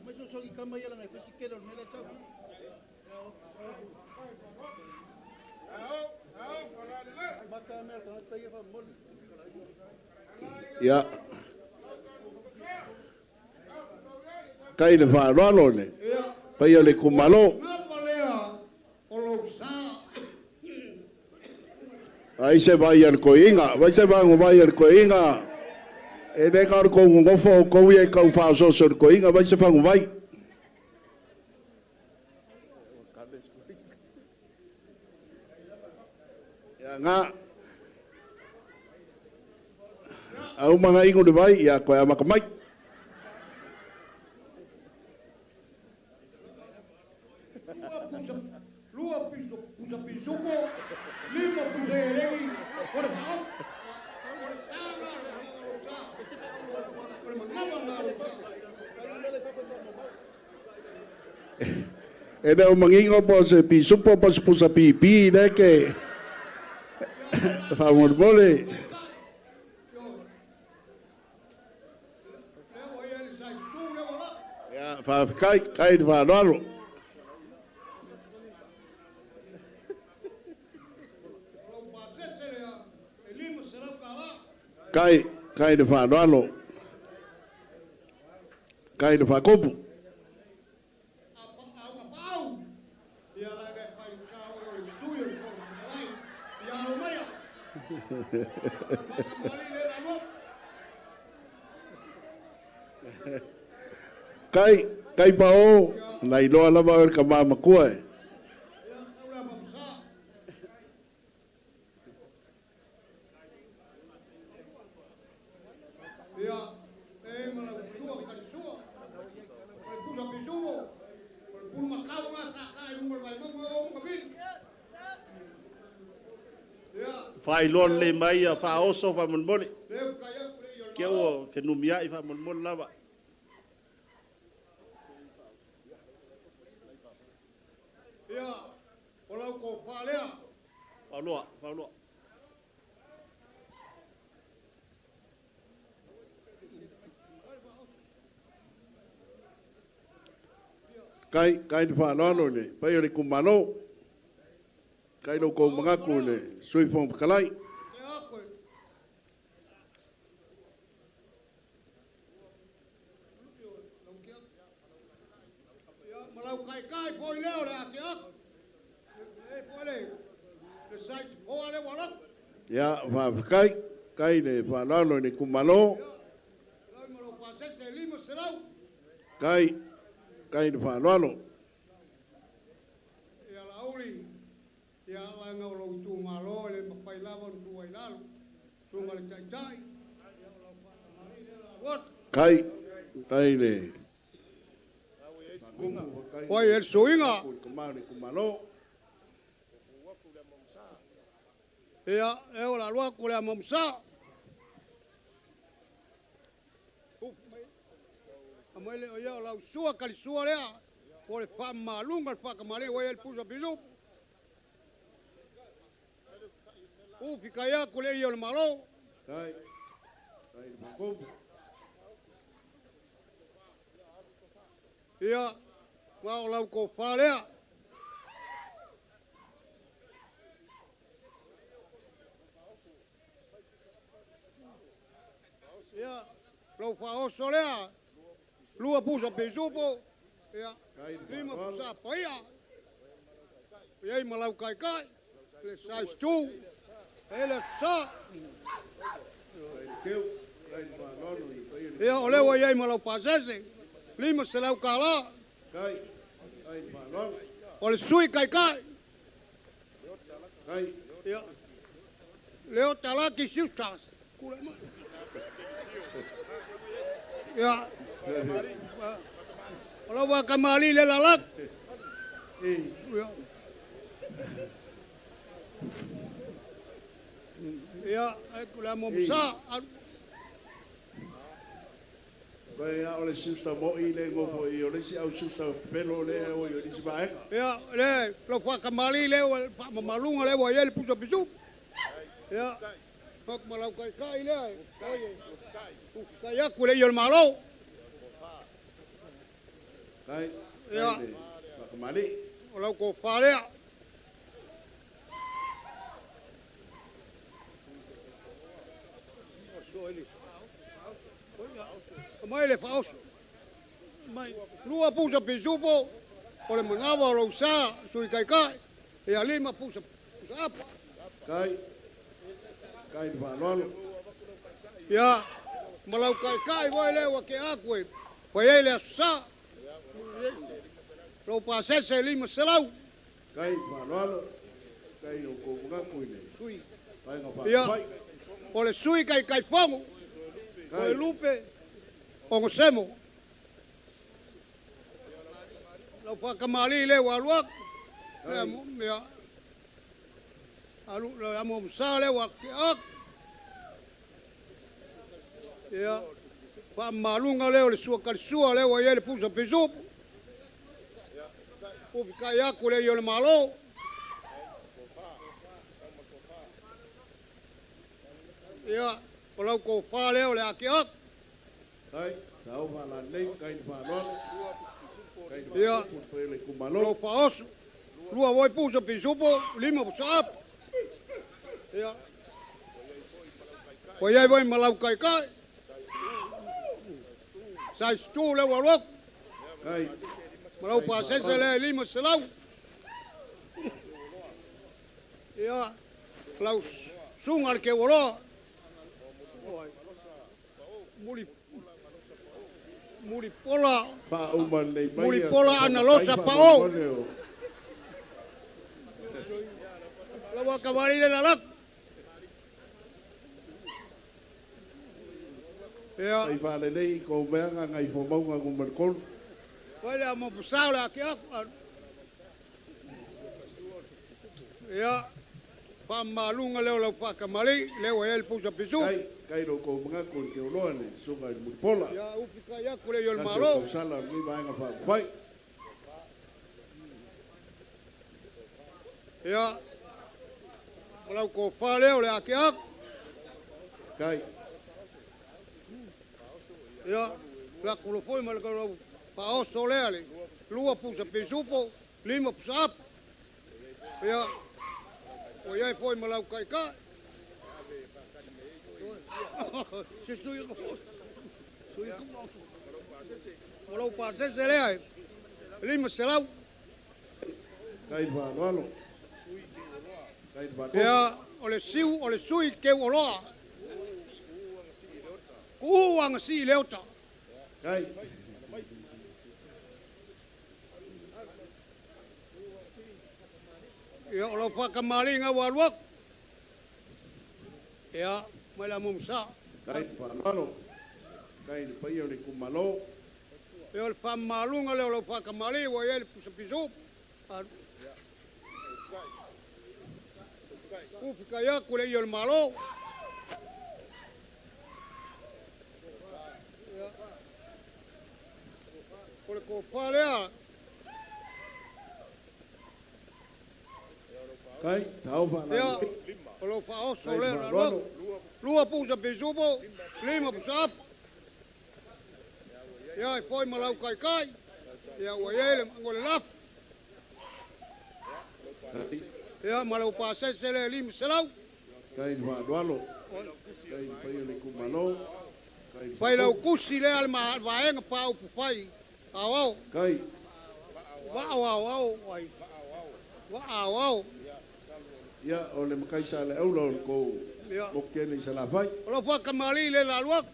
Ia. Kai le whāloalo ne. Pai o le kumalo. Ai se vai al koinga, vai se vai al koinga. E le ka ko ngofo ko wi ka fa so so koinga vai se fangu vai. Ya nga. Au manga ingo de vai ya ko ama kamai. Lua piso, pusa pisuko, lima pusa elegi, ora mau, ora sama, ora manama ngarusa. E da o mangingo po se pisupo po se pusa pipi ne ke fa mormole. Ya fa kai va lolo. Kai de whānoalo. Kai de whakopu. Kai pao, nai loa lava o ka māmakua e. Fai lon le mai a fa oso fa mon boli. Ke o fenumia i fa mon lava. Ia, o lau ko whalea. Pauloa. Kai de whānoalo ne, pai o le kumalo. Kai no ko mangaku ne, sui fong kalai. Malau kai poi leo le ake ak. Poi le, le site hoa le walak. Ya, kai ne whānoalo ne kumalo. Malau pasese lima serau. Kai ne whānoalo. Ia lauri. Ia langa o lo Itumalo le mapai lava tu ai lalu. Sunga le chai. What? Kai ne. Oi, el suinga. Kumalo. Ia, eo la lua kule a mamsa. Amaile o ia la sua kali sua lea. O le wha malunga le whakamare oi el pusa pisu. Pika ia kule i o le malo. Kai makopu. Ia, wao lau ko whalea. Lo fa oso lea. Lua pusa pe supo. Ya. Lima pusa paia. Ia malau kai kai. Le sai stu. Ele sa. Ia ole wa ia malau pasese. Lima se lau kala. Ole sui kai kai. Ia. Leo talaki siustas. Ya. Kalau wa kamali le lalak. Ya. Ya, aku la momsa. Kaya oleh susta mo ile ngopo i oleh si au susta pelo le o yo disi bae. Ya, le lo fa kamali le pa mamalunga le wa yel puso bisu. Ya. Pak malau kai kai le. Kaya ku le yo malo. Kai. Ya. Kembali. Kalau ko fa le. Mai le faos. Mai lua pusa pisupo. Ole manava lo sa sui kai kai. E alima pusa apa. Kai. Kai va lolo. Ya. Malau kai kai voi le wa ke akwe. Foi ele sa. Lo pasese lima selau. Kai va lolo. Kai o ko nga kuine. Sui. Kai nga Ya. pa. Ole sui kai kai fongo. Ole lupe. Ongo semo. Lo fa kamali le wa luak. Ya. Alu lo amo sa le wa ke ak. Ya. Pa malunga le ole sua kalsua le wa yele pusa pesup. Upi kaya kule yole malo. Ya. Kalau ko fa le ole aki ak. Kai, tau va la nei kai va lolo. Ya. Pele Lo kumalo. fa osu. Lua voi pusa pesupo lima pusap. Ya. Ko yai voi malau kai kai. Sai stu le wa lok. Kai. Malau pasese le lima selau. Ya. Lau sungar ke wolo. Muri pola. Pa uman nei mai. Muri pola ana losa pao. Lawa kamari le lalak. Ya. Ai va le nei ko menga ngai fo maunga ko merkol. Wala mo pusau la ki ak. Ya. Pa malunga leo la pa kamari leo el pusa pisu. Kai, kai ro ko menga ko ke loane sunga muri pola. Ya upika ya kule yol Malo. malo. Sala ni vai nga fa. Vai. Ya. Malau ko fa leo le aki ak. Kai. Ya. La kulo foi mal ko pa o solele. Lua pusa pisupo, lima pusa ap. Ya. O ia foi malau kai kai. Se sui ko. Sui ko. Malau pasese le ai. Lima selau. Kai va lolo. Kai va. Ya, ole sui ke oloa. Kuang si leota. Kai. Ya, ole pa kamali nga waluak. Ya, mala mumsa. Kai va lolo. Kai pa yo le kumalo. Ya, ole pa malunga le ole pa kamali wa yel pusapisu. Ufika ya kule yol malo. Ya. Ole ko palea. Kai, tau va la. Ya. Ole pa oso le la. Lua pusa pisupo, lima pusap. Ya, foi malau kai kai. Ya, wa yele ngole laf. Ya, malau pasese le lima selau. Kai va lolo. Kai pa yo le kumalo. Pai lau kusi le al ma vaenga pa upu pai. Awau. Kai. Wow. Wow. Ia o le makai sa le aula o ko o kene sa la vai. Lo fa kamali le la luak.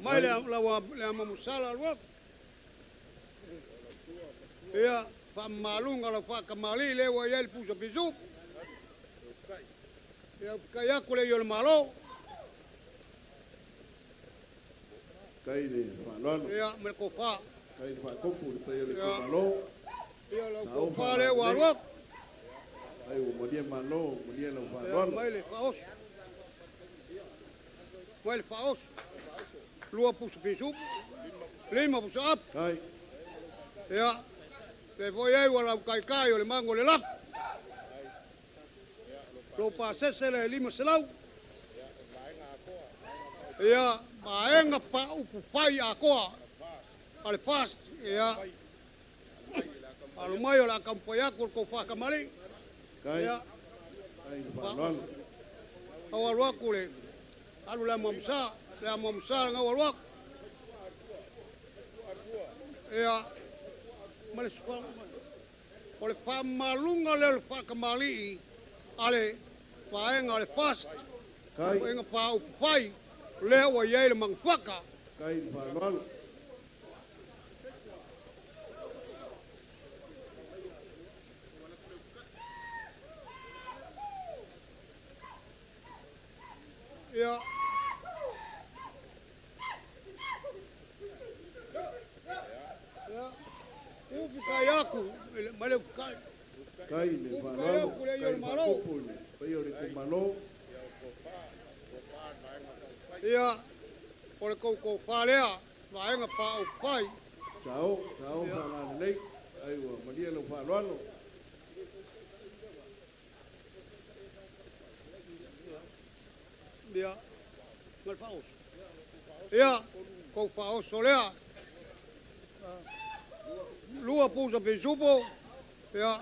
Mai le mamusala luak. Ia fa malunga lo fa kamali le wa yel puso bisu. Ia kaya kule yol malo. Kai le malolo. Ia me ko fa. Kai fa kopu le tayo le malo. Ia lo ko fa le wa luak. Ai o modia malo, modia lo fa Ia mai le faos. Mai le faos. Lua puso bisu. Lima puso ap. Kai. Ia. Le voi ai wala kai o le mango le lap. Lo pa sese le lima selau. Ia maenga pa upu pai a koa. Ale fast. Ia. Alo mai o la kampoia ko fa kamali. Kai. Ia. Kai fa malo. Awalua kule. Alu la mamsa ngawalua. Ia. Male spa. Ole fa malunga le fa kamali. Ale paenga ale fast. Kai. Paenga pa upu pai. Le wa yele mangfaka. Kai fa malo. Ia. Upi kai aku. Male kai. Kai le fa malo. Kai fa kopu le. Pai o le kumalo. Ia. Ole ko falea. Vaenga pa upu pai. Chao fa la nei. Ai o modia lo fa lo. Ia. Ngal faos. Ia. Ko faos solea. Lua pusa pe supo. Ia.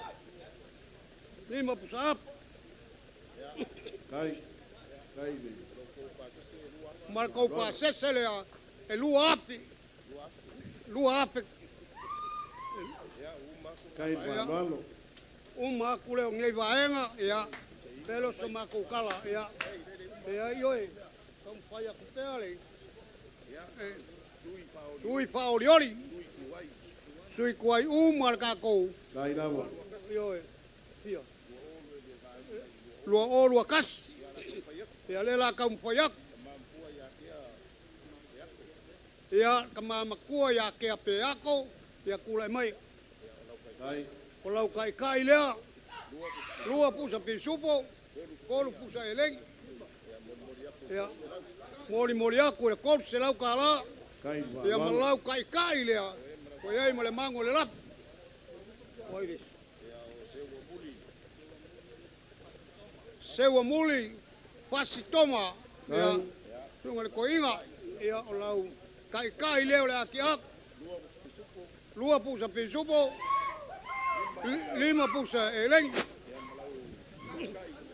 Lima pusa ap. Kai. Kai le. Mal ko pa seselea. E lua api. Lua api. Kai fa malo. Uma kule o ngei vaenga. Ia. Pelo se mako kala. Ia. Ia ioi. Kam faya kuteale. Sui paolioli. Sui kuai umal kako. Kai lava. Ioi. Ia. Lua lua kas. Ia lela kam fayak. Ia kama kua ya ke ape ako. Ia kule mai. Kai. Kolau kai lea. Lua pusa pe supo. Kolu pusa eleng. Ia. Mori aku le kolu se lau kala. Kai fa Ia malo. malau kai lea. Ko iai male mango le lap. Oiris. Sewa muli. Pasi toma. Ia. Tunga le koinga. Ia o lau kai lea le aki ak. Lua pusa pe supo. Lima pusa eleng.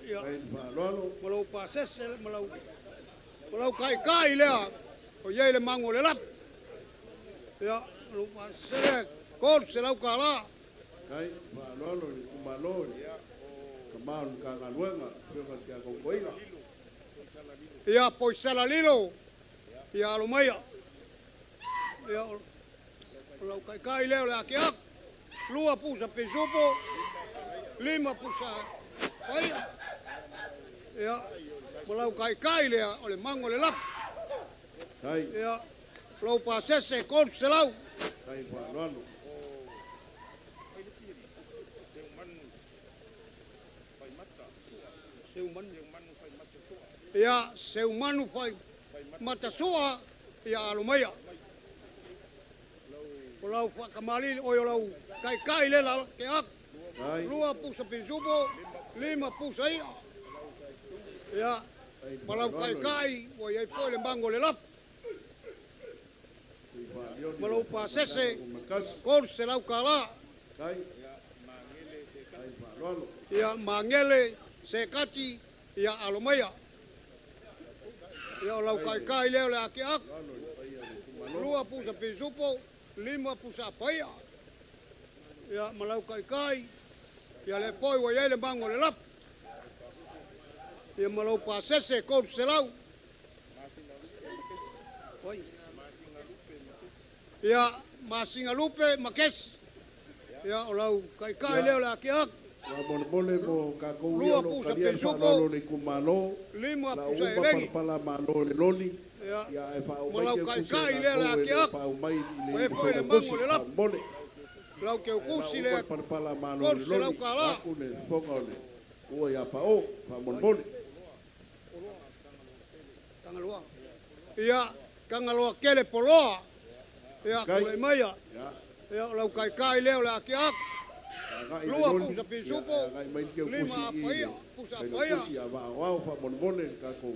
Ia. Kai fa lo. Malau pa sese, malau kai lea. O iai le mango le lap. Ia, malau pa sese, kod se lau kala. Kai fa lo le kumalo. Kamau ka ngaluenga. Pio ka kia kokoinga. Ia, poisala lilo. Ia, alumaya. Ia, malau kai lea le aki ak. Lua pusa pe supo. Lima pusa paia. Ia, malau kai lea o le mango le lap. Kai. Ia, lau pa sese, kod se lau. Kai fa lo. Ia, seu manu fai matasua. Ia, alumaya. O lau whakamali, o lau kai le la ke ak. Kai. Lua pusa pe supo, lima pusa ia. Ia, malau kai, o iai poe le mango le lap. Malau pa sese, kor se lau kala. Kai. Kai fa lo. Ia, mangele, se kati, ia alomaya ia lau kai leo le aki ak lua pusa pisupo lima pusa paia ia malau kai ia le poi wa ia le mango le lap ia malau pasese ko selau ia masinga lupe makes ia olau kai leo le aki ak Mole mo ka ko Lua lo pusa ka dia pisupo. fa lo le kumalo lima la pusa upa elegi pala malo le loli ia ya e fa o Malau kai le la ki ak. pa o mai Oe poe le mango le lap. mole lau ke ukusi le pala malo Kor le se lau loli kala. ku le ponga le o ya pa o fa mole Kangaloa. Ia kangaloa kele poloa. Ia Kai. kule maya. ya Ia lau kai leo la ki ak. Lua pusa pisupo. Lima apaia. Pusa apaia. Kusi ya va wa fa mole ka ko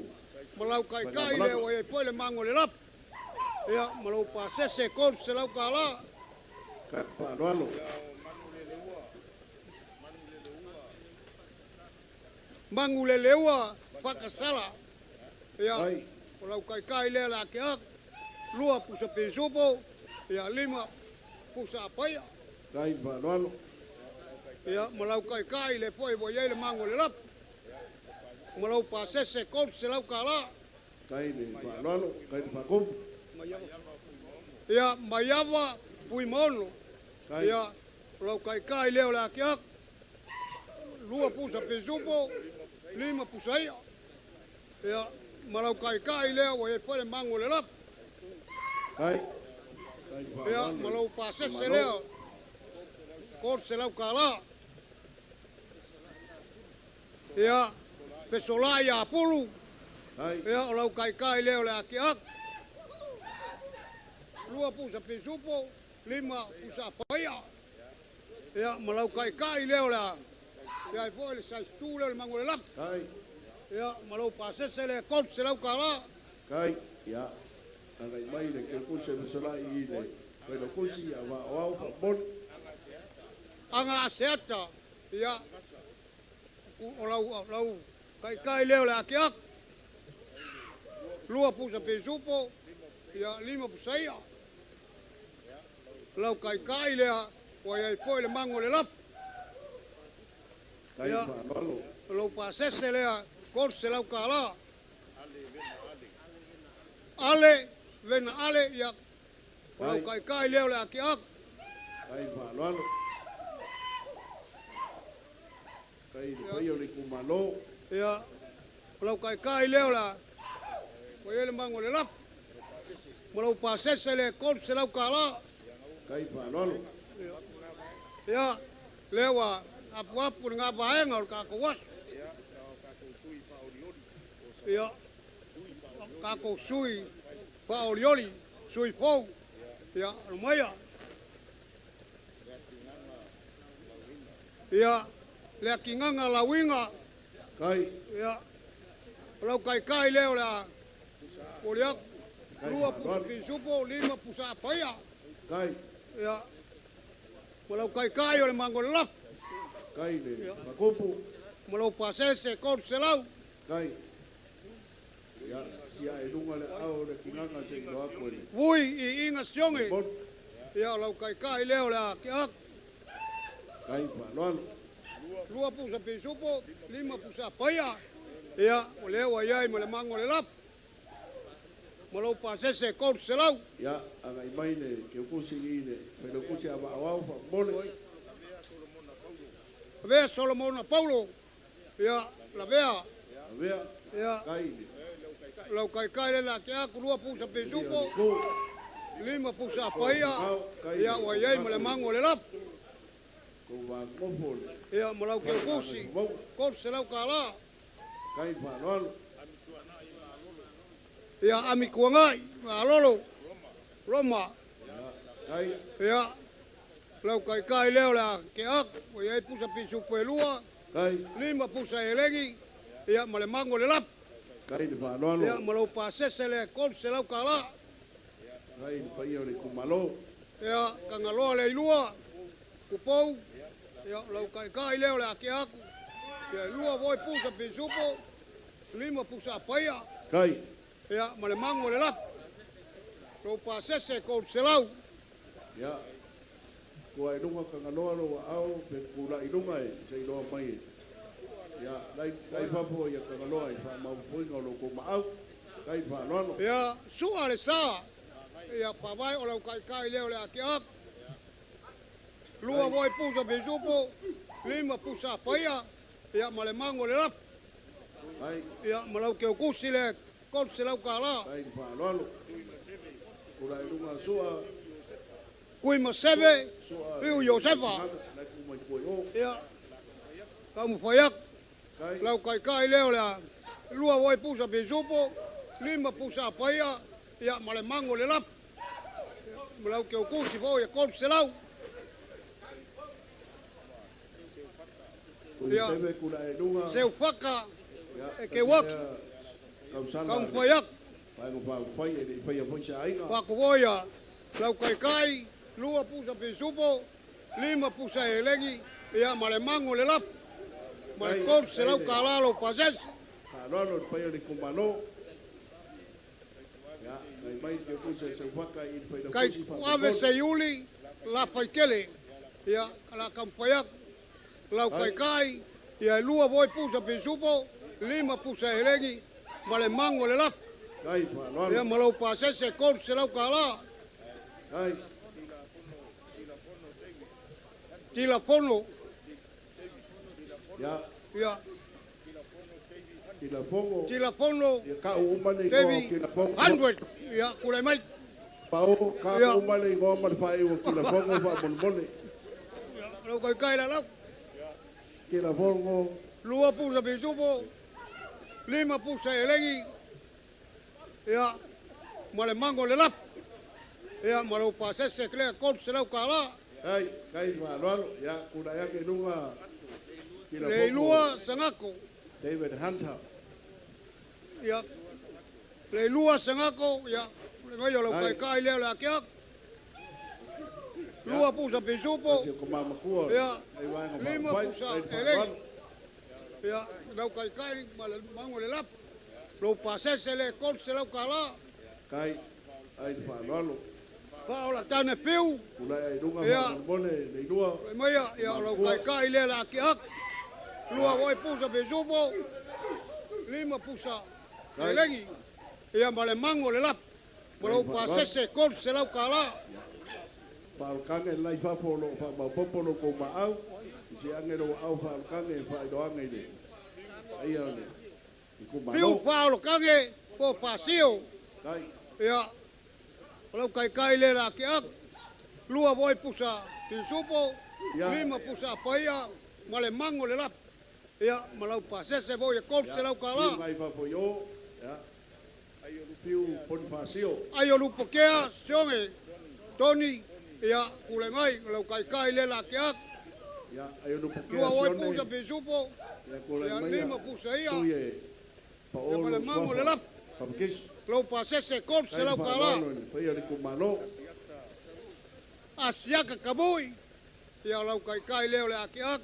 Malau kai leo e poe le mango le lap. Ia malau pasese kor se lau kala. ka pa lo Mangu le leua pakasala. Ia ai lau kai leo la ki ak. Lua pusa pisupo. Ia lima pusa apaia. kai pa lo Ia malau kai le poi bo ye le mango le lap. Malau pasese kor se lau kala. kai le pa lo kai pa ko Ia maiava pui mono. kai Ia lau kai leo la kiak. Lua pusa pesupo. Lima pusa ia. Ia malau kai leo wa ye poi le mango le lap. kai kai pa Ia malau pasese leo. Kor se lau kala. Ia pesola ia pulu. kai Ia lau kai leo la kiak. Lua pusa pesupo, lima pusa paia. Ia malau kai leo la. Ia po le sai stule le mango le lap. kai Ia malau pasese le kol se lau kala. kai ya ana mai le ke ku se sola i le pe lo kusi ya va wa pa bon Anga aseata. Ia lau kai leo la kiak. Lua pusa pesupo, ia lima pusa ia. Lau kai lea, wa ia po le mango le lap. kai Ya. pa lo Lau pasese lea, kor se lau kala. Ale, vena ale, ia. Lau kai leo lea ki ak. kai pa lo kai pa yo le kumalo Ia. Lau kai leo lea. Wa ia le mango le lap. Lau pasese le, kor se lau kala. kai pa lo Ia. Lewa, apu ngā vaenga o kako was. Ia. Kako sui, paolioli, sui fou. Ia, lumaya. Ia, lea kinganga lawinga. kai Ia. Lau kai leo lea. Poliak. Lua pusa pisupo, lima pusa apaya. kai Ia. Walau kai o le mango le lap. kai le pa kopu Malau pasese kor se lau. kai ya sia e lunga le au le kinanga se lo ako le Vui i inga sionge. bon Ia lau kai leo lea ki ak. kai pa lo Lua pusa pisupo, lima pusa apaya. Ia, o leo iai ma le mango le lap. Malau pasese kor se lau. ya anga mai le ke kusi i le pe lo kusi ava wa pa bon Vea Solomona Paulo. Ia, la vea. vea Ia, kai le lau kai le la ki ak. Lua pusa pisupo, ko lima pusa apaya. Ia, o iai ma le mango le lap. ko va ko le Ia, malau ke kusi. Kor se lau kala. kai pa lo Ia ami kuangai, alolo, Roma. kai Ia, lau kai leo la ke ak, o iai pusa pisu pelua, kai lima pusa elegi, ia male mango le lap, kai le pa lo ia malau pasese le kol se lau kala, kai pa yo le kumalo ia kangaloa le ilua, kupou, ia lau kai leo la ke ak, ia lua voi pusa pisupo, lima pusa paia Kai. ia ma le mango le lap lo pasese ko selau Ya. Kua e runga ka nganoa roa au, pe kura i runga e, se i roa mai e. Ya, lai papo ia ka nganoa i wha mau poinga lo ko ma au, kai wha noano. ia sua le sa ia pavai o lau kai leo le ake ak lua voi pusa bezupo lima pusa paia ia ma le mango le lap Kai, ia ma lau ke kusi le ko selau kala kai wha noano. Kura i runga sua, kui ma sebe sua. piu Josefa Lai kumai koi o. ia kamu fayak Kai, lau kai leo le lua voi pusa bezupo lima pusa paia ia ma le mango le lap ma lau ke kusi fo ia ko selau kura sebe kura e runga. seu faka Ya, e ke wak kausala. kamu fayak Pai ko pa pai e pai a pai sa ainga. Pakuvoia, lau kai, lua pusa pesupo, lima pusa elengi, ia male mango le lap. Male kor se lau kalalo pases. Ka noano pai o le kumano. Ya, kai mai ke kusa se waka i pai da Kai kusi pa. kuave se yuli, la paikele, ia la kampayak, lau kai, ia lua voi pusa pesupo, lima pusa elengi, male mango le lap. Kai pa Ia noano. malau pases se kor se lau kala, Kai, tila pono, ya, ia ila fongo. tila pono, Ya ka umane ko Kevi, kila fongo. 100, ia kulai mai. Pao ka Ya. umane ko ma fa e kila fongo fa mon mone. Lau kai la lau. Kila fongo. Lua pusa besupo, lima pusa elengi, ia male mango le lap, ia malau pasese klea kor se lau kala, Kai, kai pa noano. Ya, kuna ya ke nunga. Kila le lua sangako, David Hunter. ia le lua sangako, ia le ngai lau kai leo le akeak, lua pusa besupo, Si ko mama ko. Ya. Ai wa ngo lima pa. pusa Kai pa elengi, noano. ia lau kai male mango le lap, lau pasese le kor se lau kala, Kai, ai pa noano. paola tane piu, Kuna ai nunga Ya. ma mone le dua. Maya, ia lau kai le la ki ak. Lua voi pusa besupo. Lima pusa elengi. Ia male mango le lap. Malau pasese kor se lau kala. Pal kange lai fa polo fa ma popolo ko ma au. Si angelo au fa kange fa do angele. Ai ole. Ko ma Piu no. fao kange po pasio. Kai, Ia lau kai le la ki ak. Lua voi pusa besupo. Ya. Lima pusa paia. Male mango le lap. Ia malau pasese voi kor se lau kala. ngai fa po yo. Ya. Ai ole piu Bonifacio. Ai o lupo kea, sionge, Tony, ia kulengai, lau kai le la ke ak, Ya, ai ole po lua oi sione. pusa pesupo, Ya ko le ia mai. lima pusa ia, Tuye. Pa ia male olo mango le lap, Pa kis. lau pasese kor se lau kala, Pa ole ko ma no. asiaka kabui, ia lau kai leo le ake ak,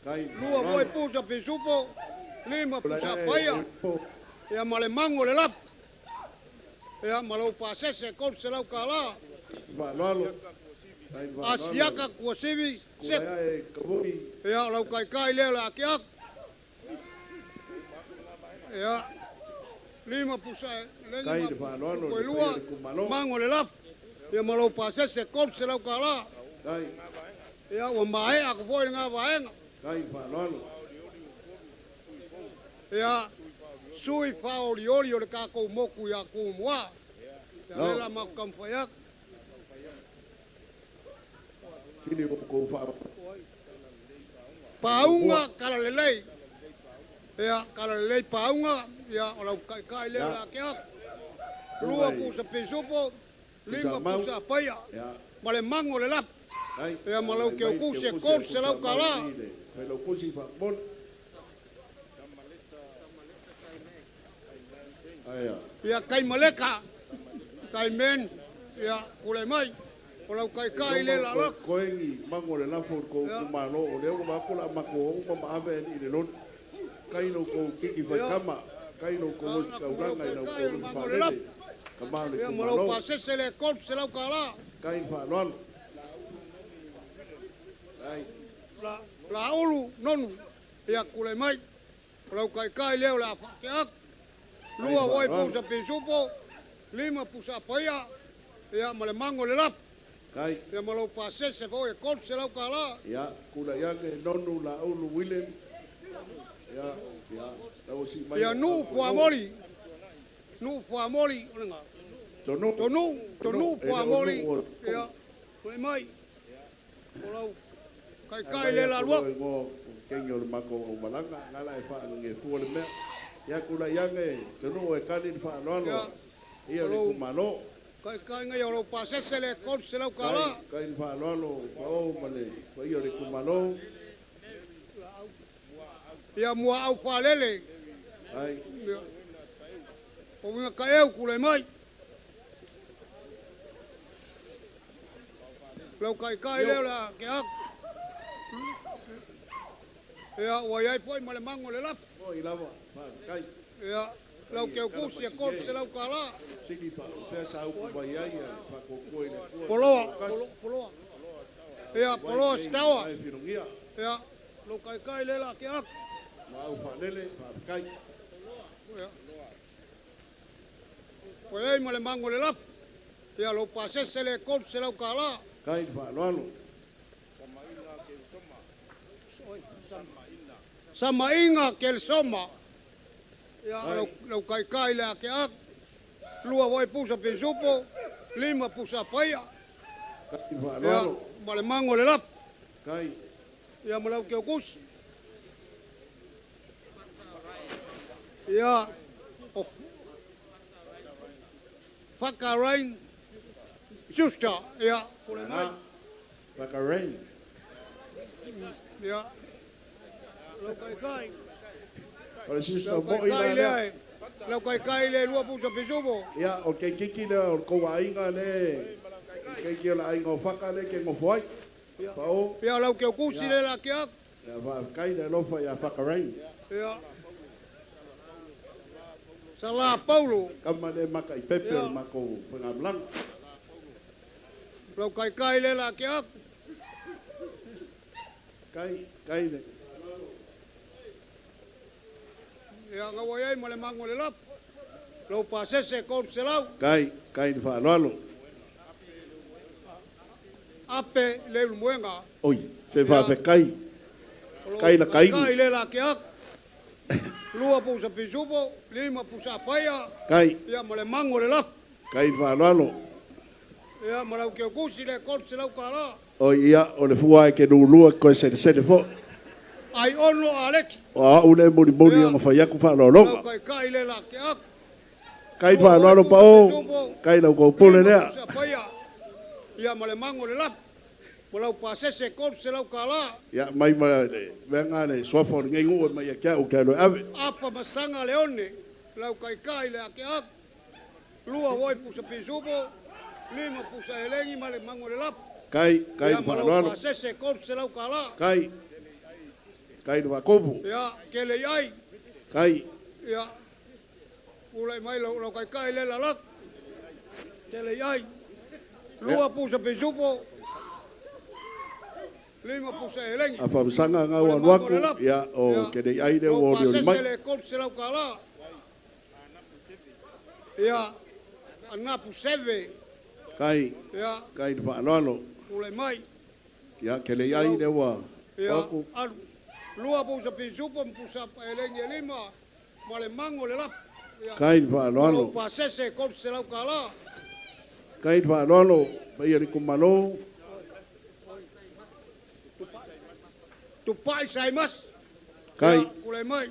Kai. lua oi pusa pesupo, lima pusa paia, ia male mango le lap, ia malau pasese kor se lau kala, Va lalo. asiaka kua sivi, sep, Ai kabui. ia lau kai leo le ake ak, ia lima pusa Kai de va lalo. koe lua mango le lap ia malau pasese kor se lau kala Kai. ia ua mae ako foi ngā vaenga Kai va lalo. ia sui whaori ori o le kākou moku ia kūmua ia No. lela maku kamwhaiak Kini ko fa. paunga kalalelei ia kalalelei paunga ia o lau kai leo Ya. la keak lua pusa pesupo lima mau. pusa paia Ya. ma le mango le lap Kai. Ia malau ke ukusi e kor se lau kala. Pero kusi fa bon. Aya. ia kai maleka kai men ia kulai mai o lau kai le la lak Koengi mango le lafo ko Ya. kumalo o le o ma ko la ma ko o ma ave ni le non. Kai no ko kiki fa Ya. kama. kai no ko ka uranga ina ko fa ka male Ia ko malau malo pasese le kol se lau kala. kai fa lolo kai La ulu nonu. Ia kule mai. Lau kai leo la fakeak. Lua wai pusa pisupo. Lima pusa paya. Ia male mango le lap. kai Ia malau pasese fo e kol se lau kala. ya kula yange nonu la ulu William ya tau si mai Ia nu puamoli. Nu puamoli. Olenga. Tonu puamoli. Ia kule mai. Olau. Kai le la lua. Kenyo le mako o malanga ngala e fa nge fu le me ya kula yange tonu e kali fa lolo ia le kumalo Kai ngai oro pasese le kol se lau kala. kai fa lolo fa o male fa ia le kumalo Ia mua au falele. ai O winga kai eu kule mai. Lau kai leo la ke ak. Ia wa yai foi male mango le lap. o ilava fa kai Ia lau ke kusi e kol se lau kala. sigi fa pe sa u ba ia fa ko ko ile Poloa. Ia poloa stawa. ai firungia Ia lau kai le la ke ak. ma u fa lele fa kai Ia. Wa yai male mango le lap. Ia lau pasese le kol se lau kala. kai fa lolo Sama inga kel soma. Ya lau kai le ke ak. Lua wai pusa pensupo. Lima pusa paya. kai fa Ya lolo male mango le lap. kai Ya malau ke kus. Ya Fakarain Susta. Ya kule mai. like a rain Ya lau kai. Ora si sta Lau mo kai ina le. Lau kai le lua pusa pensupo. ya o ke kiki le o ko ainga le ke ke la ainga faka le ke mo foi pa o Ya lau ke kusi le la ke ak. ya va kai le lo fa ya faka rain Ya. Sala Paulo. kama le maka i pepe o mako panga blanc Lau kai le la ke ak. kai le Ya ngawai male mango le lap. Lau pasese kol se lau. kai fa lolo Ape le muenga. oi se va pe kai la kai Kai le la ke ak. Lua pusa pisupo. Lima pusa paya. kai Ya male mango le lap. kai fa lolo Ya malau ke kusi le kol se lau kala. o ia o le fuai ke nu lua ko se fo Ai ono Alex. o a ule mori mori o fa ya ku fa lolo Lau kai le la ke ak. kai fa lolo pa o kai la ko pole le Pusa paya. Ya male mango le lap. Malau pasese kol se lau kala. ya mai ma venga le sofo ngai ngu mai ya ka o ka lo ave Apa masanga leone. Lau kai le ke ak. Lua woi pusa pisupo. Lima pusa elengi male mango le lap. kai Ya fa malau lolo pasese kol se lau kala. kai va kopu Ya kele yai. kai Ya ulai mai lau kai le la lak. Kele yai. Lua pusa pisupo. Lima pusa elengi. a fa sanga nga wa waku ya o ke de ai de o ri mai le kol se lau kala. Ya anapu seve. kai Ya fa lolo ulai mai. ya ke le ai de wa Ya waku alu. Lua pusa pisupo pusa elengi lima. Male mango le lap. Ya fa lau lolo pasese kol se lau kala. fa lolo mai ri kumalo Tu pai sai mas. kai Ya, ulai mai.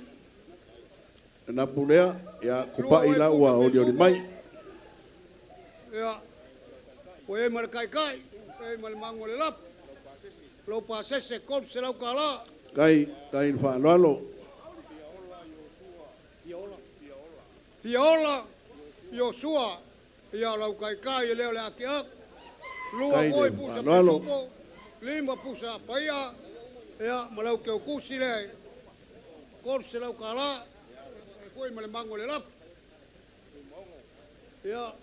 na pulea ya kupa ila wa o ri mai Ya. Oe mar kai. E mal mango le lap. Lo pasese kol se lau kala. kai fa lolo Piola. Yosua. Ya lau kai leo le ake ak. Lua Kai oi le pusa malolo. pisupo. Lima pusa paya. Ya malau ke kusi le. Kol se lau kala. foi male mango le lap. Ya.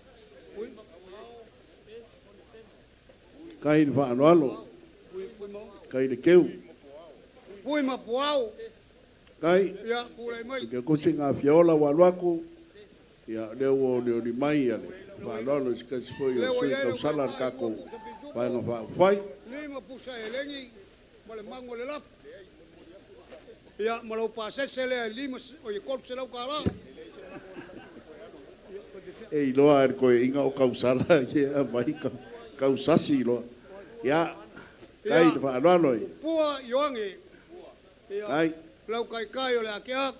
Kai ni whaanoalo. Kai ni keu. Pui ma puau. Kai. Ya, pulai mai. Ke kusi ngā whiaola waluaku. Ya, leo ni mai ale. Whaanoalo si kasi foi o sui kausala kako. Wai ngā whai. Lima pusa elengi. Male mango le lap. Ya, malau pasese le lima o ye korp se lau kala. E iloa e koe inga o kausala. Ia, mai kausasi iloa. Ia, kai ni whaanoalo i. Pua yoange. Kai. Lau kai o le akeak.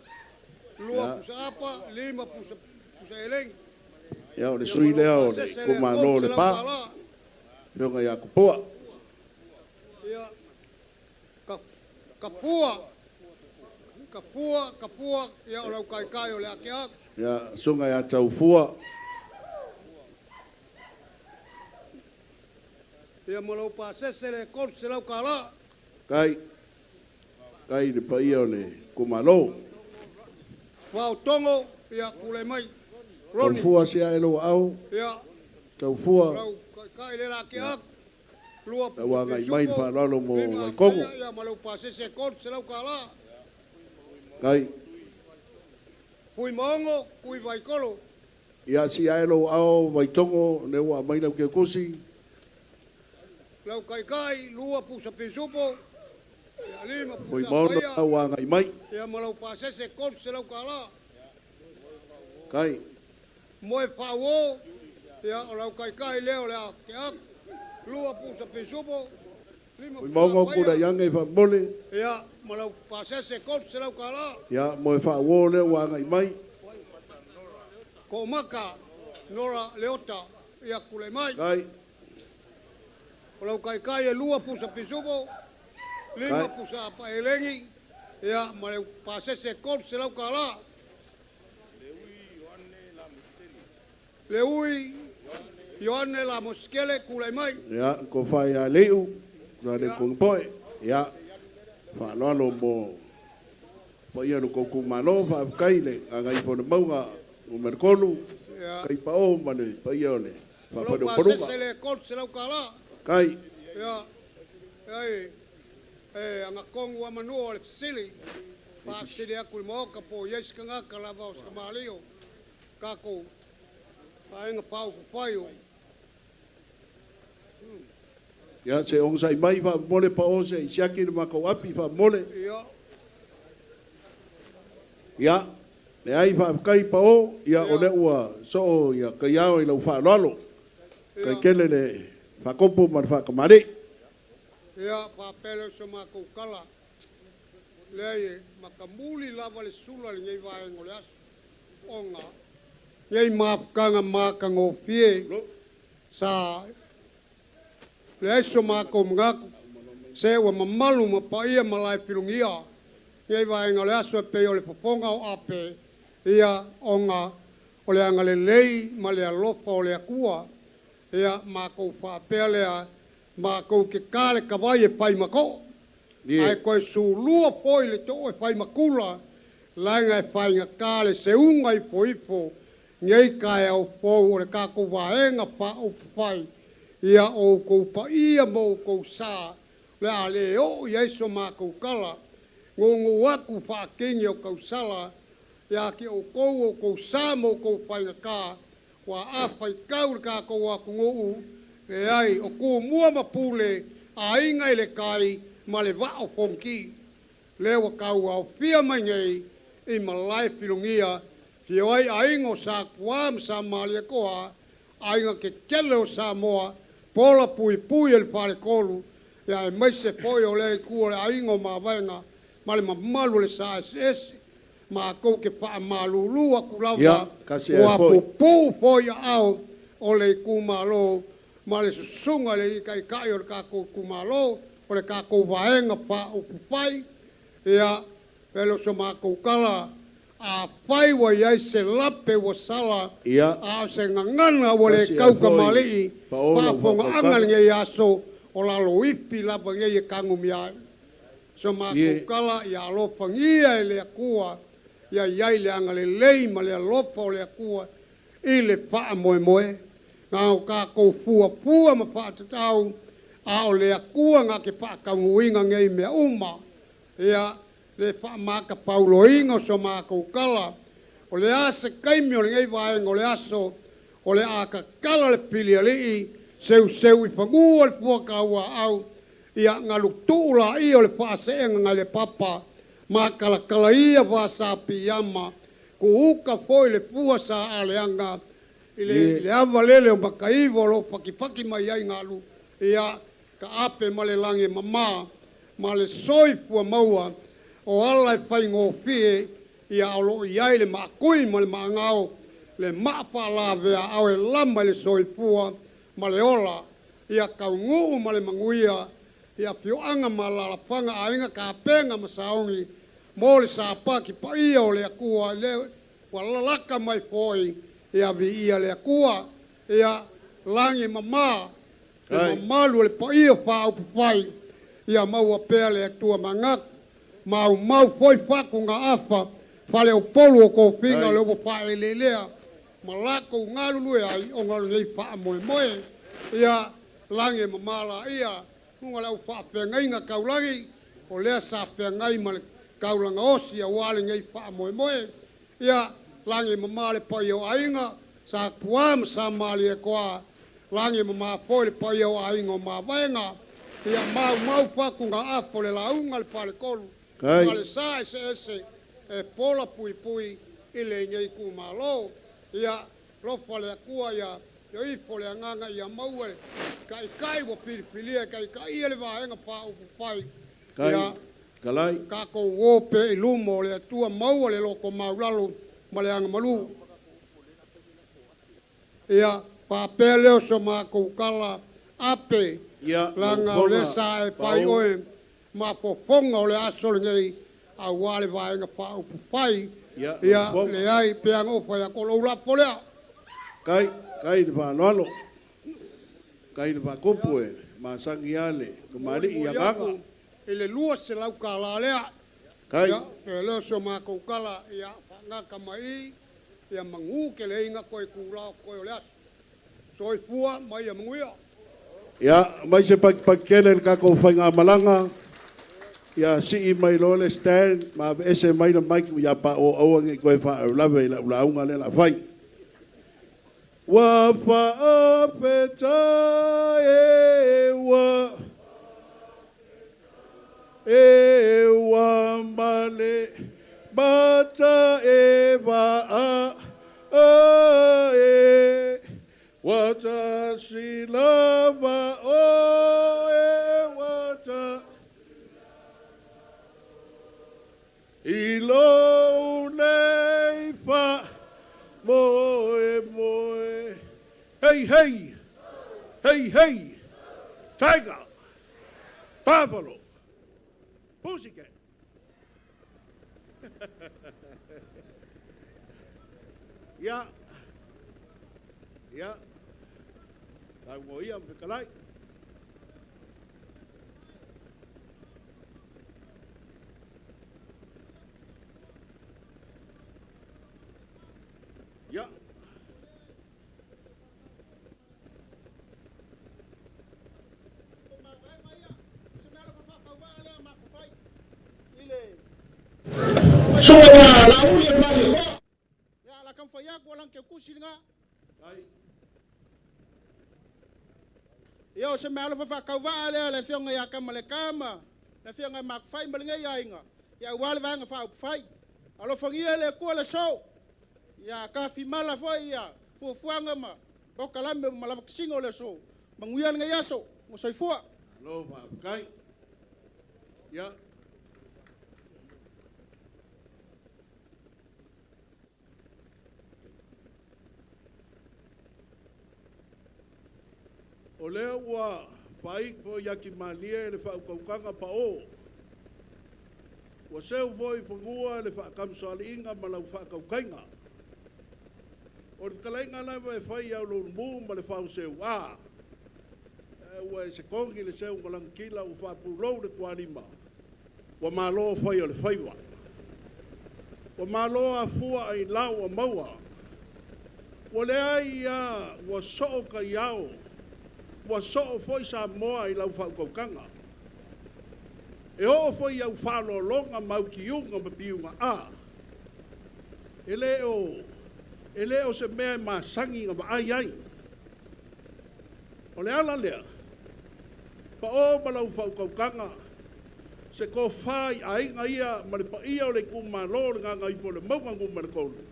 Lua pusa apa, lima pusa elengi. Ia, o le sui lea o le kumano le pā. Ionga ia kupua. Ia, kapua, ia o lau kai o le akeak. Ia, sunga ia tau fua. Ia malau pasese le korp se lau kala. Kai ni paia o le kumano. Wau tongo, ia kule mai. Tau fua sia elo au. Ia, Tau fua. lau kai le akeak. Lua Tau anga i mai whanalo mo Waikongo. Ia malau pasese korp se lau kala. Kai. Pui maongo, pui Waikolo. Ia si elo au Waitongo ne ua mai lau ke kusi. Lau kai, lua pusa pesupo. Ia lima Pui pusa maono paia. au anga i mai. Ia malau pasese korp se lau kala. Kai. Moe whawo. Ia o lau kai leo le akeak. Lua pusa pesupo. Lima Pui pusa maongo paia. kura ianga i whamole. Ia malau pasese korp se lau kala. Ia moe whawo le ua anga i mai. Ko maka nora leota ia kule mai. Kai. O lau kai e lua pusa pesupo. Lima pusa apa elengi. Ia malau pasese korp se lau kala. Leui Ioane la moskele kule mai. Ia ko whai a leu. Ra le kongpoe. Ia. Whanalo mo. Paia no ko kumano kai le. Gaga'ifomauga o Merkolu. Kai pao mane paia ole. Lau pasese le korp se lau kala. Kai. Ia. Anga kongu wa manua o le pisili. Pasili aku moka po yes kanga kalava o skamalio. Kako. Paenga pau paio. Ia se onsa i mai fa mole pa ose i siaki ni mako api fa mole. Ia. Ia. Le ai fa kai pa o ia o le ua so ia kai ao i lau fa lalo. Kai kele le fa kopu mar fa kamare. Ia pa pele so mako kala. Lei makamuli lava le sula le ngai vaengo le aso. Onga. Ngai mapkanga makango fie. Sa le aso mako mgaku. Se wa mamalu mapaia malai pilungia. Ngai vaengo le aso pe o le poponga o ape. Ia onga o le anga le lei ma le alofa o le akua. Ia mako whapea lea mako ke kare kawai e pai mako. Ai koe su lua foi le to e pai makula. Lainga e pai nga kare se unga i poifo. Ngei kai au pou o le kako waenga pa o pai. Ia o kou pa ia mo kou sa. Le a le o yeso mako kala. Ngongo waku whakingi o kou sala. Ia ki o kou sa mo kou pai nga ka. Wa awhai kau ka ko wa kungu e ai o ku mua mapule a inga ile kai ma le va o fonki le wa kau au fia mai nei i malai filungia ki ai a ingo sa kuam sa malia koa a inga ke kele o sa moa pola pui el fare kolu ya e mai se foi o le ku le a ingo ma vaenga ma le malu le sa es ma ko ke pa malulu aku lava wa pupu foi au o le kumalo ma le sunga le kai kai o ka kumalo o le ka ko vaenga pa o pai ia pelo so ma ko kala a pai wa ia se lape wa sala a se nganga o le kau kamali pa fonga angal nge aso o la loipi la pa nge kangu mia so ma ko kala ia lo pangia le akua ia iai le anga le lei ma le alofa o le akua i le wha moe moe. Ngā o kākou fua ma wha tatau a o le akua ngā ke wha kaunguinga ngei mea uma. Ia le wha maka paulo ingo so mākou kala. O le asa kaimi o le ngei vaenga o le aso o le aka kala le pili alii seu i whangua le fua kaua au. Ia ngā luktuula i o le wha seenga ngai le papa. Ma kala ia wa sa piyama ku uka foi le fua sa aleanga ile ava lele o makaivo lo paki mai ai ngalu ia ka ape male lange mama ma le soi fua maua o ala fai ngofie ia olo ia le makui ma le mangao le mapa la vea au e lama le soi fua ma le ola ia ka ngu ma le manguia ia pioanga ma la panga ainga ka penga masaongi mo le sapa ki paia o le akua le walalaka mai foi ia vi ia le akua ia langi mama e mamalu le paia pa au pai ia mau apea le atua mangak mau foi faku nga afa fale o polo ko finga le o pai le lea malako ngalulu ai o ngalu nei pa moe ia langi mama la ia nunga lau fa pe ngainga kaulangi o le sa pe ngai mal kaulanga osi a wale ngai pa moe ia langi mama le pai o ainga sa puam sa mali e koa langi mama foi le pai o ainga ma vaenga ia mau faku nga apo le launga le pale kolu pale sa ese e pola pui ile ngai ku malo ia rofa le akua ia yo i fole nganga ia maue kai wo pili kai ele vaenga pa u pai ia Kalai. Kako wope ilumo le tua mau le loko maulalu maleanga malu. Ia papele o so mako kala ape langa le sa e pai oe ma fofonga o le aso ngei a wale vaenga pa upu pai. Ia le ai peanga o pai a kolo ula polea. Kai ni whanalo. Kai ni whakopu e. Ma sangi ale. Kumari ia ganga. Ele lua se lau kala lea. Kai. Ia leo so mako kala ia ngaka mai ia mangu ke le inga koe kula koe o le aso. Soi fua mai ia manguia. Ia mai se pakele ka ko whainga malanga. Ia si mai lo le stand ma ese mai na mai ia pa o ngi koe wha lawe la unga le la whai. Wa fa apeta e wa male bata e va e wata si lava o e wata ilo nei fa moe hey tiger buffalo pussycat. Ya. Tao ngồi am cái lại. Ya. Soa la uli mali ko. Ya la kan fa ya ko lan ke kusinga. Ai. Yo se malo fa ka va le fionga ya ka male kama. Le fionga mak fai malinga ya inga. Ya wal va nga fa fai. Alo fangia le ko le so. Ya ka fi mala fa ya. Fu fuanga ma. Ko kalambe mala singo le so. Manguyan nga yaso. Mo sai fua. Lo fa kai. Ya. O lea ua whai po yaki malia le whakaukanga pa o. Ua seu voi pungua le whakamsali inga ma lau whakaukainga. O le kalainga laiwa e whai au lor muu ma le whau seu a. Ua e se kongi le seu ngalang kila u whapulou le kuarima. Ua malo whai o le whaiwa. O maloa fua ai lau o maua. O le ai wa so'o ka iao. Wa so'o foi sa moa i lau whaukaukanga. E o foi au whalolonga mau ki unga ma piunga a. E le o se mea masangi nga ai ai. O le ala lea. Pa o malau whaukaukanga. Se ko whai a inga ia ma le pa ia o le kumalo le nganga i po le maunga nguma le koulu.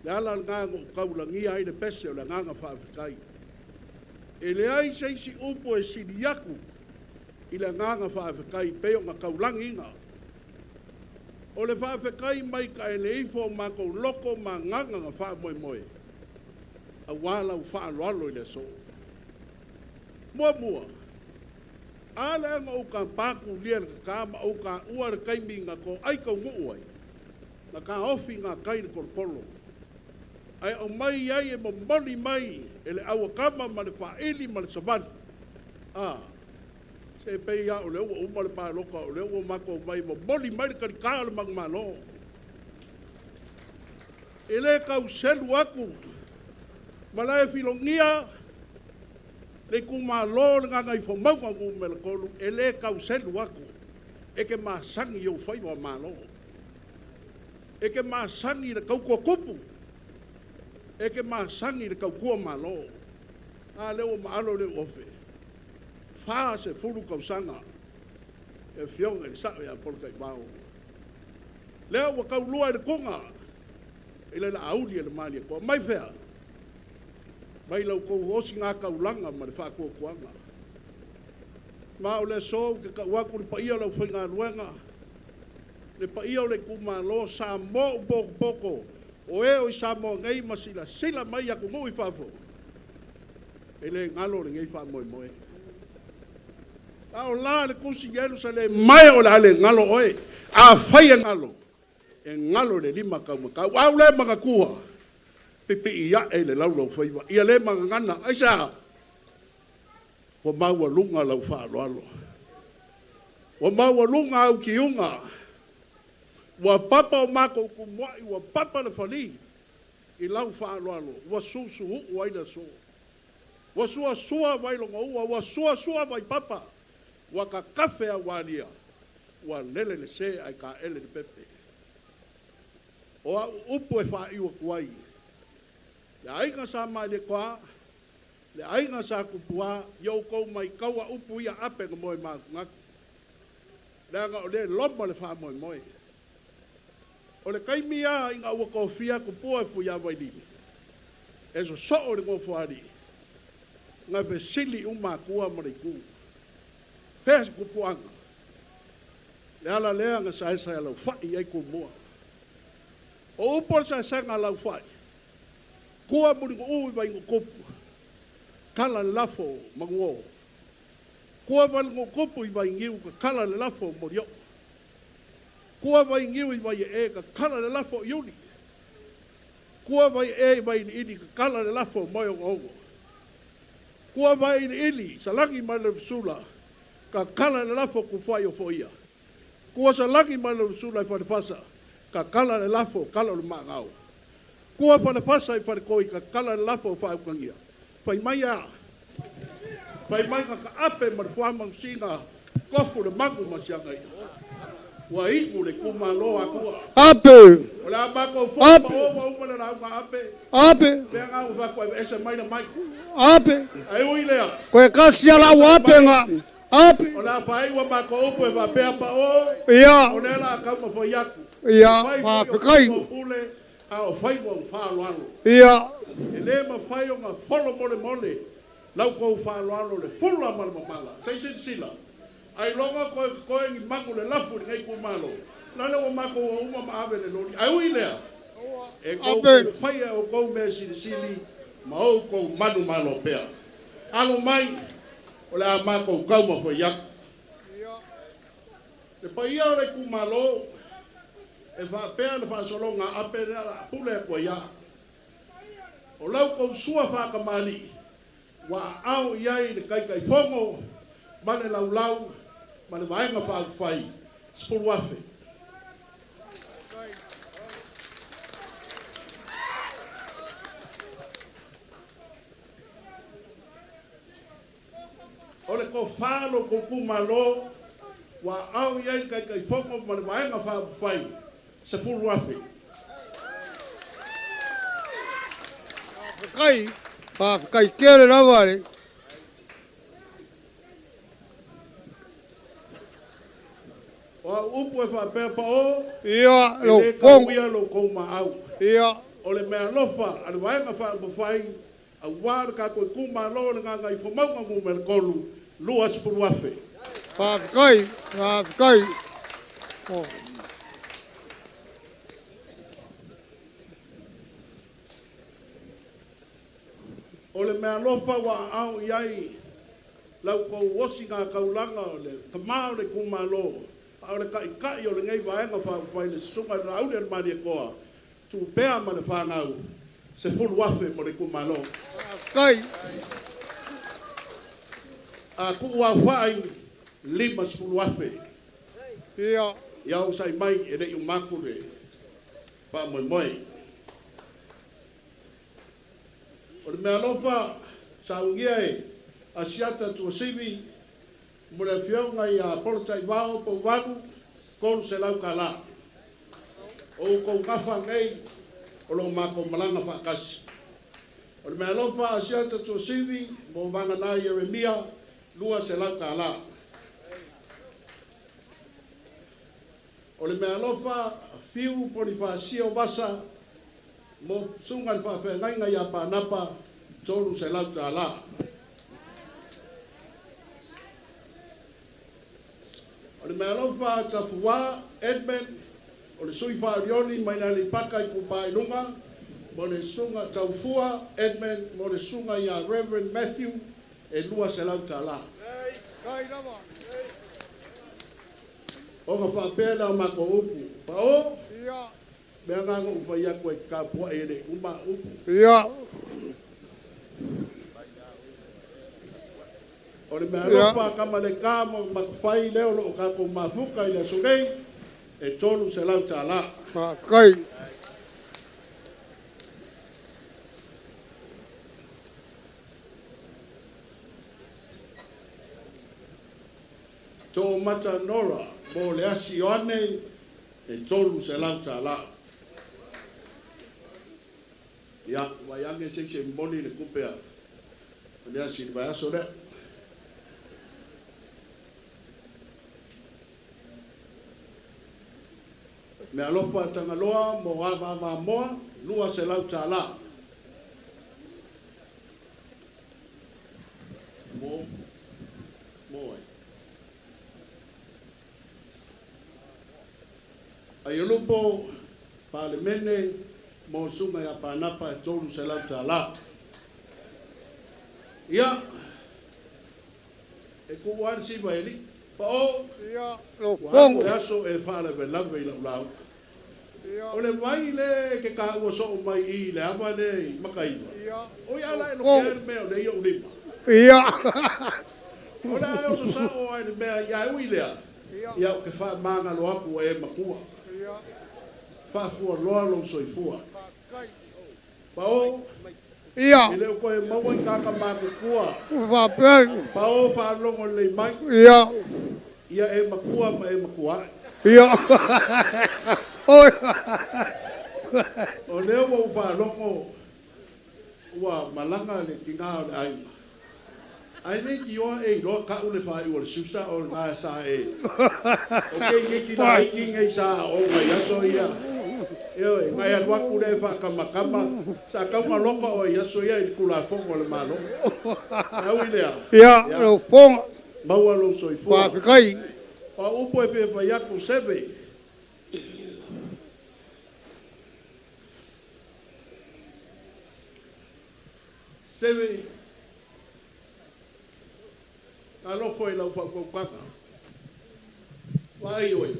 Le ala nganga kaulangia ai le pese o le nganga whaafikai. E le ai seisi upo e siriaku i le nganga whaafikai peo nga kaulangi inga. O le whaafikai mai ka e le ifo ma kou loko ma nganga nga wha moe moe. A wala u wha aloalo i le so. Mua mua. Ale nga o ka paku lia ka ma o ka ua kaimi nga ko ai ka ngu ai. Na ka ofi nga kai le kolokolo. Ai o mai ai e mo moli mai e le awa kama ma le whaeli ma le savani. Se pei ia o le ua uma le paa loka o le ua mako mai mo moli mai le karika le mang malo. E le kau selu aku ma la e filongia le kumalo le Gaga'ifomauga ngume le kolu e le kau selu aku e ke masangi o fai wa malo. E ke masangi le kau kua kupu. E ke masangi le kau kua malo. A leo maalo le ofe. Faa se furu kau sanga. E fionga le sao ya polka i bao. Leo wa kau lua le kunga. Ile la auli le mali ko mai fea. Mai lau kou osi ngā kaulanga ma le wha kua kuanga. Ma o le so ke ka waku le paia lau whainga ruenga. Le paia o le kumalo sa mo boko. O e o i sa mo ngai masila sila mai aku mo i whafo. E le ngalo le ngai wha moe moe. A o la le kusi yelu sa le mai o le ale ngalo oe. A whai e ngalo. E ngalo le lima kaumakau. Au le mga kua. Pipi ia e le lau lau whaiwa. Ia le mga ngana. Aisa. Wa maua lunga lau wha aloalo. Wa maua lunga au ki unga. Wa papa o mako kumwai. Wa papa le whali. I lau wha aloalo. Wa susu hu waila so. Wa sua sua wailonga ua. Wa sua sua vai papa. Wa ka kafe a walia. Wa lele le se ai ka ele le pepe. O a upu e wha iwa kuai. Le ainga sa mai le kwa, le ainga sa kupua, iau kou mai kaua upu ia ape ka moe maa ngaku. Le anga o le loma le wha moe moe. O le kaimia inga ua kofia kupua e fuia wailini. E so o le ngofuari. Nga pe sili uma kua mariku. Pes kupuanga. Le ala lea nga sa esa lau whai ai kumua. O upo sa sanga lau whai. Kua muri ko ui vai ngokopu. Kala le lafo manguo. Kua vai ngokopu i vai ngiu ka kala le lafo morio. Kua vai ngiu i vai e ka kala le lafo iuni. Kua vai e vai ni ini ka kala le lafo moyo ngongo. Kua vai ni ini sa langi mai le sula ka kala le lafo kufai o foia. Kua sa langi mai le sula i whanepasa ka kala le lafo kala le maangau. Kua pana pasa i whare koi ka kala lafo whaukangia. Whai mai a. Whai mai ka ape ma le whamang singa kofu le mangu masianga i. Wa iku le kumaloa kua. Ape. O le amako whama owa umana na unga ape. Ape. Pea ngā uwhako e esa mai na mai. Ape. Ai ui lea. Koe kasi ala wape nga. Ape. O le awhaiwa mako upu e wapea pa o. Ia. O le la kauma whaiaku. Ia. Whapekai. A o whai mo whaaloalo. Ia. E le ma whai o ngā wholo mole mole. Lau kou whaaloalo le fula mala mamala. Seisen sila. Ai longa koe ngi mangu le lafu ni ngai kumalo. Nane o mako o uma maawe le lori. Ai ui lea. E kou whai o kou mea sili. Ma o kou manu malo pea. Alo mai. O le a mako kauma whai yak. Le paia o le kumalo. E va pea le fa solonga ape la pule ko ya o lau ko sua fa ka mali wa au yai le kai fongo mane lau mane vai nga fa fai spul wafe Ole ko whālo ko kumalo, wa au iai kai whongo ma le waenga whai, se pulu api. Kai kere raware. Wa upu e whapea pa o, Ia, lo pong. Ia lo kou ma au. Ia. Ole mea lofa, ale waenga whai, a wāra ka koe kumalo le Gaga'ifomauga ngu me le kolu, lua se pulu api. Whakakai. O le mea lofa wa au iai, lau kou osi ngā kaulanga o le kamao le kumalo, o le kai o le ngei vaenga whai le sunga le aure le mani e koa, tu pēa ma le whāngau, se fulu wafe mo le kumalo. Kai. A kuua whai, lima se fulu wafe. Ia. Iau sai mai e rei umaku le, pa moi moi. O le mea lofa, sa ungia e, a siata tua sivi, mo le whionga i a polotai wao po waku, kolu se lau ka la. O kou kafa ngei, o lo mako malanga whakasi. O le mea lofa, a siata tua sivi, mo vanga na Yeremia, lua se lau ka la. O le mea lofa, fiu poni whaasia o basa, mo sunga le whawhengainga i a pānapa, tolu se lau tā la. O le mea lofa ta fuwa, Edmund, o le sui whaarioni, mai na le paka i kupai lunga, mo le sunga tau fua, Edmund, mo le sunga i a Reverend Matthew, e lua se lau tā la. O ka whapena o mako upu. Pa o? Ia. Mea nganga upa ia koe ka pua e re uma upu. Ia. O le mea ropa kama le kama makawhai leo lo o ka ko mafuka i le sugei e tolu se lau tā la. Kai. Tō mata nora mo le asi oane e tolu se lau tā la. Ia, wai ange se moni le kupea. Le asi le vai aso le. Me alofa tangaloa mo wa moa, lua se lau tā la. Mo ai. Ai lupo pale mene mo sunga ya panapa tolu se lau tā la. Ia. E ku wan si vaili. Pa o. Ia. Lo pongo. Aso e fala ve lave i lau. O le vai le ke ka ua so mai i le ama le makaiwa. O ia la no ke me o le i o lima. Ia. O la o so sa o ai le mea ia ui lea. Ia o ke wha manga lo aku e makua. Wha fua loa lo soifua. Pa o. Ia. I leo koe maua i kaka mako kua. Wapeng. Pa o wha longo le mai. Ia. Ia e makua ma e makua. Ia. Oi. O leo wa wha longo ua malanga le kinga o le aina. Ai nei ki oa e roa ka ule wha i o le susa o le ngā sa e. O kei ngeki na iki ngei sa o ngai aso ia. Eo e ngai aluaku le wha kamakama. Sa kauma loka o i aso ia i kula fongo le malo. Au i lea. Ia, lo fonga. Maua lo soifua. Whakai. Pa upo e pepa yaku sebe. Sebe. Alo foi lau pa kaka. Vai oi.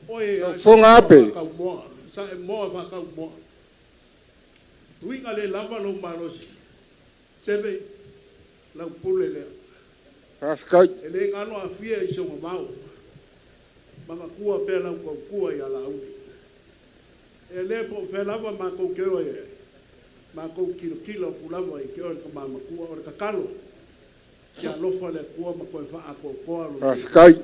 Oi, fonga ape. Sa e moa va ka moa. Winga le lava lo marosi. Sebe lau pule le. Whakai. Ele ngano a fia i songa mau. Manga kua pe lau kua i ala uli. Ele po fe lava ma ko keo e. Ma ko kilo kulava i keo ka mama kua o ka kalo. Kia lofa le kua ma koe wha a koe koa lo. Whaafikai.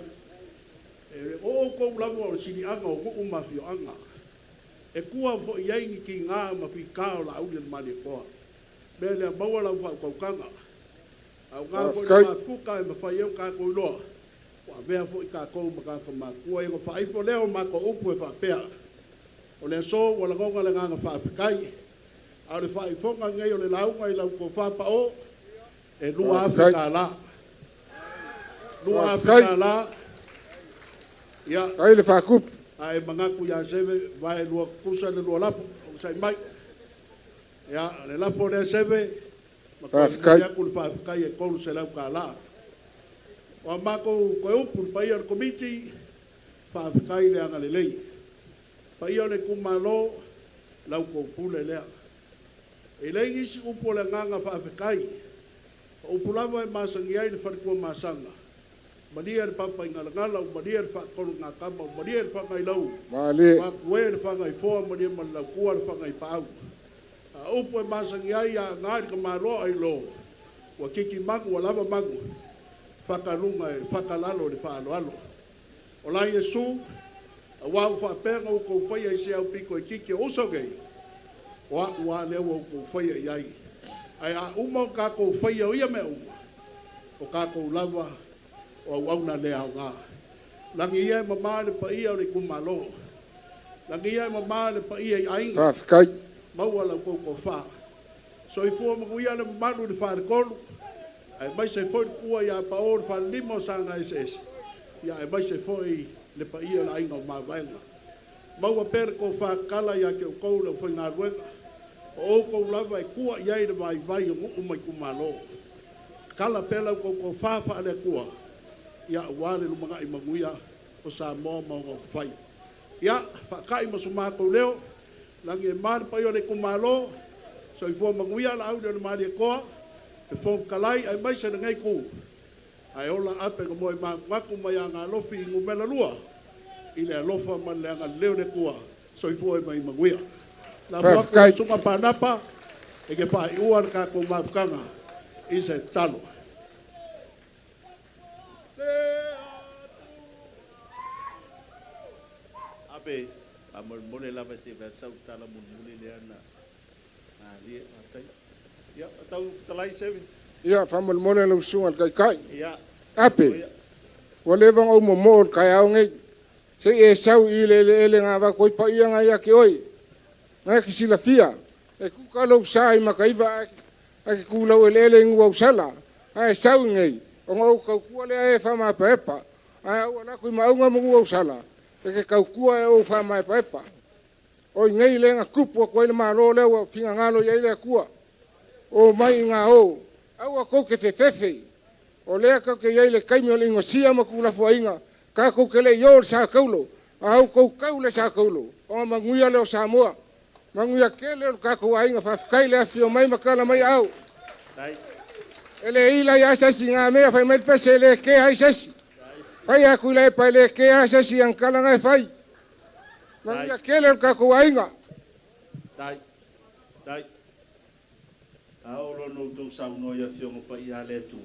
O kou lawa o sini anga o kuku mawhio anga. E kua fo iai ni ki ngā ma pi kao la auli mani e koa. Mea lea maua lau wha kau kanga. Au ngā koe ma kuka e ma whai eo kā koe loa. Wa vea fo i kā kou ma kā kama. Kua e ma wha ipo leo ma ko upu e wha pea. O le so wala konga le nganga whaafikai. Au le wha i fonga ngai o le launga i lau ko whapa o. E lua Afrika la. Lua Afrika la. Ya. Ai le whaakup. Ai mangaku ya seve vai lua kusa le lua lapo. O sai mai. Ya, le lapo le seve. Whaafikai. Ya kul whaafikai e kolu se lau ka la. Wa mako koe upu pa ia le komiti. Whaafikai le anga le lei. Pa ia le kumalo. Lau ko pule lea. E lei ngisi upu le nganga whaafikai. Upu lava e masangi ai le wharikua masanga. Madia le papa inga ngala, madia le whakonu ngā kama, madia le whangai lau. Mali. Wakue le whangai foa, madia malau kua le whangai pāu. Upu e masangi ai a ngāri ka māroa ai lo. Wa kiki mangu, wa lava mangu. Whakalunga e whakalalo le whaaloalo. O lai Yesu, a wau whapenga o kou whaia i se au piko e kiki o usogei. O aku wā leo o kou whaia i ai. Ai a umau ka kou whaia o ia mea uma. O ka kou lava o wauna le au ngā. Langi ia e mamā le pa ia o le kumalo. Langi ia e mamā le pa ia i ainga. Whaafikai. Maua lau kou kou wha. So i fua maku ia le mamanu le wha le kolu. Ai mai se foi kua ia pa o le wha limo sanga SS. Ia e mai se foi le pa ia le ainga o mawaenga. Maua pere kou wha kala ia ke o kou le whai ngā ruenga. O kou lava e kua iai le vai vai o nguku mai kumalo. Kala pela kou kou wha le kua. Ia wale lumanga i manguia o sa mo mo fai. Ia kai mo suma ko leo langi e mar pa yo le kumalo so i fo manguia la au le mali ko e fo kalai ai mai se ngai ku. Ai ola ape ko mo i ma ku mai anga lofi ngumela lua. Ile lofa man le anga leo le kua so i fo mai manguia. La mo ko suma panapa e ke pa i uar ka ko mafkanga i se talo. Ape, amor mole lava se va sau tala mule le ana. Ali atai. Ya, tau talai se. Ia, whamol mole lau sunga kai. Ya. Ape. Wale bang au mo kai au ngai. Se e sau i le ngā wa koi pa ia ngai ake oi. Ngai ki sila fia. E kuka lau sai makaiva ake kulau ele ngu au sala. Ai sau ngai. O ngau kau kua le e whama pepa. Ai au ala kui maunga mungu au sala. E ke kau kua e au whama pepa. O ngai le ngā kupu a koe le maro lewa whinga ngalo iai le kua. O mai ngā o. Au a kou ke whewhewhi. O lea kau ke iai le kaimi o le ingo sia ma kula fua inga. Ka kou ke le iol sa kaulo. A au kou kau le sa kaulo. O a manguia leo sa moa. Manguia ke leo ka kou a inga whawhikai le awhio mai makala mai au. Dai. Ele ila ya sasi ngā mea whai mai pese le ke hai sasi. Whai aku le pai le ke hai sasi ang kala ngai whai. Manguia ke leo ka kou a inga. Dai. Dai. Aolo no tau sau no ia fiongo pa ia le tu.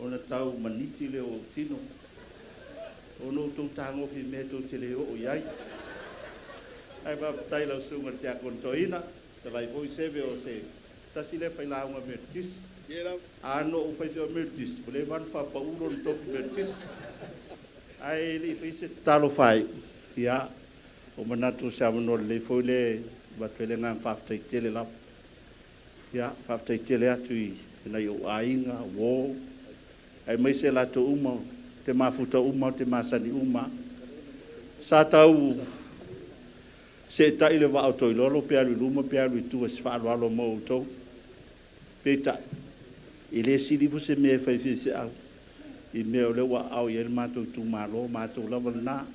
Ona tau maniti le o tino. Ono tau tango fi me tau te le o iai. Ai ba tai lau sunga te a kontoina. Te lai voi seve o se. Tasi le fai launga mertis. Ano o fai fio mertis. Bole van fa pa ulo no toki mertis. Ai li fai se talo fai. Ia. O manatu se amano le foi le. Batwele ngang faftai tele lap. Ya, faftai tele atu i nai o ainga, wo. Ai mai se lato uma, te mafuta uma, te masani uma. Sa tau se tai le wa auto i lolo pe alu luma pe alu tu es fa alo mo to. Pe tai. Ile sidi fu se me fa fi se au. I me o le wa au ye mato tu malo, mato lava na.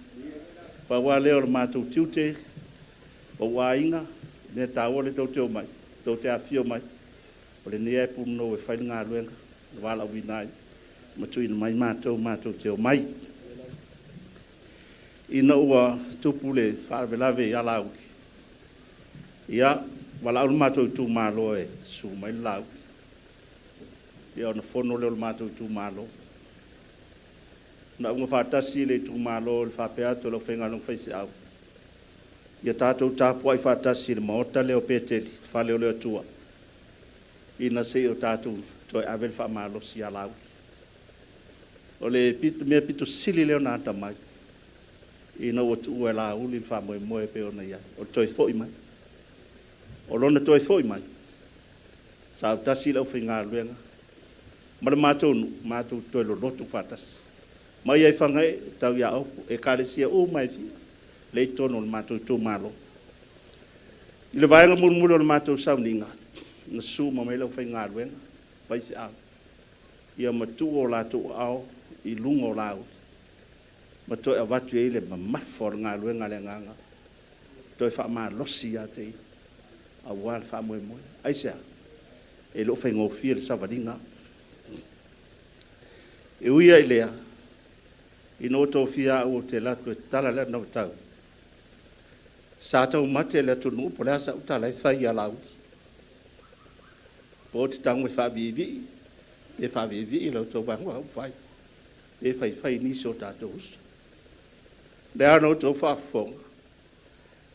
Pa wa le o mato tiute. O wa inga, me tawo le tau te o mai. Tau te awhio mai. O le nea e puno e whai ngā ruenga. Wala winai. Matuina mai mātou te o mai. Ina ua tupu le whaarewelawe i ala auti. Ia, wala alu mātou tu mālo e su mai lauti. ia ona fono le o mātou Itumalo. Na unga whātasi le Itumalo le whapea to le whenga nung whaisi au. Ia tātou tāpua i whātasi le maota leo pēteli, whale o leo tua. Ina se o tātou toi avel whamalo si a lauti. O le mea pitu sili leo nāta mai. Ina o tu ue la uli whamoe moe pe o na ia. O toi fōi mai. O lona toi fōi mai. Sa au tasi lau whinga luenga. Mara mātou toi lo lotu whātasi. Mai ai whangai tau ia opu. E kāresia o mai fia. Lei tono le mātou Itumalo. I le vaenga murumuru le mātou sauninga. Na su ma mai lau whainga luenga. Paisi au. Ia matu o lātou au. I lungo lau. Mato e watu e le mamafor ngā luenga le nganga. Toi wha maa losi a te. A wāle wha moe moe. Aisea. E lo whainga o fia le Savaii. E uia i lea. I no tō fia o te latu e tala lea nau tau. Sa tau mate le tunu po lea sa utala e whai a lauti. Po te tangu e whavivi. E whavivi i lau tō wangu au whai. E whai niso tātou usu. Le ano tō whaafonga.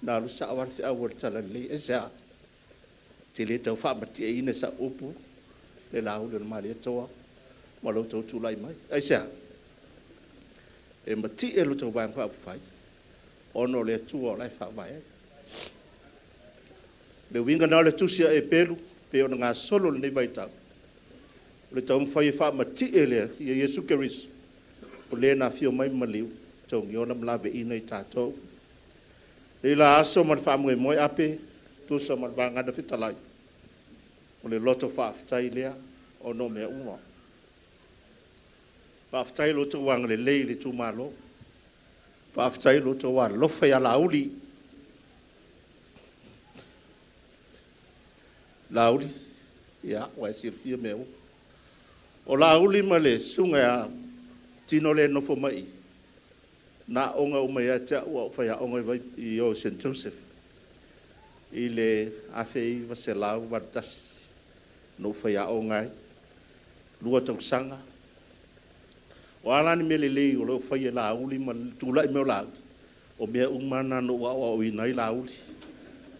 Nā lu sa awar whia awar tala li e sea. Te le tau whaamati e ina sa upu. Le lau le mali e toa. Ma lau tō tūlai mai. E sea. E mati e lu tau wangu au whai. Ono le tua o lai whaamai. Le winga nā le tusia e pelu. Pe ona ngā solo le nei mai tau. Le tau mwhai e whaamati e lea. I Yesu Keriso. O le na fio mai maliu. Tau ngiona mlawe ina i tātou. Le la aso man whaamue moe ape. Tusa man wangana whitalai. O le loto whaafitai lea. O no mea uma. Whaafitai loto wanga le lei le Itumalo. Whaafitai loto wanga lofa ia lauli. Lauli. Ia, wai sirfia mea u. O lauli ma le sunga ya tino le nofo mai. Na onga umea tea ua whaia onga i o St. Joseph. I le awhei waselau wadasi. No whaia onga i. Lua tau sanga. O alani me le lei o leo whaia la uli ma tūlai meo la uli. O mea umana no wa o inai la uli.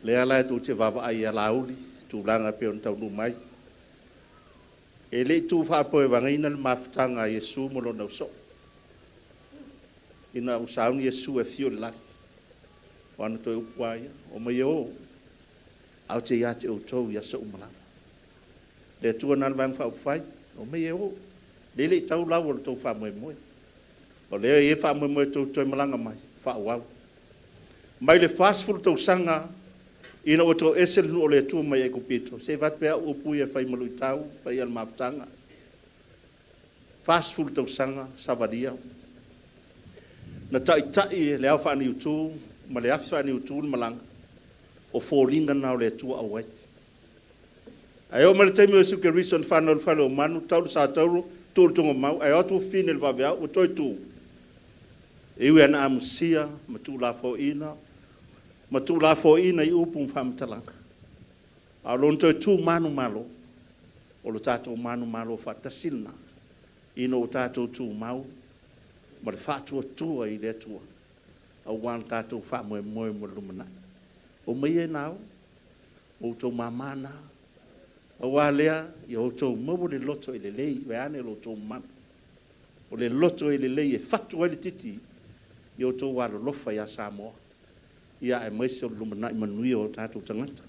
Le ala e tū te wawa ai a la uli. Tūlanga peo tau nu mai. E le tū whapoe wangaina le mawhitanga Yesu molo nau so. Ina usauni Yesu e fio le laki. Wana toi upuaia. O mai o. Au te iate o tau ia sa umalawa. Le tua nana vang wha upwhai. O mai o. Le le tau lau o le tau wha moe moe. O le e wha moe moe tau toi malanga mai. Wha uau. Mai le whasfulu tau sanga. Ina o tau esel nu o le tua mai e kupito. Se vat pea upu ia whai malu i tau. Pai al mawtanga. Whasfulu tau sanga. Savaii. Na tai le au whaani utu, ma le afi whaani utu malanga, o fōringa nao le tua awai. Ai o ma le taimi o Yesu Keriso na whanau le whale o manu, tauru sa tauru, tūru tungo mau, ai o tu whine le wawea, o toi tū. E ui ana amusia, ma tū la fō ina i upu mwhamatalanga. A lon toi tū manu malo, o lo tātou manu malo whatasilna, ino o tātou tū mau, ma le whātua tua i le tua. Au wana tātou wha moe mo lumanai. O mai e nao, o tau mamana. Au wā lea, i o tau mawa le loto i le lei, we ane lo tau mana. O le loto i le lei e whatua i le titi, i o tau wālo lofa i a Samoa. Ia e maise o lumanai manui o tātou tangata.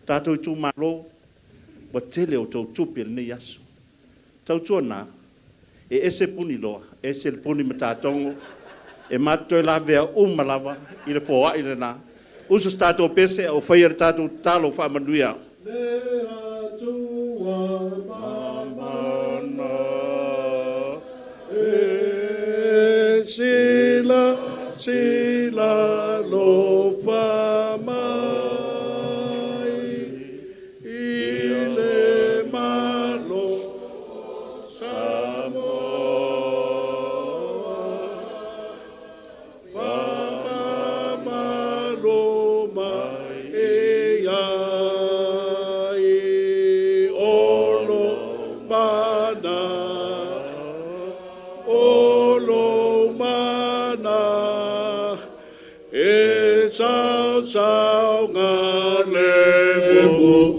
Tātou i tū malo, wa tele o tau tupi le nei aso. Tau tua nā, e ese puni loa, ese le puni matatongo, e matoi la vea umalawa, i le fōa i le nā. Uso stato pese o whaia le tātou talo whaamanuia. Lea tua mamana, e sila lo whamai, i le malo Samoa. Ono sao ngàn lệ một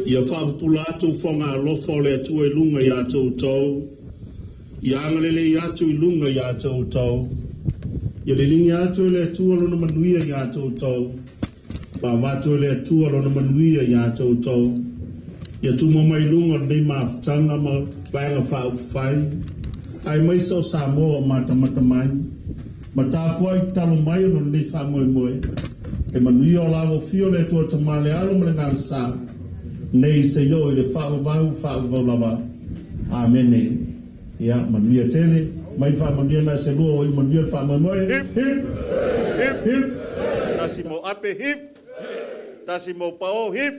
ia whaapula atu whanga lofo le atu e lunga ia tau. Ia angalele ia atu i lunga ia tau. Ia le lingi atu le atu alona manuia ia tau. Pa watu le atu alona manuia ia tau. Ia tu mama i lunga nei maafutanga ma vaenga whaupwhai. Ai mai sau Samoa mata mai. Ma tāpua i talo mai ono nei whamoe. E manuia o lago fio le atu tamale alo male ngā sa. Nei se yo i le whaavau lava. Amene. Ia, manuia tele. Mai manuia na se lua o i manuia whamoe. Hip, hip, hip, hip. Tasi mo ape hip. Tasi mo pao hip.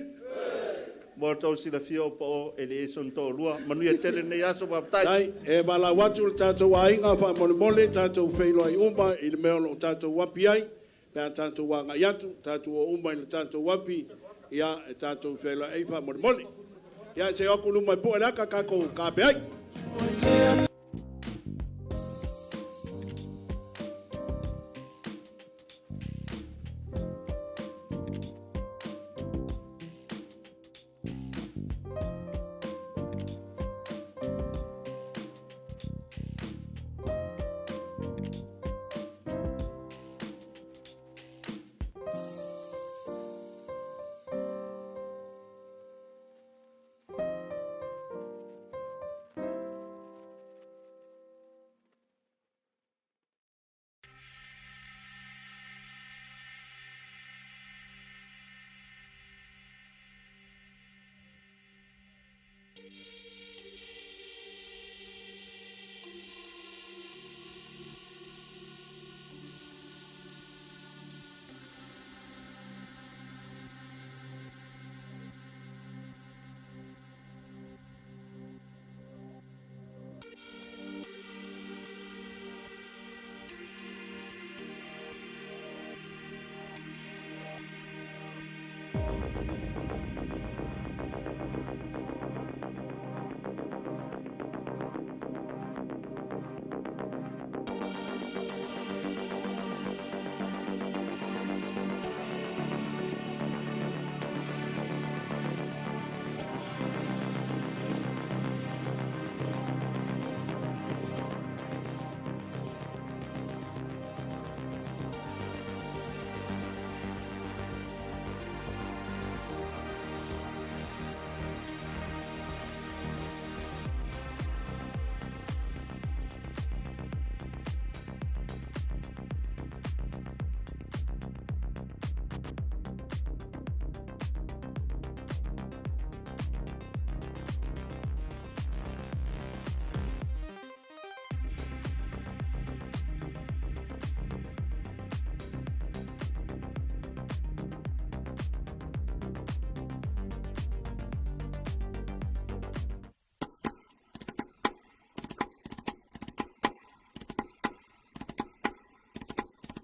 Mo tau sila fia o pao e le eson tō lua. Manuia tele nei aso waptai. Ai, e wala watu le tātou ainga wha tātou whailo ai umba i le meolo tātou wapi ai. Pea tātou wanga iatu, tātou o umba i le tātou wapi. Ia, e tātou whailo ai wha mole. Ia, se oku lumai po e raka kako ka pe ai.